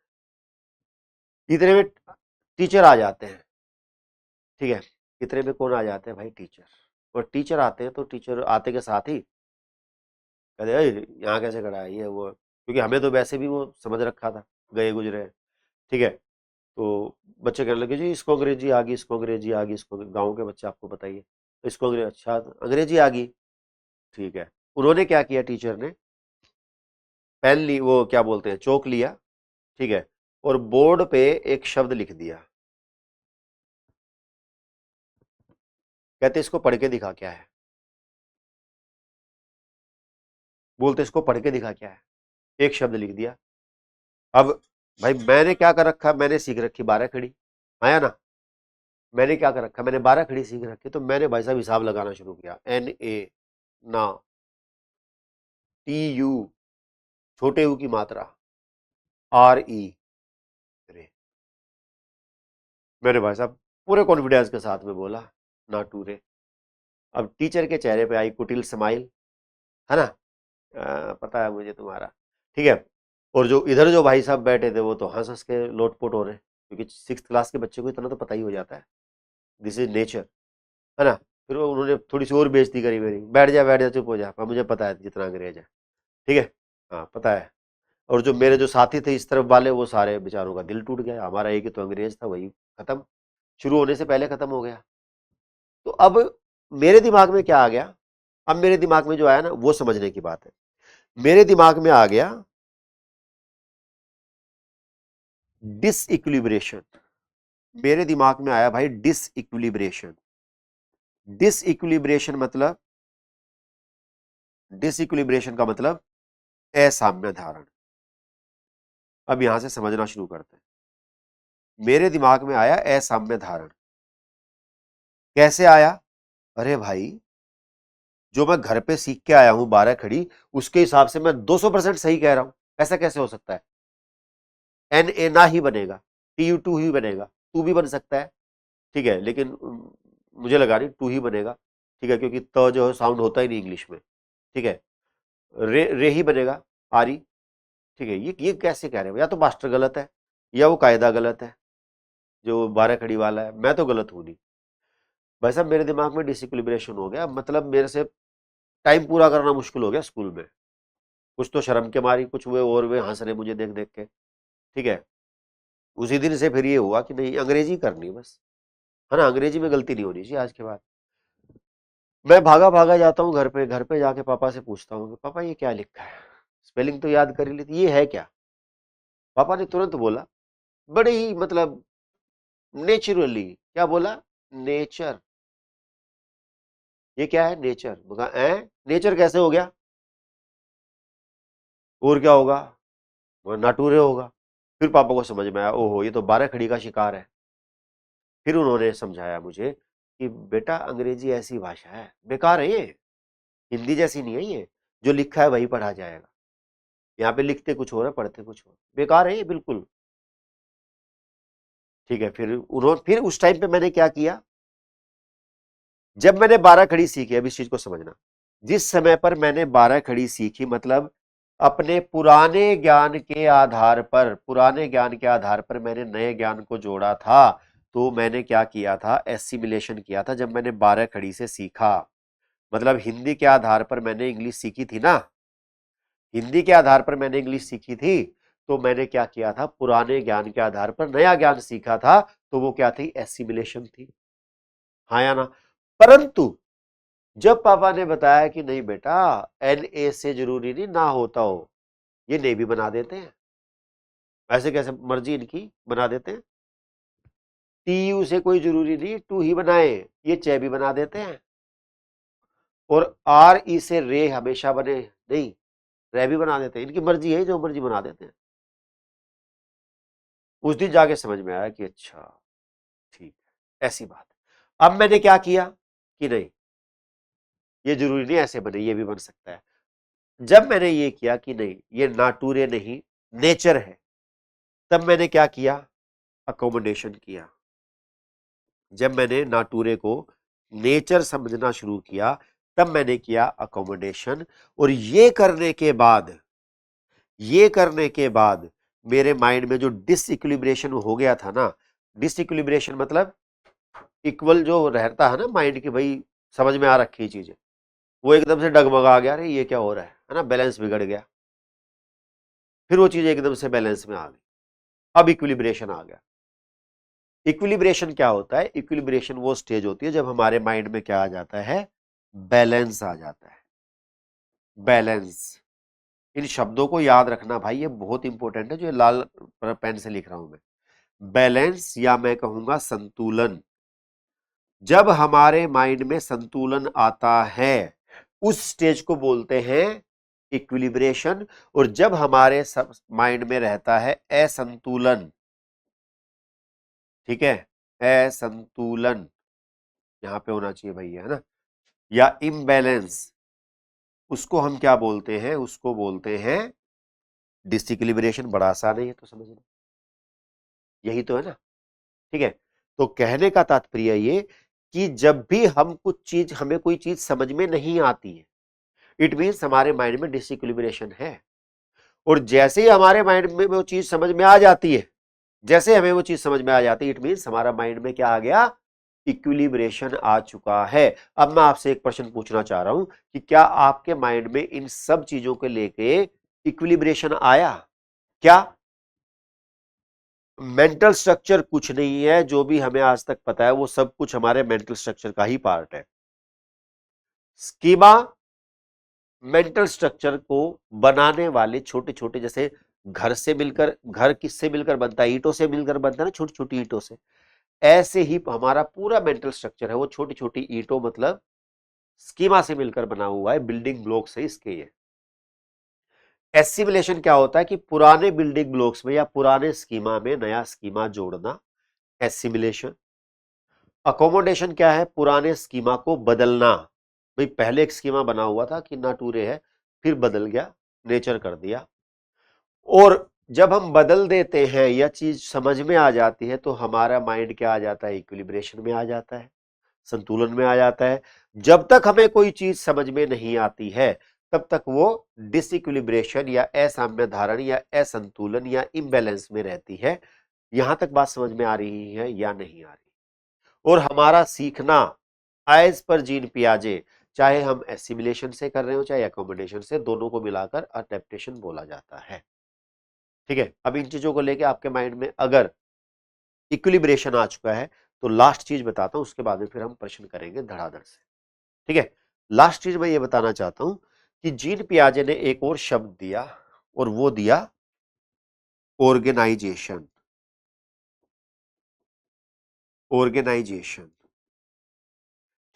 इतने में टीचर आ जाते हैं। ठीक है, इतने में कौन आ जाते हैं भाई? टीचर। और टीचर आते हैं तो टीचर आते के साथ ही कहते हैं "अरे, यहाँ कैसे खड़ा है ये वो"। क्योंकि हमें तो वैसे भी वो समझ रखा था, गए गुजरे हैं। ठीक है, तो बच्चे कहने लगे जी इसको अंग्रेजी आ गई, इसको अंग्रेजी आ गई, इसको। गाँव के बच्चे आपको बताइए, तो इसको अंग्रेजी, अच्छा अंग्रेजी आ गई। ठीक है, उन्होंने क्या किया, टीचर ने पेन ली, वो क्या बोलते हैं, चौक लिया। ठीक है, और बोर्ड पे एक शब्द लिख दिया। कहते इसको पढ़ के दिखा क्या है। बोलते इसको पढ़ के दिखा क्या है। एक शब्द लिख दिया। अब भाई मैंने क्या कर रखा, मैंने सीख रखी 12 खड़ी, आया ना। मैंने क्या कर रखा, मैंने 12 खड़ी सीख रखी, तो मैंने भाई साहब हिसाब लगाना शुरू किया। NA ना, TU छोटे यू की मात्रा, RE रे। मैंने भाई साहब पूरे कॉन्फिडेंस के साथ में बोला ना टू रे। अब टीचर के चेहरे पे आई कुटिल स्माइल, है ना। पता है मुझे तुम्हारा। ठीक है, और जो इधर जो भाई साहब बैठे थे वो तो हंस हंस के लोटपोट हो रहे, क्योंकि 6th क्लास के बच्चे को इतना तो पता ही हो जाता है, दिस इज नेचर, है ना। फिर उन्होंने थोड़ी सी और बेइज्जती करी मेरी, बैठ जा चुप हो जा, पर मुझे पता है जितना अंग्रेज है। ठीक है, हाँ पता है। और जो मेरे जो साथी थे इस तरफ वाले, वो सारे बेचारों का दिल टूट गया। हमारा एक ही तो अंग्रेज था, वही खत्म, शुरू होने से पहले खत्म हो गया। तो अब मेरे दिमाग में क्या आ गया, अब मेरे दिमाग में जो आया ना वो समझने की बात है। मेरे दिमाग में आ गया डिसइक्विलिब्रेशन। मेरे दिमाग में आया भाई डिसइक्विलिब्रेशन। डिसइक्विलिब्रेशन मतलब, डिसइक्विलिब्रेशन का मतलब असाम्य धारण। अब यहां से समझना शुरू करते हैं। मेरे दिमाग में आया असाम्य धारण। कैसे आया? अरे भाई, जो मैं घर पे सीख के आया हूं 12 खड़ी, उसके हिसाब से मैं 200% सही कह रहा हूं। ऐसा कैसे हो सकता है? NA ना ही बनेगा, TU टू ही बनेगा। टू भी बन सकता है, ठीक है, लेकिन मुझे लगा नहीं टू ही बनेगा। ठीक है, क्योंकि त जो है साउंड होता ही नहीं इंग्लिश में। ठीक है, रे ही बनेगा, आरी। ठीक है, ये कैसे कह रहे हो? या तो मास्टर गलत है, या वो कायदा गलत है, जो 12 खड़ी वाला है। मैं तो गलत हूं नहीं। भाई साहब मेरे दिमाग में डिसिक्लिब्रेशन हो गया, मतलब मेरे से टाइम पूरा करना मुश्किल हो गया स्कूल में। कुछ तो शर्म के मारी, कुछ हुए और वे हंस रहे मुझे देख देख के। ठीक है, उसी दिन से फिर ये हुआ कि नहीं अंग्रेजी करनी बस, है ना। अंग्रेजी में गलती नहीं होनी चाहिए आज के बाद। मैं भागा भागा जाता हूँ घर पे, घर पे जाके पापा से पूछता हूँ कि पापा ये क्या लिखा है। स्पेलिंग तो याद कर ही ली थी, ये है क्या? पापा ने तुरंत बोला, बड़े ही मतलब नेचुरली, क्या बोला? नेचर। ये क्या है? नेचर। बोला नेचर कैसे हो गया? और क्या होगा? वो नाटूरे होगा। फिर पापा को समझ में आया, ओहो ये तो 12 खड़ी का शिकार है। फिर उन्होंने समझाया मुझे कि बेटा अंग्रेजी ऐसी भाषा है, बेकार है ये, हिंदी जैसी नहीं है ये। जो लिखा है वही पढ़ा जाएगा। यहाँ पे लिखते कुछ हो रहा है, पढ़ते कुछ हो रहा है, बेकार है ये बिल्कुल। ठीक है, फिर उस टाइम पे मैंने क्या किया, जब मैंने 12 खड़ी सीखी, अब इस चीज को समझना। जिस समय पर मैंने 12 खड़ी सीखी, मतलब अपने पुराने ज्ञान के आधार पर, पुराने ज्ञान के आधार पर मैंने नए ज्ञान को जोड़ा था। तो मैंने क्या किया था, एसिमिलेशन किया था। जब मैंने 12 खड़ी से सीखा, मतलब हिंदी के आधार पर मैंने इंग्लिश सीखी थी ना, हिंदी के आधार पर मैंने इंग्लिश सीखी थी। तो मैंने क्या किया था, पुराने ज्ञान के आधार पर नया ज्ञान सीखा था। तो वो क्या थी? एसिमिलेशन थी, हाँ या ना। परंतु जब पापा ने बताया कि नहीं बेटा, NA से जरूरी नहीं ना होता हो, ये नहीं भी बना देते हैं, ऐसे कैसे मर्जी इनकी बना देते हैं। TU से कोई जरूरी नहीं टू ही बनाए, ये चे भी बना देते हैं। और RE से रे हमेशा बने नहीं, रे भी बना देते हैं, इनकी मर्जी है, जो मर्जी बना देते हैं। उस दिन जाके समझ में आया कि अच्छा ठीक है, ऐसी बात। अब मैंने क्या किया कि नहीं, ये जरूरी नहीं ऐसे बने, ये भी बन सकता है। जब मैंने ये किया कि नहीं ये नाटूरे नहीं नेचर है, तब मैंने क्या किया, अकोमोडेशन किया। जब मैंने नाटूरे को नेचर समझना शुरू किया, तब मैंने किया अकोमोडेशन। और ये करने के बाद मेरे माइंड में जो डिसइक्विलिब्रेशन हो गया था ना, डिसइक्विलिब्रेशन मतलब इक्वल जो रहता है ना माइंड की, भाई समझ में आ रखी चीजें, वो एकदम से डगमगा गया, अरे ये क्या हो रहा है ना, बैलेंस बिगड़ गया। फिर वो चीज एकदम से बैलेंस में आ गई, अब इक्विलिब्रेशन आ गया। इक्विलिब्रेशन क्या होता है, इक्विलिब्रेशन वो स्टेज होती है जब हमारे माइंड में क्या आ जाता है, बैलेंस आ जाता है। बैलेंस, इन शब्दों को याद रखना भाई, ये बहुत इंपॉर्टेंट है, जो लाल पेन से लिख रहा हूं मैं। बैलेंस या मैं कहूंगा संतुलन, जब हमारे माइंड में संतुलन आता है उस स्टेज को बोलते हैं इक्विलिब्रेशन। और जब हमारे माइंड में रहता है असंतुलन, ठीक है, असंतुलन यहां पे होना चाहिए भैया, है ना, या इम्बैलेंस, उसको हम क्या बोलते हैं, उसको बोलते हैं डिसइक्विलिब्रेशन। बड़ा आसान है ये तो समझना, यही तो है ना, ठीक है। तो कहने का तात्पर्य ये कि जब भी हम कुछ चीज, हमें कोई चीज समझ में नहीं आती है, इट मीन्स हमारे माइंड में डिसइक्विलिब्रेशन है। और जैसे ही हमारे माइंड में वो चीज समझ में आ जाती है, जैसे हमें वो चीज समझ में आ जाती है, इट मीन्स हमारा माइंड में क्या आ गया, इक्विलिब्रेशन आ चुका है। अब मैं आपसे एक प्रश्न पूछना चाह रहा हूं कि क्या आपके माइंड में इन सब चीजों को लेके इक्विलिब्रेशन आया क्या? मेंटल स्ट्रक्चर कुछ नहीं है, जो भी हमें आज तक पता है वो सब कुछ हमारे मेंटल स्ट्रक्चर का ही पार्ट है। स्कीमा मेंटल स्ट्रक्चर को बनाने वाले छोटे छोटे, जैसे घर से मिलकर, घर किससे मिलकर बनता है, ईंटों से मिलकर बनता है ना, छोटी छोटी ईंटों से। ऐसे ही हमारा पूरा मेंटल स्ट्रक्चर है वो छोटी छोटी ईंटों मतलब स्कीमा से मिलकर बना हुआ है, बिल्डिंग ब्लॉक से इसके ये। एसिमिलेशन क्या होता है कि पुराने बिल्डिंग ब्लॉक्स में या पुराने स्कीमा में नया स्कीमा जोड़ना, एसिमिलेशन। अकोमोडेशन क्या है, पुराने स्कीमा को बदलना, भाई पहले एक स्कीमा बना हुआ था कि ना टूरे है, फिर बदल गया, नेचर कर दिया। और जब हम बदल देते हैं या चीज समझ में आ जाती है तो हमारा माइंड क्या आ जाता है, इक्विलिब्रेशन में आ जाता है, संतुलन में आ जाता है। जब तक हमें कोई चीज समझ में नहीं आती है तब तक वो डिसइक्विलिब्रेशन या असाम्य धारण या असंतुलन या इम्बैलेंस में रहती है। यहां तक बात समझ में आ रही है या नहीं आ रही? और हमारा सीखना एज पर जीन पियाजे, चाहे हम एसिमिलेशन से कर रहे हो चाहे एकोमोडेशन से, दोनों को मिलाकर अडेप्टेशन बोला जाता है। ठीक है, अब इन चीजों को लेके आपके माइंड में अगर इक्विलिब्रेशन आ चुका है तो लास्ट चीज बताता हूं, उसके बाद में फिर हम प्रश्न करेंगे धड़ाधड़ से। ठीक है, लास्ट चीज मैं ये बताना चाहता हूं कि जीन पियाजे ने एक और शब्द दिया और वो दिया ऑर्गेनाइजेशन। ऑर्गेनाइजेशन,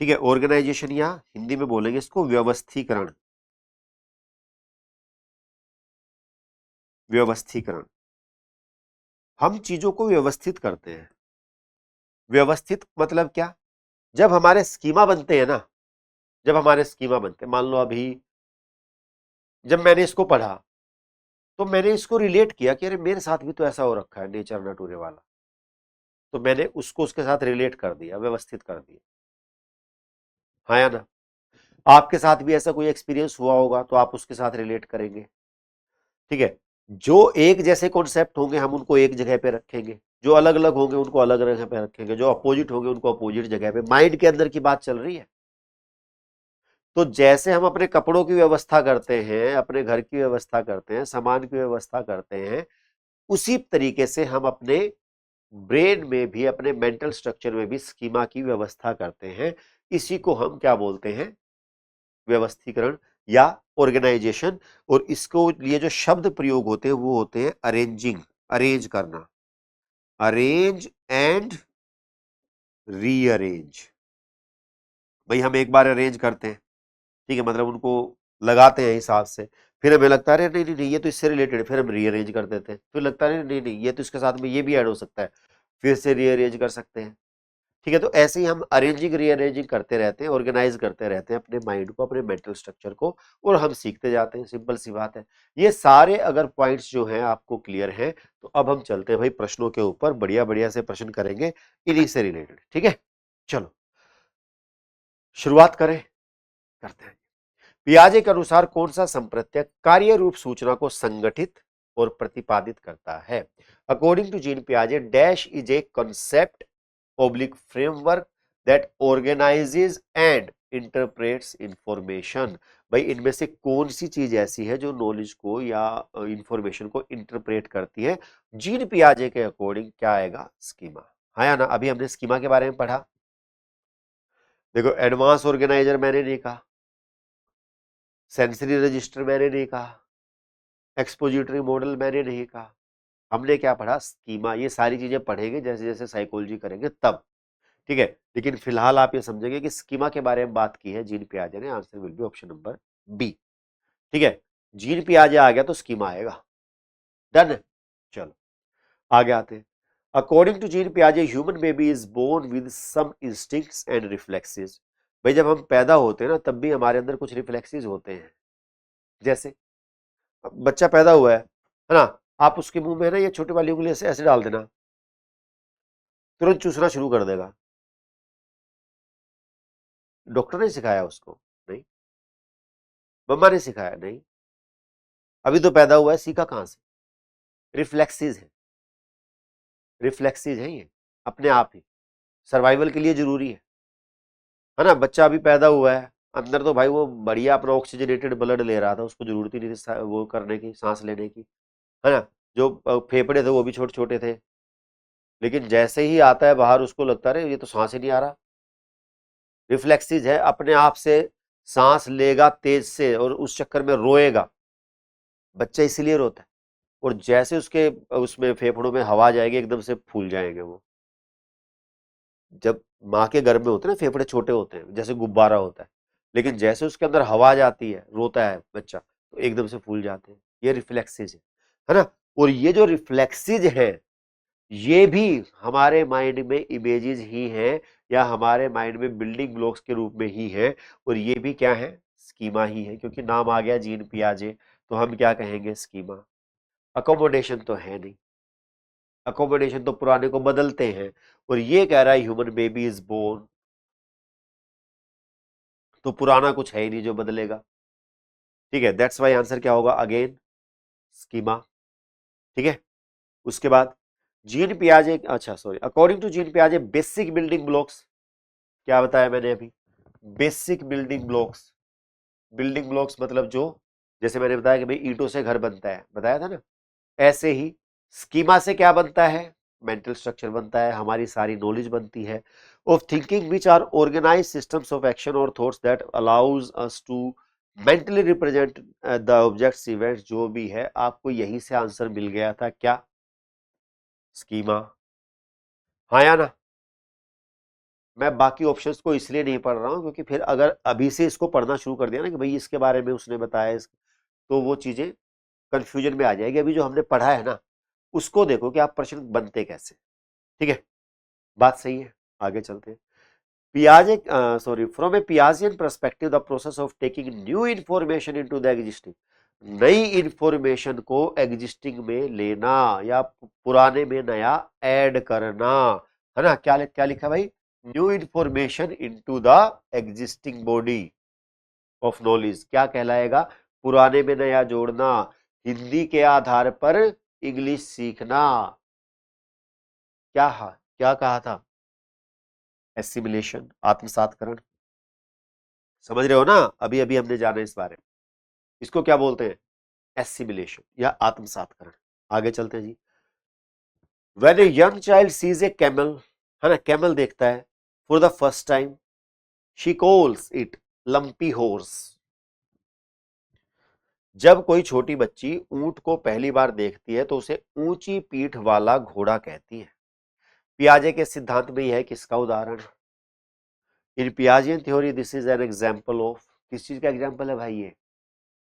ठीक है, ऑर्गेनाइजेशन या हिंदी में बोलेंगे इसको व्यवस्थीकरण। व्यवस्थीकरण, हम चीजों को व्यवस्थित करते हैं। व्यवस्थित मतलब क्या, जब हमारे स्कीमा बनते हैं ना, जब हमारे स्कीमा बनते हैं, मान लो अभी जब मैंने इसको पढ़ा तो मैंने इसको रिलेट किया कि अरे मेरे साथ भी तो ऐसा हो रखा है नेचर नटूरे वाला, तो मैंने उसको उसके साथ रिलेट कर दिया, व्यवस्थित कर दिया, हाँ या ना? आपके साथ भी ऐसा कोई एक्सपीरियंस हुआ होगा तो आप उसके साथ रिलेट करेंगे। ठीक है, जो एक जैसे कॉन्सेप्ट होंगे हम उनको एक जगह पे रखेंगे, जो अलग अलग होंगे उनको अलग जगह पे रखेंगे, जो अपोजिट होंगे उनको अपोजिट जगह पे। माइंड के अंदर की बात चल रही है। तो जैसे हम अपने कपड़ों की व्यवस्था करते हैं, अपने घर की व्यवस्था करते हैं, सामान की व्यवस्था करते हैं, उसी तरीके से हम अपने ब्रेन में भी, अपने मेंटल स्ट्रक्चर में भी स्कीमा की व्यवस्था करते हैं। इसी को हम क्या बोलते हैं, व्यवस्थीकरण या ऑर्गेनाइजेशन, और इसको लिए जो शब्द प्रयोग होते हैं वो होते हैं अरेंजिंग, अरेंज करना, अरेंज एंड रीअरेंज। भाई हम एक बार अरेंज करते हैं, ठीक है, मतलब उनको लगाते हैं हिसाब से, फिर हमें लगता है नहीं नहीं नहीं ये तो इससे रिलेटेड है, फिर हम रीअरेंज कर देते हैं, फिर लगता है नहीं नहीं ये तो इसके साथ में ये भी ऐड हो सकता है, फिर से रीअरेंज कर सकते हैं। ठीक है, तो ऐसे ही हम अरेंजिंग रीअरेंजिंग करते रहते हैं, ऑर्गेनाइज करते रहते हैं अपने माइंड को, अपने मेंटल स्ट्रक्चर को, और हम सीखते जाते हैं। सिंपल सी बात है। ये सारे अगर पॉइंट्स जो हैं आपको क्लियर हैं, तो अब हम चलते हैं भाई प्रश्नों के ऊपर, बढ़िया बढ़िया से प्रश्न करेंगे इन्हीं से रिलेटेड। ठीक है, चलो शुरुआत करें, करते हैं। पियाजे के अनुसार कौन सा संप्रत्यय कार्य रूप सूचना को संगठित और प्रतिपादित करता है? अकॉर्डिंग टू जीन पियाजे, dash is a concept oblique framework that organises and interprets information. भाई इनमें से कौन सी चीज ऐसी है जो नॉलेज को या इंफॉर्मेशन को इंटरप्रेट करती है? जीन पियाजे के अकॉर्डिंग क्या आएगा? स्कीमा। हाँ या ना? अभी हमने स्कीमा के बारे में पढ़ा। देखो, एडवांस ऑर्गेनाइजर मैंने नहीं कहा, सेंसरी रजिस्टर मैंने नहीं कहा, एक्सपोजिटरी मॉडल मैंने नहीं कहा, हमने क्या पढ़ा? स्कीमा। ये सारी चीजें पढ़ेंगे जैसे जैसे साइकोलॉजी करेंगे तब, ठीक है। लेकिन फिलहाल आप ये समझेंगे कि स्कीमा के बारे में बात की है जीन पियाजे ने। Answer will be option number B. ठीक है, जीन पियाजे आ गया तो स्कीमा आएगा। डन। चलो आगे आते हैं। अकॉर्डिंग टू जीन पियाजे, human baby is born with some instincts and reflexes. भाई जब हम पैदा होते हैं ना, तब भी हमारे अंदर कुछ रिफ्लेक्सेस होते हैं। जैसे बच्चा पैदा हुआ है ना, आप उसके मुंह में ना ये छोटी वाली उंगली ऐसे ऐसे डाल देना, तुरंत चूसना शुरू कर देगा। डॉक्टर ने सिखाया उसको? नहीं। मम्मा ने सिखाया? नहीं। अभी तो पैदा हुआ है, सीखा कहां से? रिफ्लेक्सेस है, रिफ्लेक्सेस है ये, अपने आप ही सर्वाइवल के लिए जरूरी है ना। बच्चा अभी पैदा हुआ है, अंदर तो भाई वो बढ़िया अपना ऑक्सीजनेटेड ब्लड ले रहा था, उसको जरूरत ही नहीं थी वो करने की, सांस लेने की, है ना। जो फेफड़े थे वो भी छोटे छोटे थे, लेकिन जैसे ही आता है बाहर उसको लगता है ये तो सांस ही नहीं आ रहा। रिफ्लेक्सेस है, अपने आप से सांस लेगा तेज से, और उस चक्कर में रोएगा। बच्चा इसीलिए रोता है, और जैसे उसके उसमें फेफड़ों में हवा जाएगी एकदम से फूल जाएंगे वो। जब माँ के गर्भ में होते हैं ना, फेफड़े छोटे होते हैं जैसे गुब्बारा होता है, लेकिन जैसे उसके अंदर हवा जाती है, रोता है बच्चा, तो एकदम से फूल जाते हैं। ये रिफ्लेक्सेस है ना। और ये जो रिफ्लेक्सेस है, ये भी हमारे माइंड में इमेजेस ही हैं, या हमारे माइंड में बिल्डिंग ब्लॉक्स के रूप में ही है, और ये भी क्या है? स्कीमा ही है, क्योंकि नाम आ गया जीन पियाजे, तो हम क्या कहेंगे? स्कीमा। अकोमोडेशन तो है नहीं, अकोमोडेशन तो पुराने को बदलते हैं, और ये कह रहा है ह्यूमन बेबी इज बोर्न, तो पुराना कुछ है ही नहीं जो बदलेगा। ठीक है, दैट्स वाई आंसर क्या होगा? Again schema. ठीक है, उसके बाद जीन पियाजे, अच्छा सॉरी, अकॉर्डिंग टू जीन पियाजे, बेसिक बिल्डिंग ब्लॉक्स, क्या बताया मैंने अभी? Basic building blocks. Building blocks मतलब जो, जैसे मैंने बताया कि भाई ईंटों से घर बनता है, बताया था ना, ऐसे ही स्कीमा से क्या बनता है? मेंटल स्ट्रक्चर बनता है, हमारी सारी नॉलेज बनती है of thinking which are organise systems of action और thoughts that allows us to mentally represent the objects events. जो भी है, आपको यहीं से आंसर मिल गया था, क्या? स्कीमा। हाँ या ना? मैं बाकी ऑप्शंस को इसलिए नहीं पढ़ रहा हूं क्योंकि फिर अगर अभी से इसको पढ़ना शुरू कर दिया ना कि भाई इसके बारे में उसने बताया, तो वो चीजें कंफ्यूजन में आ जाएगी। अभी जो हमने पढ़ा है ना, उसको देखो कि आप प्रश्न बनते कैसे। ठीक है, बात सही है। आगे चलते हैं। पियाजे, sorry, from a Piagetian perspective, the process of taking new information into the existing, नई इंफॉर्मेशन को एग्जिस्टिंग में लेना या पुराने में नया ऐड करना, है ना। क्या लिखा भाई? New information into the existing body of knowledge, क्या कहलाएगा? पुराने में नया जोड़ना, हिंदी के आधार पर इंग्लिश सीखना। क्या कहा था? एसिमिलेशन, आत्मसातकरण। समझ रहे हो ना? अभी अभी हमने जाना इस बारे में। इसको क्या बोलते हैं? एसिमिलेशन या आत्मसातकरण। आगे चलते हैं जी। When a young child sees a camel, है ना, कैमल देखता है for the first time, she calls it lumpy horse. जब कोई छोटी बच्ची ऊंट को पहली बार देखती है तो उसे ऊंची पीठ वाला घोड़ा कहती है। पियाजे के सिद्धांत में यह है किसका उदाहरण? In Piagetian theory this is an example of, किस चीज का एग्जाम्पल है भाई?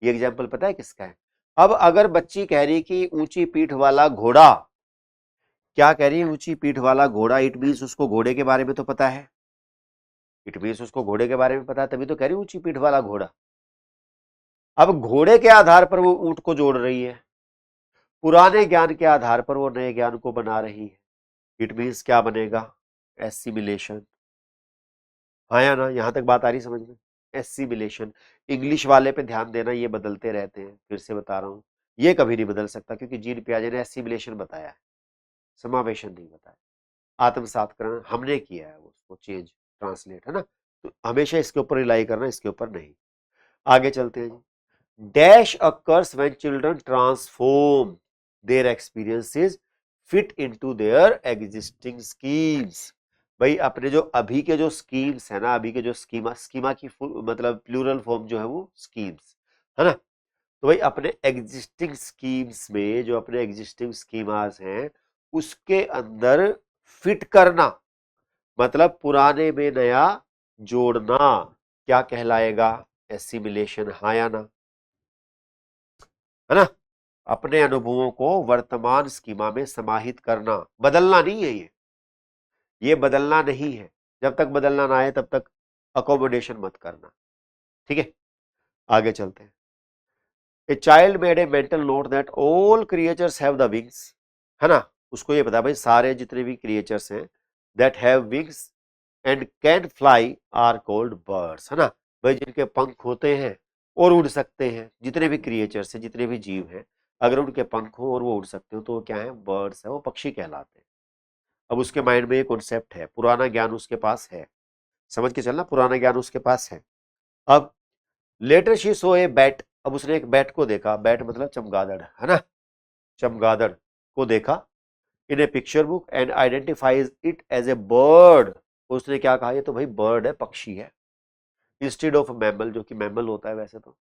ये एग्जाम्पल पता है किसका है? अब अगर बच्ची कह रही कि ऊंची पीठ वाला घोड़ा, क्या कह रही है? ऊंची पीठ वाला घोड़ा, इट मीन्स उसको घोड़े के बारे में तो पता है, इट मीन्स उसको घोड़े के बारे में पता है, तभी तो कह रही ऊंची पीठ वाला घोड़ा। अब घोड़े के आधार पर वो ऊंट को जोड़ रही है, पुराने ज्ञान के आधार पर वो नए ज्ञान को बना रही है। इट मीन्स क्या बनेगा? एसिमिलेशन। हाँ या ना? यहां तक बात आ रही समझ में? एसिमिलेशन। इंग्लिश वाले पे ध्यान देना, ये बदलते रहते हैं, फिर से बता रहा हूं, ये कभी नहीं बदल सकता, क्योंकि जीन पियाजे ने एसिमिलेशन बताया है, समावेशन नहीं बताया। आत्मसातकरण हमने किया है, उसको चेंज, ट्रांसलेट, है ना? तो हमेशा इसके ऊपर रिलाई करना, इसके ऊपर नहीं। आगे चलते हैं जी। Dash occurs when children transform their experiences fit into their existing schemes. भाई अपने जो अभी के जो स्कीम्स है ना, अभी के जो स्कीमा की मतलब प्लूरल फॉर्म जो है वो स्कीम्स, है ना? तो भाई अपने एग्जिस्टिंग स्कीम्स में, जो अपने एग्जिस्टिंग स्कीमास हैं उसके अंदर फिट करना, मतलब पुराने में नया जोड़ना, क्या कहलाएगा? एसिमिलेशन। हाँ या ना? है ना? अपने अनुभवों को वर्तमान स्कीमा में समाहित करना, बदलना नहीं है ये बदलना नहीं है। जब तक बदलना ना आए तब तक अकोमोडेशन मत करना, ठीक है? आगे चलते हैं। A child made a mental note that all creatures have the wings, है ना? उसको ये पता भाई सारे जितने भी क्रिएचर्स हैं that have wings and can fly are called birds, है ना? भाई जिनके पंख होते हैं और उड़ सकते हैं, जितने भी क्रिएचर्स हैं, जितने भी जीव हैं, अगर उनके पंख हो और वो उड़ सकते हो तो वो क्या है? बर्ड्स है, वो पक्षी कहलाते हैं। अब उसके माइंड में ये कॉन्सेप्ट है, पुराना ज्ञान उसके पास है, समझ के चलना, पुराना ज्ञान उसके पास है। अब later she saw a bat, अब उसने एक बैट को देखा, बैट मतलब चमगादड़, है ना? चमगादड़ को देखा in a picture book and identifies it as a bird. उसने क्या कहा? ये तो भाई बर्ड है, पक्षी है, इंस्टेड ऑफ मैमल, जो कि मैमल होता है वैसे तो,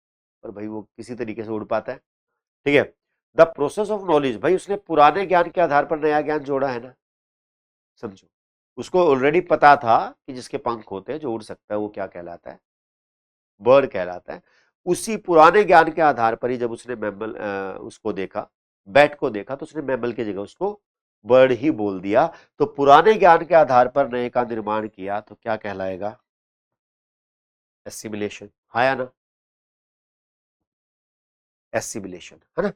पर भाई वो किसी तरीके से उड़ पाता है, ठीक है? द प्रोसेस ऑफ नॉलेज, भाई उसने पुराने ज्ञान के आधार पर नया ज्ञान जोड़ा है ना, समझो। उसको ऑलरेडी पता था कि जिसके पंख होते हैं, जो उड़ सकता है, वो क्या कहलाता है? बर्ड कहलाता है। उसी पुराने ज्ञान के आधार पर ही जब उसने मैमल उसको देखा, बैट को देखा, तो उसने मैमल की जगह उसको बर्ड ही बोल दिया। तो पुराने ज्ञान के आधार पर नए का निर्माण किया, तो क्या कहलाएगा? एसिमिलेशन। हाँ या ना? एसिमिलेशन, है ना?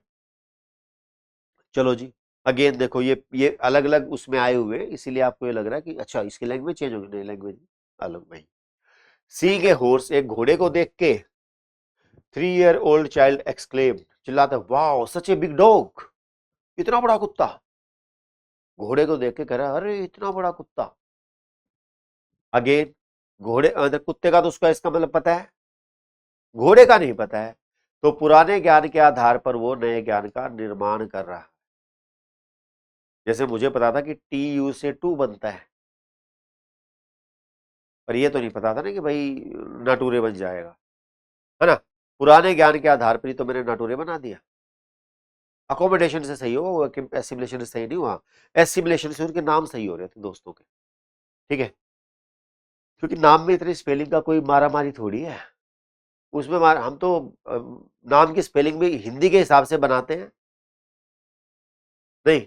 चलो जी, अगेन देखो, ये अलग अलग उसमें आए हुए, इसीलिए आपको ये लग रहा है कि अच्छा इसकी लैंग्वेज चेंज होगी, नहीं, लैंग्वेज अलग। भाई सीइंग ए हॉर्स, एक घोड़े को देख के 3 year old चाइल्ड एक्सक्लेम, चिल्लाता, wow such a big dog, इतना बड़ा कुत्ता। घोड़े को देख के कह रहा, अरे इतना बड़ा कुत्ता। अगेन घोड़े कुत्ते का तो उसका इसका मतलब पता है, घोड़े का नहीं पता है। तो पुराने ज्ञान के आधार पर वो नए ज्ञान का निर्माण कर रहा है। जैसे मुझे पता था कि TU से 2 बनता है, पर ये तो नहीं पता था ना कि भाई नाटूरे बन जाएगा, है ना? पुराने ज्ञान के आधार पर ही तो मैंने नाटूरे बना दिया। अकोमोडेशन से सही हो, एसिमिलेशन से सही नहीं हुआ। एसिमिलेशन से उनके नाम सही हो रहे थे दोस्तों के, ठीक है? क्योंकि नाम में इतनी स्पेलिंग का कोई मारा मारी थोड़ी है। उसमें हम तो नाम की स्पेलिंग भी हिंदी के हिसाब से बनाते हैं, नहीं।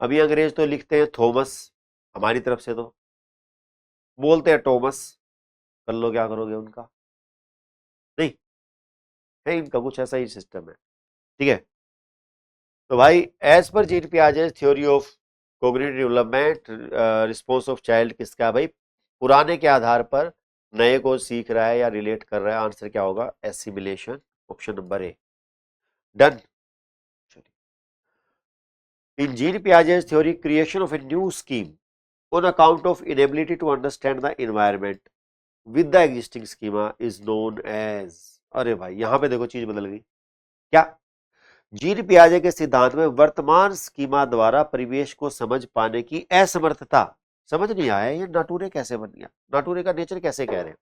अभी अंग्रेज तो लिखते हैं थॉमस, हमारी तरफ से तो बोलते हैं टॉमस, कर लो क्या करोगे उनका, नहीं है, इनका कुछ ऐसा ही सिस्टम है, ठीक है? तो भाई एज पर जीन पियाजे theory of cognitive development, response of child किसका? भाई पुराने के आधार पर नए को सीख रहा है या रिलेट कर रहा है। आंसर क्या होगा? Assimilation, option number A. Done. In Jean Piaget's theory, creation of a new scheme on account of inability to understand the environment with the existing schema is known as, अरे भाई यहां पे देखो चीज बदल गई। क्या? जीन पियाजे के सिद्धांत में वर्तमान स्कीमा द्वारा परिवेश को समझ पाने की असमर्थता, समझ नहीं आया ये नाटूरे कैसे बन गया, नाटूरे का नेचर कैसे कह रहे हैं?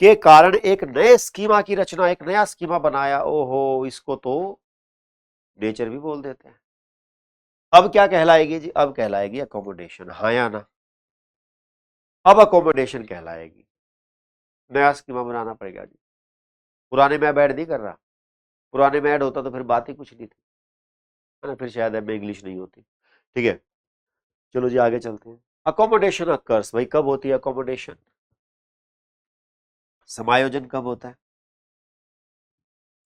के कारण एक नए स्कीमा की रचना, एक नया स्कीमा बनाया। ओहो, इसको तो नेचर भी बोल देते हैं। अब क्या कहलाएगी जी? अब कहलाएगी अकोमोडेशन, हाँ या ना? अब अकोमोडेशन कहलाएगी। नया स्कीमा बनाना पड़ेगा जी। पुराने में अब ऐड नहीं कर रहा, पुराने में ऐड होता तो फिर बात ही कुछ नहीं थी, है ना? फिर शायद अब में इंग्लिश नहीं होती। ठीक है, चलो जी आगे चलते हैं। अकोमोडेशन अकर्स, भाई कब होती है अकोमोडेशन? समायोजन कब होता है?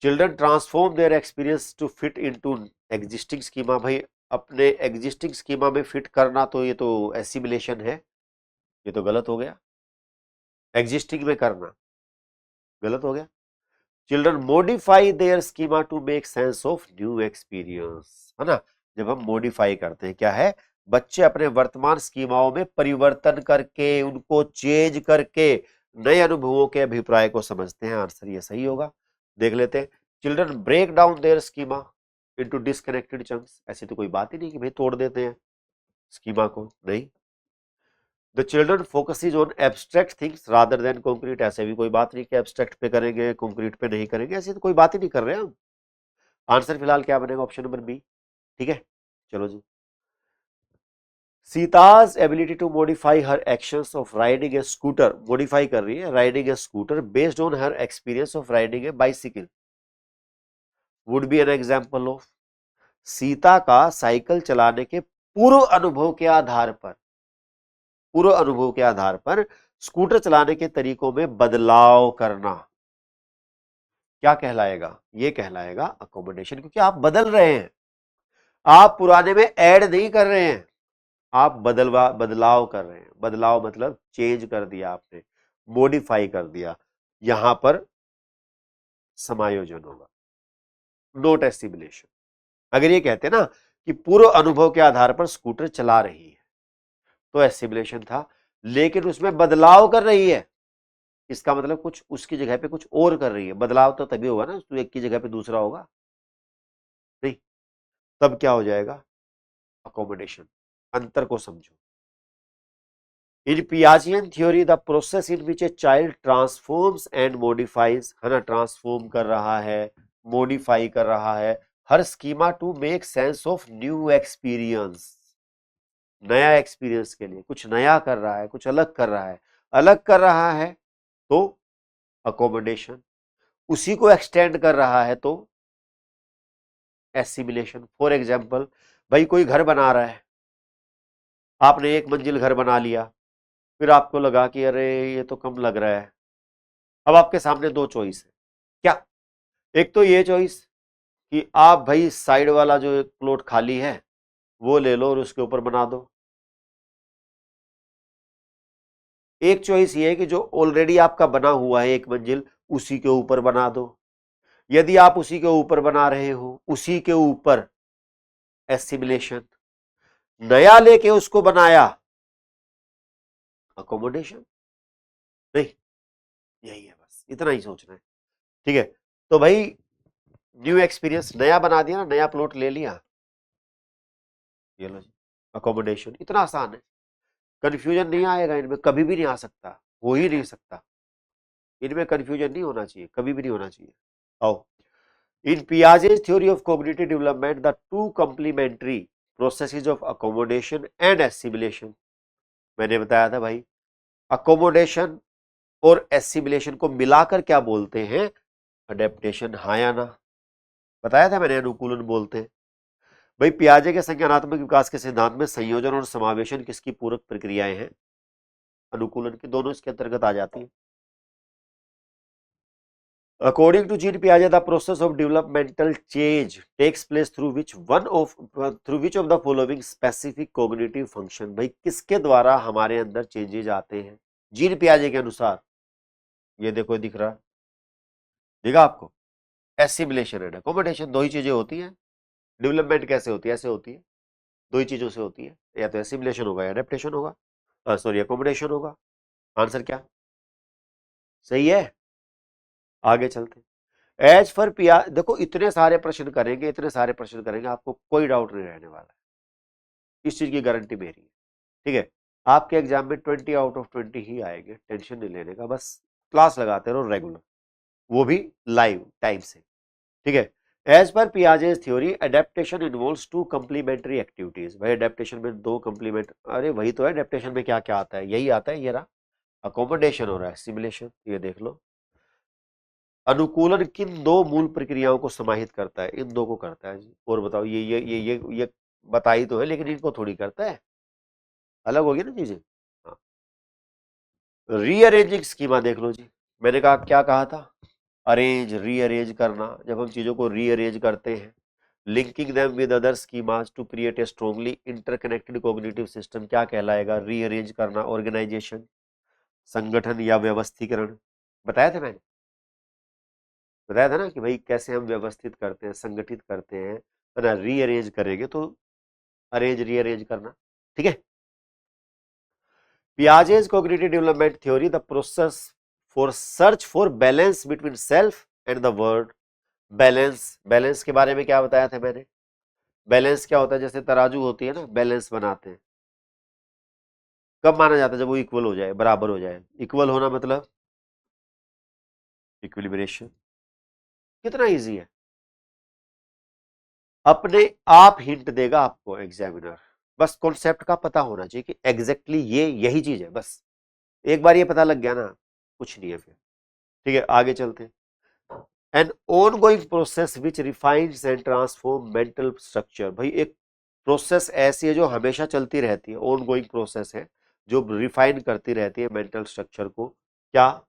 Children transform their experience to fit into existing schema. भाई अपने एग्जिस्टिंग स्कीमा में फिट करना, तो ये तो एसिमिलेशन है, ये तो गलत हो गया। एग्जिस्टिंग में करना गलत हो गया। Children modify their schema to make sense of new experience, है ना? जब हम मॉडिफाई करते हैं, क्या है? बच्चे अपने वर्तमान स्कीमाओं में परिवर्तन करके, उनको चेंज करके नए अनुभवों के अभिप्राय को समझते हैं। आंसर ये सही होगा। देख लेते हैं। Children break down their schema into disconnected chunks. ऐसी तो कोई बात ही नहीं कि भाई तोड़ देते हैं स्कीमा को, नहीं। The children focuses on abstract things rather than concrete. ऐसे भी कोई बात नहीं कि एब्स्ट्रैक्ट पे करेंगे, कॉन्क्रीट पे नहीं करेंगे, ऐसी तो कोई बात ही नहीं कर रहे हैं हम। आंसर फिलहाल क्या बनेगा? Option number B. ठीक है, चलो जी। Sita's ability to modify her actions of riding a scooter, modify कर रही है riding a scooter based on her experience of riding a bicycle, would be an example of. Sita का साइकिल चलाने के पूर्व अनुभव के आधार पर, पूर्व अनुभव के आधार पर स्कूटर चलाने के तरीकों में बदलाव करना क्या कहलाएगा? ये कहलाएगा अकोमोडेशन, क्योंकि आप बदल रहे हैं, आप पुराने में ऐड नहीं कर रहे हैं, आप बदलाव कर रहे हैं। बदलाव मतलब चेंज कर दिया आपने, मॉडिफाई कर दिया। यहां पर समायोजन होगा, नोट एसिमिलेशन। अगर ये कहते ना कि पूर्व अनुभव के आधार पर स्कूटर चला रही है, तो एसिमिलेशन था। लेकिन उसमें बदलाव कर रही है, इसका मतलब कुछ उसकी जगह पे कुछ और कर रही है। बदलाव तो तभी होगा ना, तो एक की जगह पे दूसरा होगा नहीं, तब क्या हो जाएगा? अकोमोडेशन। अंतर को समझो। In Piagetian theory the process in which a child transforms and modifies, है ना? ट्रांसफॉर्म कर रहा है, मॉडिफाई कर रहा है her schema to make sense of new experience. नया एक्सपीरियंस के लिए कुछ नया कर रहा है, कुछ अलग कर रहा है। अलग कर रहा है तो अकोमोडेशन, उसी को एक्सटेंड कर रहा है तो एसिमिलेशन। फॉर एग्जाम्पल, भाई कोई घर बना रहा है, आपने एक मंजिल घर बना लिया, फिर आपको लगा कि अरे ये तो कम लग रहा है। अब आपके सामने दो चॉइस है। क्या? एक तो ये चॉइस कि आप भाई साइड वाला जो एक प्लॉट खाली है वो ले लो और उसके ऊपर बना दो। एक चॉइस ये है कि जो ऑलरेडी आपका बना हुआ है एक मंजिल, उसी के ऊपर बना दो। यदि आप उसी के ऊपर बना रहे हो, उसी के ऊपर एसिमिलेशन। नया लेके उसको बनाया, अकोमोडेशन। नहीं, यही है, बस इतना ही सोचना है। ठीक है, तो भाई न्यू एक्सपीरियंस, नया बना दिया ना, नया प्लॉट ले लिया, ये लो जी अकोमोडेशन। इतना आसान है, कंफ्यूजन नहीं आएगा इनमें, कभी भी नहीं आ सकता, हो ही नहीं सकता। इनमें कंफ्यूजन नहीं होना चाहिए, कभी भी नहीं होना चाहिए। आओ, इन पियाजे's theory of cognitive development, the two complementary processes of accommodation and assimilation, मैंने बताया था भाई, अकोमोडेशन और एसिमिलेशन को मिलाकर क्या बोलते हैं? अडेप्टेशन, हाँ या ना? बताया था मैंने, अनुकूलन बोलते हैं। भाई पियाजे के संज्ञानात्मक विकास के सिद्धांत में संयोजन और समावेशन किसकी पूरक प्रक्रियाएं हैं? अनुकूलन की, दोनों इसके अंतर्गत आ जाती है। According to Jean Piaget, the process of developmental change takes place through which of the following specific cognitive function, भाई किसके द्वारा हमारे अंदर चेंजेज आते हैं जीन पियाजे के अनुसार? ये देखो दिख रहा, दिखा आपको? एसिमिलेशन एंड अकोमोडेशन, दो ही चीजें होती हैं। डेवलपमेंट कैसे होती है? ऐसे होती है, दो ही चीजों से होती है, या तो एसिमिलेशन होगा या एडेप्टेशन होगा, सॉरी अकोमोडेशन होगा। आंसर क्या सही है? आगे चलते। एज फॉर पिया, देखो इतने सारे प्रश्न करेंगे, इतने सारे प्रश्न करेंगे, आपको कोई डाउट नहीं रहने वाला है, इस चीज की गारंटी मेरी है। ठीक है, आपके एग्जाम में 20 आउट ऑफ 20 ही आएंगे, टेंशन नहीं लेने का। बस क्लास लगाते रहो रेगुलर, वो भी लाइव टाइम से, ठीक है। As per Piaget's theory adaptation involves two complementary activities. भाई एडेप्टेशन में दो कंप्लीमेंट, अरे वही तो है एडेप्टेशन में, क्या क्या आता है, यही आता है, ये रहा अकोमोडेशन हो रहा है, सिमुलेशन, ये देख लो। अनुकूलन किन दो मूल प्रक्रियाओं को समाहित करता है, इन दो को करता है जी। और बताओ, ये बताई तो है, लेकिन इनको थोड़ी करता है, अलग होगी ना चीजें। हाँ, रीअरेंजिंग स्कीमा देख लो जी। मैंने कहा, क्या कहा था, अरेंज, रीअरेंज करना, जब हम चीजों को रीअरेंज करते हैं, linking them with other schemas to create a strongly interconnected cognitive system, क्या कहलाएगा, रीअरेंज करना, ऑर्गेनाइजेशन, संगठन या व्यवस्थीकरण। बताया था मैंने, बताया था ना कि भाई कैसे हम व्यवस्थित करते हैं, संगठित करते हैं, है ना, रीअरेंज करेंगे तो अरेंज रीअरेंज करना, ठीक है। Piaget's cognitive development theory the process for search for balance between self and the world. Balance, balance के बारे में क्या बताया था मैंने, बैलेंस क्या होता है, जैसे तराजू होती है ना, बैलेंस बनाते हैं, कब माना जाता है, जब वो इक्वल हो जाए, बराबर हो जाए। इक्वल होना मतलब इक्विलिब्रेशन। कितना इजी है, अपने आप हिंट देगा आपको एग्जामिनर, बस कॉन्सेप्ट का पता होना चाहिए कि एग्जैक्टली ये यही चीज है, बस एक बार ये पता लग गया ना, कुछ नहीं है फिर, ठीक है। आगे चलते हैं। An on going process which refines and transform mental structure. भाई एक प्रोसेस ऐसी है जो हमेशा चलती रहती है, ऑन गोइंग प्रोसेस है जो रिफाइन करती रहती है मेंटल स्ट्रक्चर को, क्या,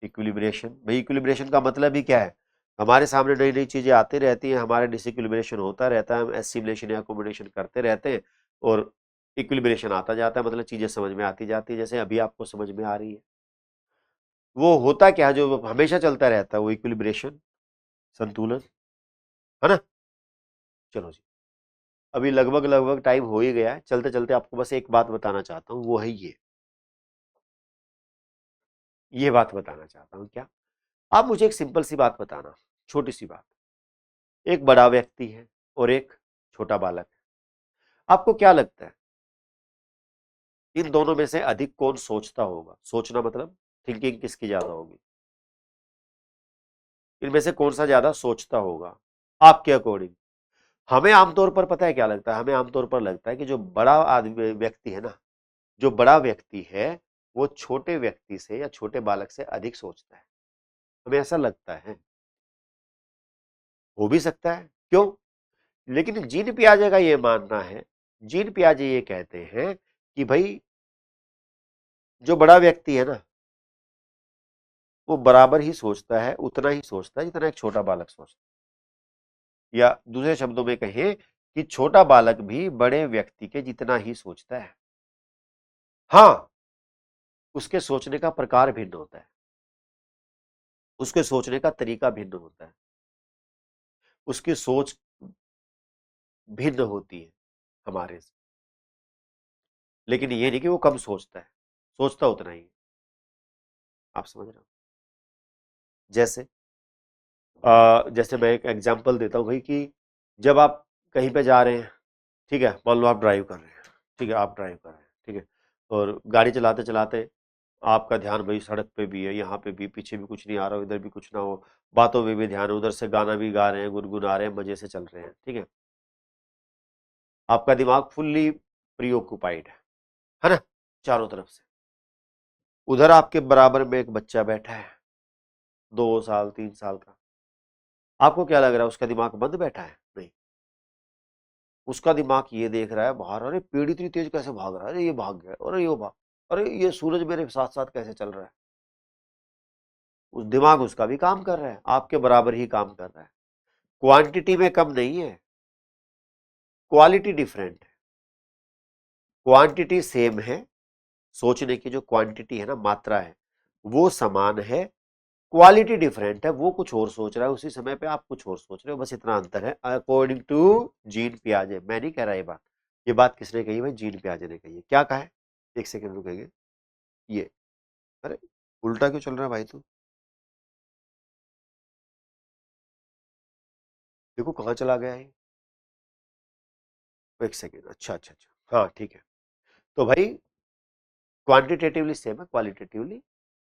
इक्विलिब्रेशन। भाई इक्विलिब्रेशन का मतलब ही क्या है, हमारे सामने नई नई चीजें आती रहती हैं, हमारे डिसइक्विलिब्रेशन होता रहता है, हम एसिमिलेशन या अकोमोडेशन करते रहते हैं, और इक्विलिब्रेशन आता जाता है, मतलब चीजें समझ में आती जाती है, जैसे अभी आपको समझ में आ रही है। वो होता क्या है जो हमेशा चलता रहता है, वो इक्विलिब्रेशन, संतुलन, है ना। चलो जी, अभी लगभग लगभग टाइम हो ही गया है, चलते चलते आपको बस एक बात बताना चाहता हूँ, वो है ये बात बताना चाहता हूँ, क्या, आप मुझे एक सिंपल सी बात बताना, छोटी सी बात। एक बड़ा व्यक्ति है और एक छोटा बालक है, आपको क्या लगता है इन दोनों में से अधिक कौन सोचता होगा, सोचना मतलब थिंकिंग किसकी ज्यादा होगी, इनमें से कौन सा ज्यादा सोचता होगा आपके अकॉर्डिंग। हमें आमतौर पर पता है क्या लगता है, हमें आमतौर पर लगता है कि जो बड़ा आदमी व्यक्ति है ना, जो बड़ा व्यक्ति है, वो छोटे व्यक्ति से या छोटे बालक से अधिक सोचता है, हमें ऐसा लगता है। हो भी सकता है, क्यों, लेकिन जीन पियाजे का ये मानना है, जीन पियाजे ये कहते हैं कि भाई जो बड़ा व्यक्ति है ना, वो बराबर ही सोचता है, उतना ही सोचता है जितना एक छोटा बालक सोचता है, या दूसरे शब्दों में कहें कि छोटा बालक भी बड़े व्यक्ति के जितना ही सोचता है। हाँ, उसके सोचने का प्रकार भिन्न होता है, उसके सोचने का तरीका भिन्न होता है, उसकी सोच भिन्न होती है हमारे से, लेकिन ये नहीं कि वो कम सोचता है, सोचता उतना ही है। आप समझ रहे हो, जैसे जैसे मैं एक एग्जांपल देता हूँ भाई, कि जब आप कहीं पे जा रहे हैं, ठीक है, मान लो आप ड्राइव कर रहे हैं, ठीक है, आप ड्राइव कर रहे हैं, ठीक है, और गाड़ी चलाते चलाते आपका ध्यान भाई सड़क पे भी है, यहाँ पे भी, पीछे भी कुछ नहीं आ रहा हो, इधर भी कुछ ना हो, बातों में भी ध्यान है, उधर से गाना भी गा रहे हैं, गुनगुना रहे हैं, मजे से चल रहे हैं, ठीक है, आपका दिमाग फुल्ली प्रीऑक्युपाइड है ना, चारों तरफ से। उधर आपके बराबर में एक बच्चा बैठा है, 2 साल 3 साल का, आपको क्या लग रहा है, उसका दिमाग बंद बैठा है, नहीं, उसका दिमाग ये देख रहा है बाहर, अरे पेड़ इतनी तेज कैसे भाग रहा है, अरे ये भाग गया, अरे ये भाग, अरे ये सूरज मेरे साथ साथ कैसे चल रहा है। उस दिमाग उसका भी काम कर रहा है, आपके बराबर ही काम कर रहा है, क्वांटिटी में कम नहीं है, क्वालिटी डिफरेंट है। क्वांटिटी सेम है, सोचने की जो क्वांटिटी है ना, मात्रा है, वो समान है, क्वालिटी डिफरेंट है, वो कुछ और सोच रहा है उसी समय पे, आप कुछ और सोच रहे हो, बस इतना अंतर है, अकॉर्डिंग टू जीन पियाजे। मैं नहीं कह रहा ये बात किसने कही, भाई जीन पियाजे ने कही है। क्या कहा है, एक सेकंड रुकेंगे, ये, अरे उल्टा क्यों चल रहा है भाई तू, देखो कहाँ चला गया है, एक सेकंड, अच्छा अच्छा अच्छा, हाँ ठीक है। तो भाई क्वांटिटेटिवली सेम है, क्वालिटेटिवली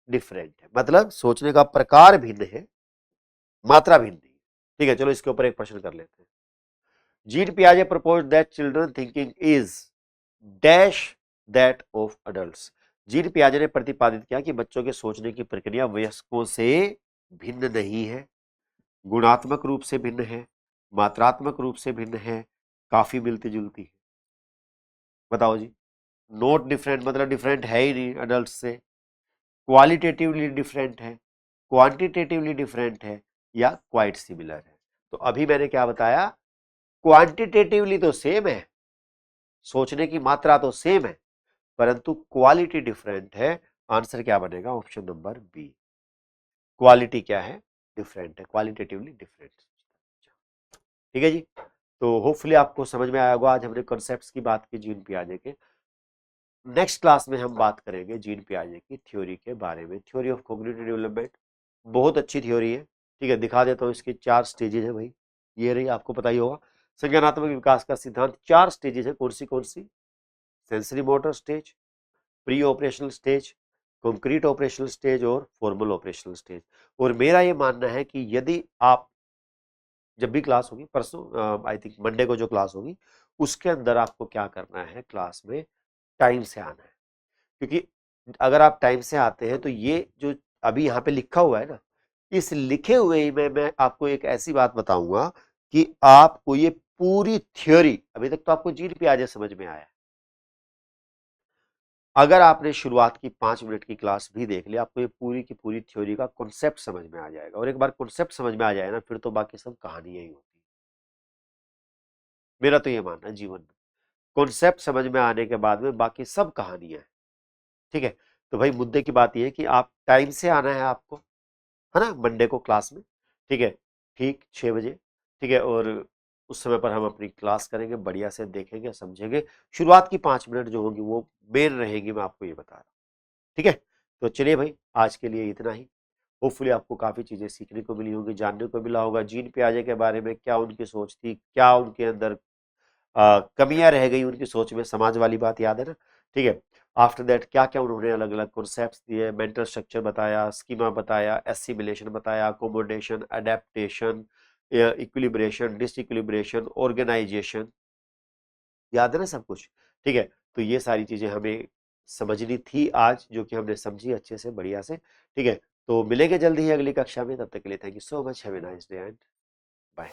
डिफरेंट है, मतलब सोचने का प्रकार भिन्न है, मात्रा भिन्न नहीं। ठीक है, चलो इसके ऊपर एक प्रश्न कर लेते हैं। जीन पियाजे propose that children thinking is dash that of adults. Jean पियाजे ने प्रतिपादित किया कि बच्चों के सोचने की प्रक्रिया वयस्कों से भिन्न नहीं है, गुणात्मक रूप से भिन्न है, मात्रात्मक रूप से भिन्न है, काफी मिलती जुलती है। बताओ जी, नोट डिफरेंट मतलब डिफरेंट है ही नहीं अडल्ट से, क्वालिटेटिवली डिफरेंट है, क्वांटिटेटिवली डिफरेंट है, या क्वाइट सिमिलर है। तो अभी मैंने क्या बताया, क्वांटिटेटिवली तो सेम है, सोचने की मात्रा तो सेम है, परंतु क्वालिटी डिफरेंट है। आंसर क्या बनेगा, ऑप्शन नंबर बी। क्वालिटी क्या है, डिफरेंट है, क्वालिटेटिवली डिफरेंट। ठीक है जी, तो होपफुली आपको समझ में आया होगा। आज हमने कॉन्सेप्ट्स की बात की जीन पियाजे के। नेक्स्ट क्लास में हम बात करेंगे जीन पियाजे की थ्योरी के बारे में, थ्योरी ऑफ कॉग्निटिव डेवलपमेंट। बहुत अच्छी थ्योरी है। ठीक है, दिखा देता हूँ, इसके 4 स्टेजेज है भाई, ये रही, आपको पता ही होगा। संज्ञानात्मक विकास का सिद्धांत 4 स्टेजेज है, कौन सी, sensory motor stage, pre operational stage, concrete operational stage और फॉर्मल ऑपरेशनल स्टेज। और मेरा ये मानना है कि यदि आप जब भी क्लास होगी, परसों आई थिंक मंडे को जो क्लास होगी, उसके अंदर आपको क्या करना है, क्लास में टाइम से आना है। क्योंकि अगर आप टाइम से आते हैं तो ये जो अभी यहाँ पे लिखा हुआ है ना, इस लिखे हुए ही में मैं आपको एक ऐसी बात बताऊंगा कि आपको ये पूरी थ्योरी, अभी तक तो आपको जीन पियाजे समझ में आया, अगर आपने शुरुआत की 5 मिनट की क्लास भी देख ली, आपको ये पूरी की पूरी थ्योरी का कॉन्सेप्ट समझ में आ जाएगा। और एक बार कॉन्सेप्ट समझ में आ जाए ना, फिर तो बाकी सब कहानियां ही होती है। मेरा तो ये मानना है, जीवन में कॉन्सेप्ट समझ में आने के बाद में बाकी सब कहानियां हैं। ठीक है, तो भाई मुद्दे की बात यह है कि आप टाइम से आना है आपको, है ना, मंडे को क्लास में। ठीक है, ठीक 6 बजे। ठीक है, और उस समय पर हम अपनी क्लास करेंगे, बढ़िया से देखेंगे, समझेंगे। शुरुआत की 5 मिनट जो होगी वो मेन रहेगी, मैं आपको ये बता रहा हूँ। ठीक है, तो चलिए भाई, आज के लिए इतना ही। होपफुली आपको काफी चीजें सीखने को मिली होंगी, जानने को मिला होगा जीन पियाजे के बारे में, क्या उनकी सोच थी, क्या उनके अंदर कमियां रह गई उनकी सोच में, समाज वाली बात याद है ना। ठीक है, आफ्टर दैट क्या क्या उन्होंने अलग अलग कॉन्सेप्ट्स दिए, मेंटल स्ट्रक्चर बताया, स्कीमा बताया, एसिमिलेशन बताया, अकोमोडेशन, अडेप्टेशन, इक्विलिब्रेशन, डिसइक्विलिब्रेशन, ऑर्गेनाइजेशन, याद है ना सब कुछ। ठीक है, तो ये सारी चीजें हमें समझनी थी आज, जो कि हमने समझी अच्छे से, बढ़िया से। ठीक है, तो मिलेंगे जल्दी ही अगली कक्षा में, तब तक के लिए thank you so much, have a nice day and bye.